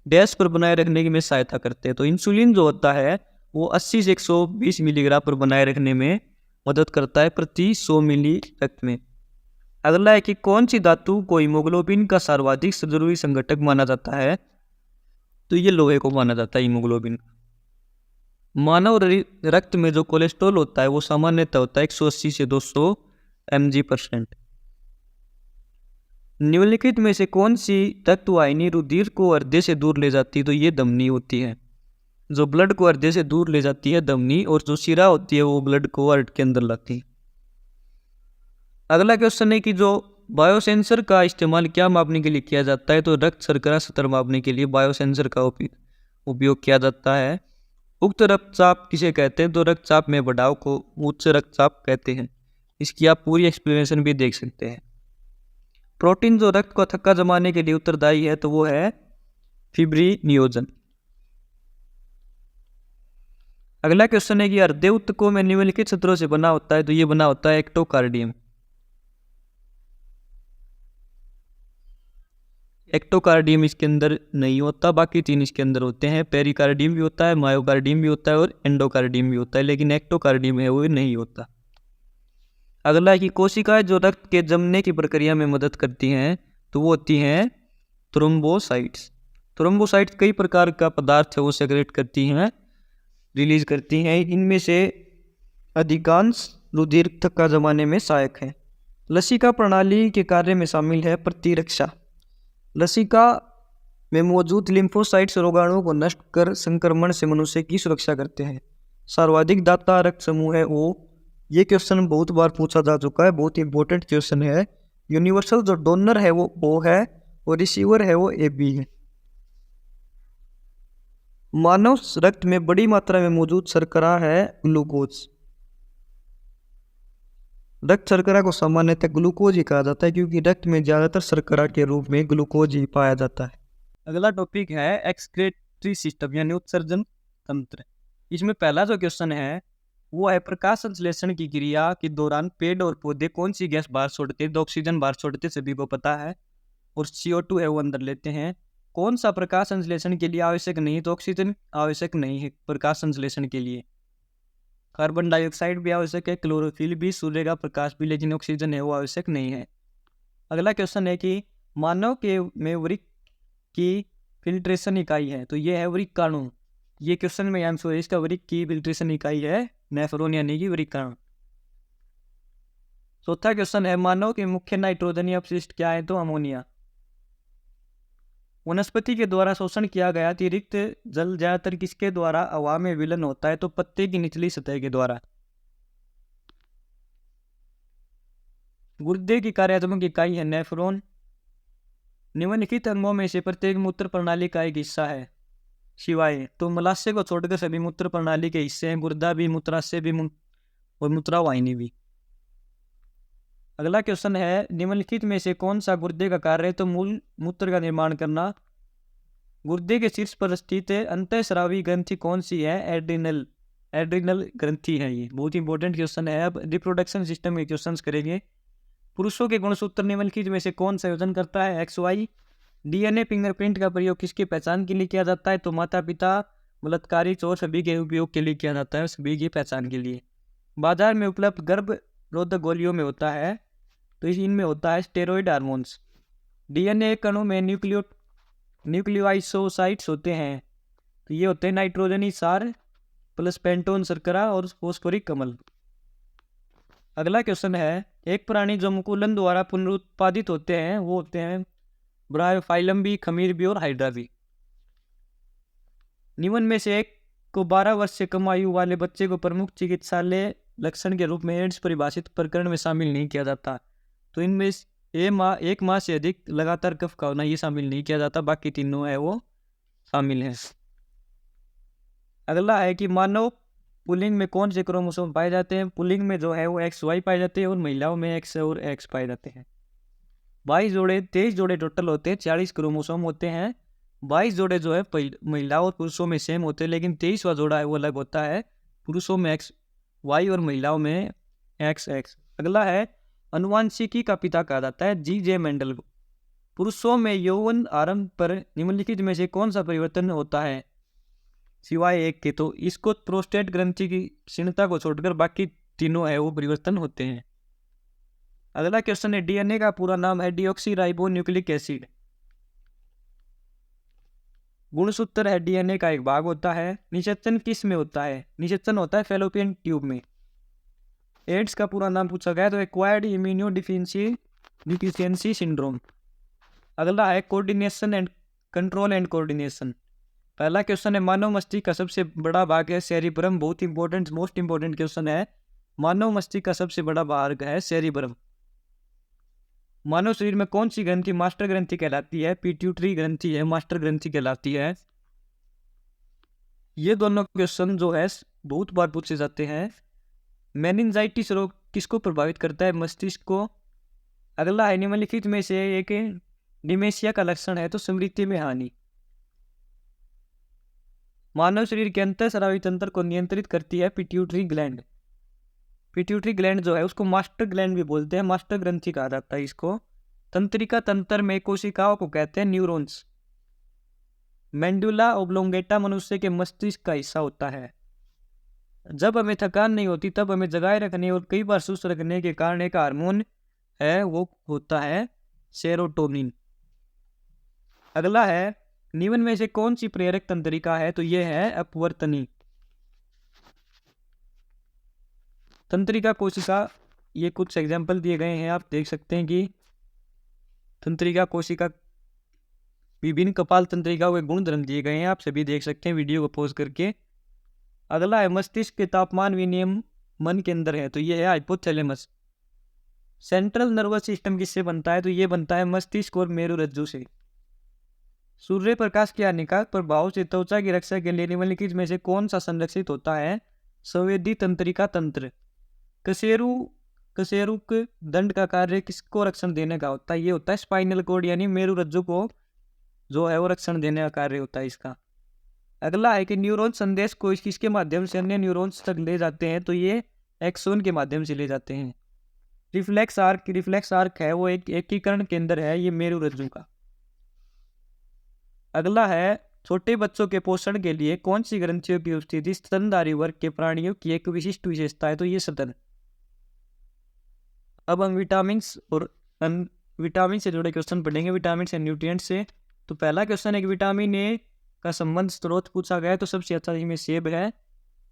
डैश पर बनाए रखने में सहायता करते हैं। तो इंसुलिन जो होता है वो 80 से 120 मिलीग्राम पर बनाए रखने में मदद करता है प्रति 100 मिली रक्त में। अगला है कि कौन सी धातु को हीमोग्लोबिन का सर्वाधिक जरूरी संघटक माना जाता है। तो ये लोहे को माना जाता है हीमोग्लोबिन। मानव रक्त में जो कोलेस्ट्रॉल होता है वो सामान्यतः होता है 180 से 200 mg/%। निम्नलिखित में से कौन सी रक्त वाहिनी रुधिर को हृदय से दूर ले जाती है। तो ये धमनी होती है। जो ब्लड को हृदय से दूर ले जाती है धमनी, और जो शिरा होती है वो ब्लड को हार्ट के अंदर लाती है। अगला क्वेश्चन है कि जो बायोसेंसर का इस्तेमाल क्या मापने के लिए किया जाता है। तो रक्त शर्करा स्तर मापने के लिए बायोसेंसर का उपयोग किया जाता है। उक्त रक्तचाप किसे कहते हैं। तो रक्तचाप में बढ़ाव को उच्च रक्तचाप कहते हैं। इसकी आप पूरी एक्सप्लेनेशन भी देख सकते हैं। प्रोटीन जो रक्त को थक्का जमाने के लिए उत्तरदायी है तो वो है फिब्रिनियोजन। अगला क्वेश्चन है कि हृदय ऊतकों में निम्नलिखित सूत्रों से बना होता है। तो ये बना होता है एक्टोकार्डियम। एक्टोकार्डियम इसके अंदर नहीं होता, बाकी 3 इसके अंदर होते हैं। पेरिकार्डियम भी होता है, मायोकार्डियम भी होता है और एंडोकार्डियम भी होता है, लेकिन एक्टोकार्डियम है वो नहीं होता। अगला है कि कोशिकाएं जो रक्त के जमने की प्रक्रिया में मदद करती हैं तो वो होती हैं थ्रोम्बोसाइट्स। थ्रोम्बोसाइट्स कई प्रकार का पदार्थ है वो सेक्रेट करती हैं। रिलीज करती हैं। इनमें से अधिकांश रुधिर थक्का जमाने में सहायक है। लसिका प्रणाली के कार्य में शामिल है प्रतिरक्षा। लसिका में मौजूद लिम्फोसाइट्स रोगाणुओं को नष्ट कर संक्रमण से मनुष्य की सुरक्षा करते हैं। सर्वाधिक दाता रक्त समूह है ओ। ये क्वेश्चन बहुत बार पूछा जा चुका है, बहुत इंपॉर्टेंट क्वेश्चन है। यूनिवर्सल जो डोनर है वो ओ है और रिसीवर है वो ए बी है। मानव रक्त में बड़ी मात्रा में मौजूद शर्करा है ग्लूकोज। रक्त शर्करा को सामान्यतः ग्लूकोज ही कहा जाता है क्योंकि रक्त में ज्यादातर शर्करा के रूप में ग्लूकोज ही पाया जाता है। अगला टॉपिक है एक्सक्रीटरी सिस्टम यानी उत्सर्जन तंत्र। इसमें पहला जो क्वेश्चन है वो है प्रकाश संश्लेषण की क्रिया के दौरान पेड़ और पौधे कौन सी गैस बाहर छोड़ते हैं? तो ऑक्सीजन बाहर छोड़ते सभी को पता है, और CO2 है वो अंदर लेते हैं। कौन सा प्रकाश संश्लेषण के लिए आवश्यक नहीं? तो ऑक्सीजन आवश्यक नहीं है प्रकाश संश्लेषण के लिए। कार्बन डाइऑक्साइड भी आवश्यक है, क्लोरोफिल भी, सूर्य का प्रकाश भी, लेकिन ऑक्सीजन है वो आवश्यक नहीं है। अगला क्वेश्चन है कि मानव के में वृक्क की फिल्ट्रेशन इकाई है, तो ये है वृक्काणु। ये क्वेश्चन में आंसर है इसका, वृक्क की फिल्ट्रेशन इकाई है नेफ्रॉन यानी कि वृक्काणु। चौथा क्वेश्चन है मानव के मुख्य नाइट्रोजनीय अपशिष्ट क्या है? तो अमोनिया। वनस्पति के द्वारा शोषण किया गया अतिरिक्त जल ज्यादातर किसके द्वारा हवा में विलीन होता है? तो पत्ते की निचली सतह के द्वारा। गुर्दे की कार्यात्मक इकाई है नेफ्रॉन। निम्नलिखित अंगों में से प्रत्येक मूत्र प्रणाली का एक हिस्सा है शिवाय, तो मलाशय को छोड़कर सभी मूत्र प्रणाली के हिस्से हैं। गुर्दा भी, मूत्राशय भी और मूत्रावाहिनी भी। अगला क्वेश्चन है निम्नलिखित में से कौन सा गुर्दे का कार्य है? तो मूल मूत्र का निर्माण करना। गुर्दे के शीर्ष पर स्थित अंतःस्रावी ग्रंथि कौन सी है? एड्रिनल ग्रंथि है। ये बहुत इंपॉर्टेंट क्वेश्चन है। अब रिप्रोडक्शन सिस्टम के क्वेश्चन करेंगे। पुरुषों के गुणसूत्र निम्नलिखित में से कौन संयोजन करता है? XY। DNA फिंगरप्रिंट का प्रयोग किसकी पहचान के लिए किया जाता है? तो माता पिता, बलात्कारी, चोर सभी के उपयोग के लिए किया जाता है, सभी की पहचान के लिए। बाजार में उपलब्ध गर्भरोधक गोलियों में होता है, तो इनमें होता है स्टेरॉइड हार्मोन्स। DNA कणों में न्यूक्लियोसाइट्स होते हैं, तो ये होते हैं नाइट्रोजनी सार प्लस पेंटोन शर्करा और फॉस्फोरिक अम्ल। अगला क्वेश्चन है एक प्राणी जो मुकुलन द्वारा पुनरुत्पादित होते हैं वो होते हैं ब्रायोफाइलम भी, खमीर भी और हाइड्रा भी। निम्न में से एक को 12 वर्ष से कम आयु वाले बच्चे को प्रमुख चिकित्सालय लक्षण के रूप में एड्स परिभाषित प्रकरण में शामिल नहीं किया जाता, तो इनमें एक माह से अधिक लगातार कफ का होना ये शामिल नहीं किया जाता, बाकी तीनों है वो शामिल है। अगला है कि मानव पुल्लिंग में कौन से क्रोमोसोम पाए जाते हैं? पुल्लिंग में जो है वो XY पाए जाते हैं और महिलाओं में X और X पाए जाते हैं। 23 जोड़े टोटल होते हैं, 40 क्रोमोसोम होते हैं। 22 जोड़े जो है महिलाओं और पुरुषों में सेम होते हैं, लेकिन 23वां जोड़ा है वो अलग होता है, पुरुषों में XY और महिलाओं में XX। अगला है अनुवांशिकी का पिता कहा जाता है G.J. मेंडल को। पुरुषों में यौवन आरंभ पर निम्नलिखित में से कौन सा परिवर्तन होता है सिवाय एक के? तो इसको प्रोस्टेट ग्रंथि की क्षीणता को छोड़कर बाकी तीनों है वो परिवर्तन होते हैं। अगला क्वेश्चन है DNA का पूरा नाम है डीऑक्सी राइबो न्यूक्लिक एसिड। गुणसूत्र है DNA का एक भाग होता है। निषेचन किस में होता है? निषेचन होता है फैलोपियन ट्यूब में। एड्स का पूरा नाम पूछा गया तो एक्वायर्ड इम्यूनो डिफिशियंसी सिंड्रोम। अगला है coordination and control and coordination. पहला क्वेश्चन है मानव मस्तिष्क का सबसे बड़ा भाग है सेरिब्रम। बहुत इंपॉर्टेंट, मोस्ट इंपॉर्टेंट क्वेश्चन है। मानव मस्तिष्क का सबसे बड़ा भाग है सेरिब्रम। मानव शरीर में कौन सी ग्रंथि मास्टर ग्रंथि कहलाती है? पिट्यूटरी ग्रंथि है मास्टर ग्रंथि कहलाती है। ये दोनों क्वेश्चन जो है बहुत बार पूछे जाते हैं। मेनिंजाइटिस रोग किसको प्रभावित करता है? मस्तिष्क को। अगला है निम्नलिखित में से एक डिमेंशिया का लक्षण है, तो स्मृति में हानि। मानव शरीर के अंतःस्रावी तंत्र को नियंत्रित करती है पिट्यूटरी ग्लैंड। पिट्यूटरी ग्लैंड जो है उसको मास्टर ग्लैंड भी बोलते हैं, मास्टर ग्रंथि कहा जाता है इसको। तंत्रिका तंत्र में कोशिकाओं को कहते हैं न्यूरॉन्स। मेंडुला ओब्लोंगेटा मनुष्य के मस्तिष्क का हिस्सा होता है। जब हमें थकान नहीं होती तब हमें जगाए रखने और कई बार सुस्त रखने के कारण एक हार्मोन है वो होता है सेरोटोनिन। अगला है निम्न में से कौन सी प्रेरक तंत्रिका है? तो ये है अपवर्तनी। तंत्रिका कोशिका, ये कुछ एग्जाम्पल दिए गए हैं, आप देख सकते हैं कि तंत्रिका कोशिका, विभिन्न कपाल तंत्रिकाओं के गुण धर्म दिए गए हैं, आप सभी देख सकते हैं वीडियो को पॉज करके। अगला है मस्तिष्क के तापमान विनियमन मन के अंदर है, तो ये है हाइपोथैलेमस। सेंट्रल नर्वस सिस्टम किससे बनता है, तो ये बनता है मस्तिष्क और मेरुरज्जु से। सूर्य प्रकाश के हानिकारक प्रभाव से त्वचा की रक्षा के लिए निम्नलिखित में से कौन सा संरक्षित होता है, संवेदी तंत्रिका तंत्र। कशेरुक दंड का कार्य किसको रक्षण देने का होता है, ये होता है स्पाइनल कॉर्ड यानी मेरुरज्जु को जो है वो रक्षण देने का कार्य होता है इसका। अगला है कि न्यूरॉन संदेश को किसके माध्यम से अन्य न्यूरॉन्स तक ले जाते हैं, तो ये एक्सोन के माध्यम से ले जाते हैं। रिफ्लेक्स आर्क है वो एक एकीकरण केंद्र है ये मेरुरज्जु का। अगला है छोटे बच्चों के पोषण के लिए कौन सी ग्रंथियों की उपस्थिति स्तनधारी वर्ग के प्राणियों की एक विशिष्ट विशेषता है, तो ये स्तन। अब हम विटामिन और विटामिन से जुड़े क्वेश्चन पढ़ेंगे, विटामिन से न्यूट्रिएंट से। तो पहला क्वेश्चन है कि विटामिन ए का संबंध स्रोत पूछा गया है, तो सबसे अच्छा इसमें सेब है।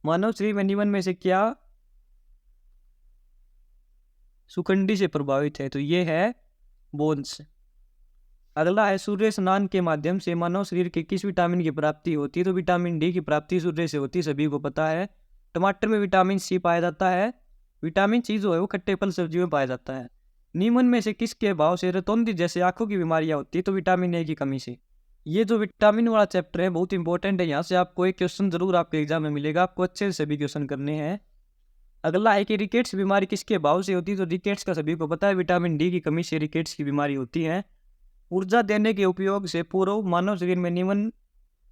मानव शरीर में निम्न में से क्या सुखंडी से प्रभावित है, तो ये है बोन्स। अगला है सूर्य स्नान के माध्यम से मानव शरीर के किस विटामिन की प्राप्ति होती है, तो विटामिन डी की प्राप्ति सूर्य से होती है, सभी को पता है। टमाटर में विटामिन सी पाया जाता है। विटामिन सी जो है वो खट्टे फल सब्जियों में पाया जाता है। निम्न में से किसके अभाव से रतौंधी जैसे आंखों की बीमारियां होती है, तो विटामिन ए की कमी से। ये जो विटामिन वाला चैप्टर है बहुत इंपॉर्टेंट है, यहाँ से आपको एक क्वेश्चन जरूर आपके एग्जाम में मिलेगा, आपको अच्छे से सभी क्वेश्चन करने हैं। अगला है कि रिकेट्स बीमारी किसके अभाव से होती है, तो रिकेट्स का सभी को पता है विटामिन डी की कमी से रिकेट्स की बीमारी होती है। ऊर्जा देने के उपयोग से पूर्व मानव शरीर में निम्न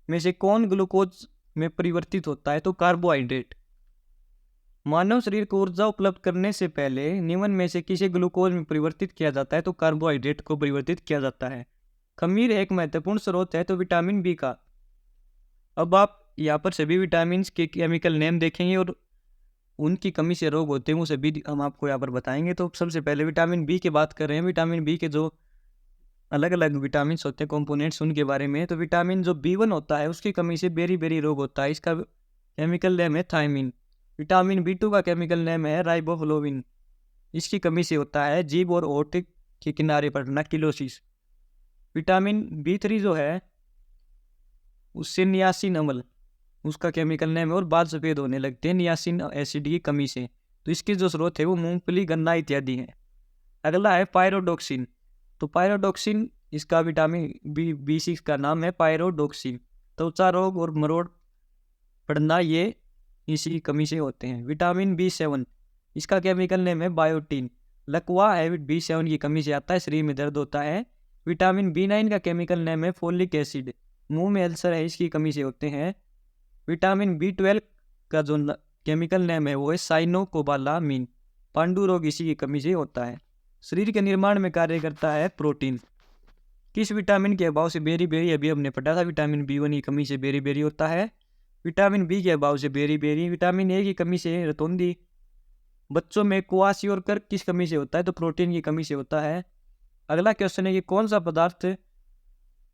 में से कौन ग्लूकोज में परिवर्तित होता है, तो कार्बोहाइड्रेट। मानव शरीर को ऊर्जा उपलब्ध करने से पहले निम्न में से किसे ग्लूकोज में परिवर्तित किया जाता है, तो कार्बोहाइड्रेट को परिवर्तित किया जाता है। खमीर एक महत्वपूर्ण स्रोत है, तो विटामिन बी का। अब आप यहाँ पर सभी विटामिन के केमिकल नेम देखेंगे और उनकी कमी से रोग होते हैं वो सभी हम आपको यहाँ पर बताएंगे। तो सबसे पहले विटामिन बी की बात कर रहे हैं। विटामिन बी के जो अलग अलग विटामिन होते हैं कंपोनेंट्स उनके बारे में, तो विटामिन जो B1 होता है उसकी कमी से बेरी बेरी रोग होता है, इसका केमिकल नेम है थायमिन। विटामिन B2 का केमिकल नेम है राइबोफ्लोविन, इसकी कमी से होता है जीभ और ओठ के किनारे पर किलोसिस। विटामिन B3 जो है उससे नियासिन अम्ल, उसका केमिकल नेम है और बाल सफ़ेद होने लगते हैं नियासिन एसिड की कमी से, तो इसके जो स्रोत है वो मूंगफली गन्ना इत्यादि हैं। अगला है पायरोडोक्सिन, तो पायरोडोक्सिन इसका विटामिन B6 का नाम है पायरोडोक्सिन। त्वचा रोग और मरोड़ पड़ना ये इसी कमी से होते हैं। विटामिन B7 इसका केमिकल नेम है बायोटीन। लकवा है B7 की कमी से आता है, शरीर में दर्द होता है। विटामिन B9 का केमिकल नेम है फोलिक एसिड, मुंह में अल्सर है इसकी कमी से होते हैं। विटामिन B12 का जो केमिकल नेम है वो है साइनोकोबालामिन, पांडु रोग इसी की कमी से होता है। शरीर के निर्माण में कार्य करता है प्रोटीन। किस विटामिन के अभाव से बेरी बेरी, अभी हमने पढ़ा था विटामिन B1 की कमी से बेरी बेरी होता है। विटामिन बी के अभाव से बेरी बेरी। विटामिन ए की कमी से रतौंधी। बच्चों में क्वासियोरकर किस कमी से होता है, तो प्रोटीन की कमी से होता है। अगला क्वेश्चन है कि कौन सा पदार्थ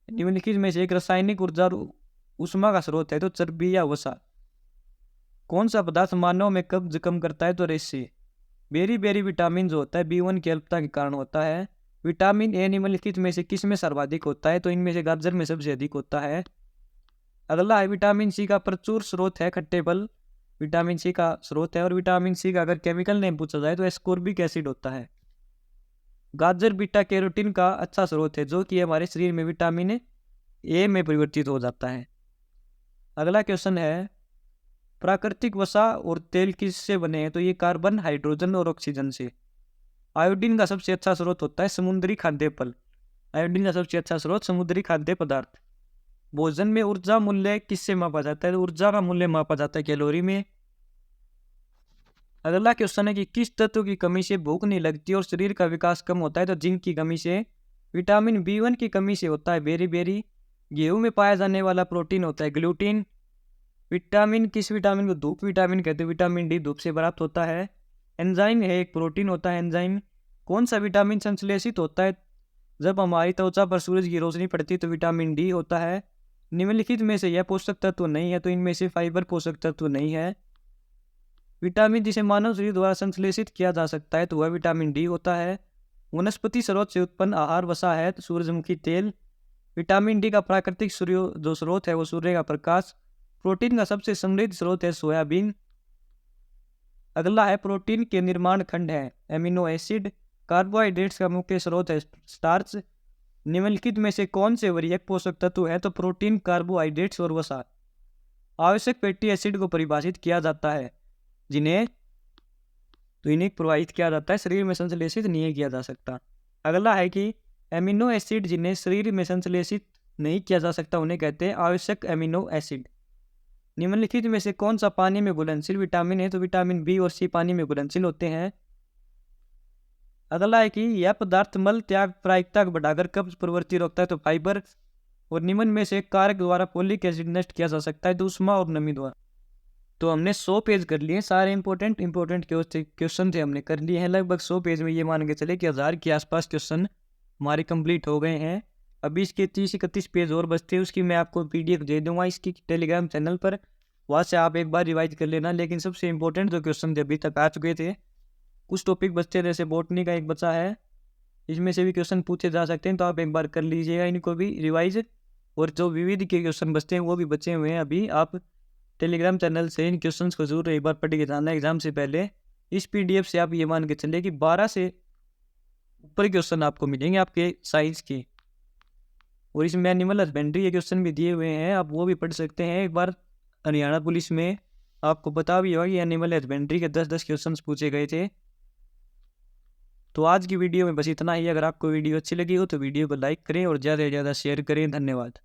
निम्नलिखित में से एक रासायनिक ऊर्जा उष्मा का स्रोत है, तो चर्बी या वसा। कौन सा पदार्थ मानव में कब्ज कम करता है, तो रेशे। बेरी बेरी विटामिन जो होता है B1 की अल्पता के कारण होता है। विटामिन ए निम्नलिखित में से किस में सर्वाधिक होता है, तो इनमें से गाजर में सबसे अधिक होता है। अगला है विटामिन सी का प्रचुर स्रोत है खट्टे फल, विटामिन सी का स्रोत है। और विटामिन सी का अगर केमिकल नेम पूछा जाए तो एस्कोर्बिक एसिड होता है। गाजर बीटा कैरोटीन का अच्छा स्रोत है जो कि हमारे शरीर में विटामिन ए में परिवर्तित हो जाता है। अगला क्वेश्चन है प्राकृतिक वसा और तेल किससे बने हैं, तो ये कार्बन, हाइड्रोजन और ऑक्सीजन से। आयोडीन का सबसे अच्छा स्रोत होता है समुद्री खाद्य फल। आयोडीन का सबसे अच्छा स्रोत समुद्री खाद्य पदार्थ। भोजन में ऊर्जा मूल्य किससे मापा जाता है, तो ऊर्जा का मूल्य मापा जाता है कैलोरी में। अगला क्वेश्चन है कि किस तत्व की कमी से भूख नहीं लगती और शरीर का विकास कम होता है, तो जिंक की कमी से। विटामिन B1 की कमी से होता है बेरी बेरी। गेहूं में पाया जाने वाला प्रोटीन होता है ग्लूटीन। विटामिन किस विटामिन को धूप विटामिन कहते हैं, विटामिन डी धूप से प्राप्त होता है। एंजाइम है एक प्रोटीन होता है एंजाइम। कौन सा विटामिन संश्लेषित होता है जब हमारी त्वचा पर सूरज की रोशनी पड़ती है, तो विटामिन डी होता है। निम्नलिखित में से यह पोषक तत्व नहीं है, तो इनमें से फाइबर पोषक तत्व नहीं है। विटामिन जिसे मानव शरीर द्वारा संश्लेषित किया जा सकता है तो वह विटामिन डी होता है। वनस्पति स्रोत से उत्पन्न आहार वसा है तो सूरजमुखी तेल। विटामिन डी का प्राकृतिक सूर्य जो स्रोत है वो सूर्य का प्रकाश। प्रोटीन का सबसे समृद्ध स्रोत है सोयाबीन। अगला है प्रोटीन के निर्माण खंड है एमिनो एसिड। कार्बोहाइड्रेट्स का मुख्य स्रोत है स्टार्च। निम्नलिखित में से कौन से वरीयक पोषक तत्व है तो प्रोटीन, कार्बोहाइड्रेट्स और वसा। आवश्यक फैटी एसिड को परिभाषित किया जाता है इन्हें प्रवाहित किया जाता है, शरीर में संश्लेषित नहीं किया जा सकता। अगला है कि एमिनो एसिड जिन्हें शरीर में संश्लेषित नहीं किया जा सकता उन्हें कहते हैं आवश्यक एमिनो एसिड। निम्नलिखित में से कौन सा पानी में घुलनशील विटामिन है तो विटामिन बी और सी पानी में घुलनशील होते हैं। अगला है कि यह पदार्थ मल त्याग प्रायिकता को बढ़ाकर कब्ज प्रवृत्ति रोकता है तो फाइबर। और निम्न में से कारक द्वारा फोलिक एसिड नष्ट किया जा सकता है तो उष्मा और नमी द्वारा। तो हमने 100 पेज कर लिए, सारे इंपॉर्टेंट क्वेश्चन थे हमने कर लिए हैं। लगभग 100 पेज में ये मान के चले कि 1000 के आसपास क्वेश्चन हमारे कंप्लीट हो गए हैं। अभी इसके 30-31 पेज और बचते हैं, उसकी मैं आपको PDF दे दूंगा इसकी टेलीग्राम चैनल पर, वहाँ से आप एक बार रिवाइज कर लेना। लेकिन सबसे इंपॉर्टेंट जो क्वेश्चन थे अभी तक आ चुके थे, कुछ टॉपिक बचते थे जैसे बॉटनी का एक बचा है, इसमें से भी क्वेश्चन पूछे जा सकते हैं तो आप एक बार कर लीजिएगा इनको भी रिवाइज। और जो विविध के क्वेश्चन बचते हैं वो भी बचे हुए हैं, अभी आप टेलीग्राम चैनल से इन क्वेश्चंस को जरूर एक बार पढ़ के जाना एग्जाम से पहले। इस PDF से आप ये मान के चले कि 12 से ऊपर क्वेश्चन आपको मिलेंगे आपके साइंस के। और इसमें एनिमल हस्बेंड्री के क्वेश्चन भी दिए हुए हैं, आप वो भी पढ़ सकते हैं। एक बार हरियाणा पुलिस में आपको पता भी होगा कि एनिमल हस्बेंड्री के 10-10 क्वेश्चन पूछे गए थे। तो आज की वीडियो में बस इतना ही। अगर आपको वीडियो अच्छी लगी हो तो वीडियो को लाइक करें और ज़्यादा से ज़्यादा शेयर करें। धन्यवाद।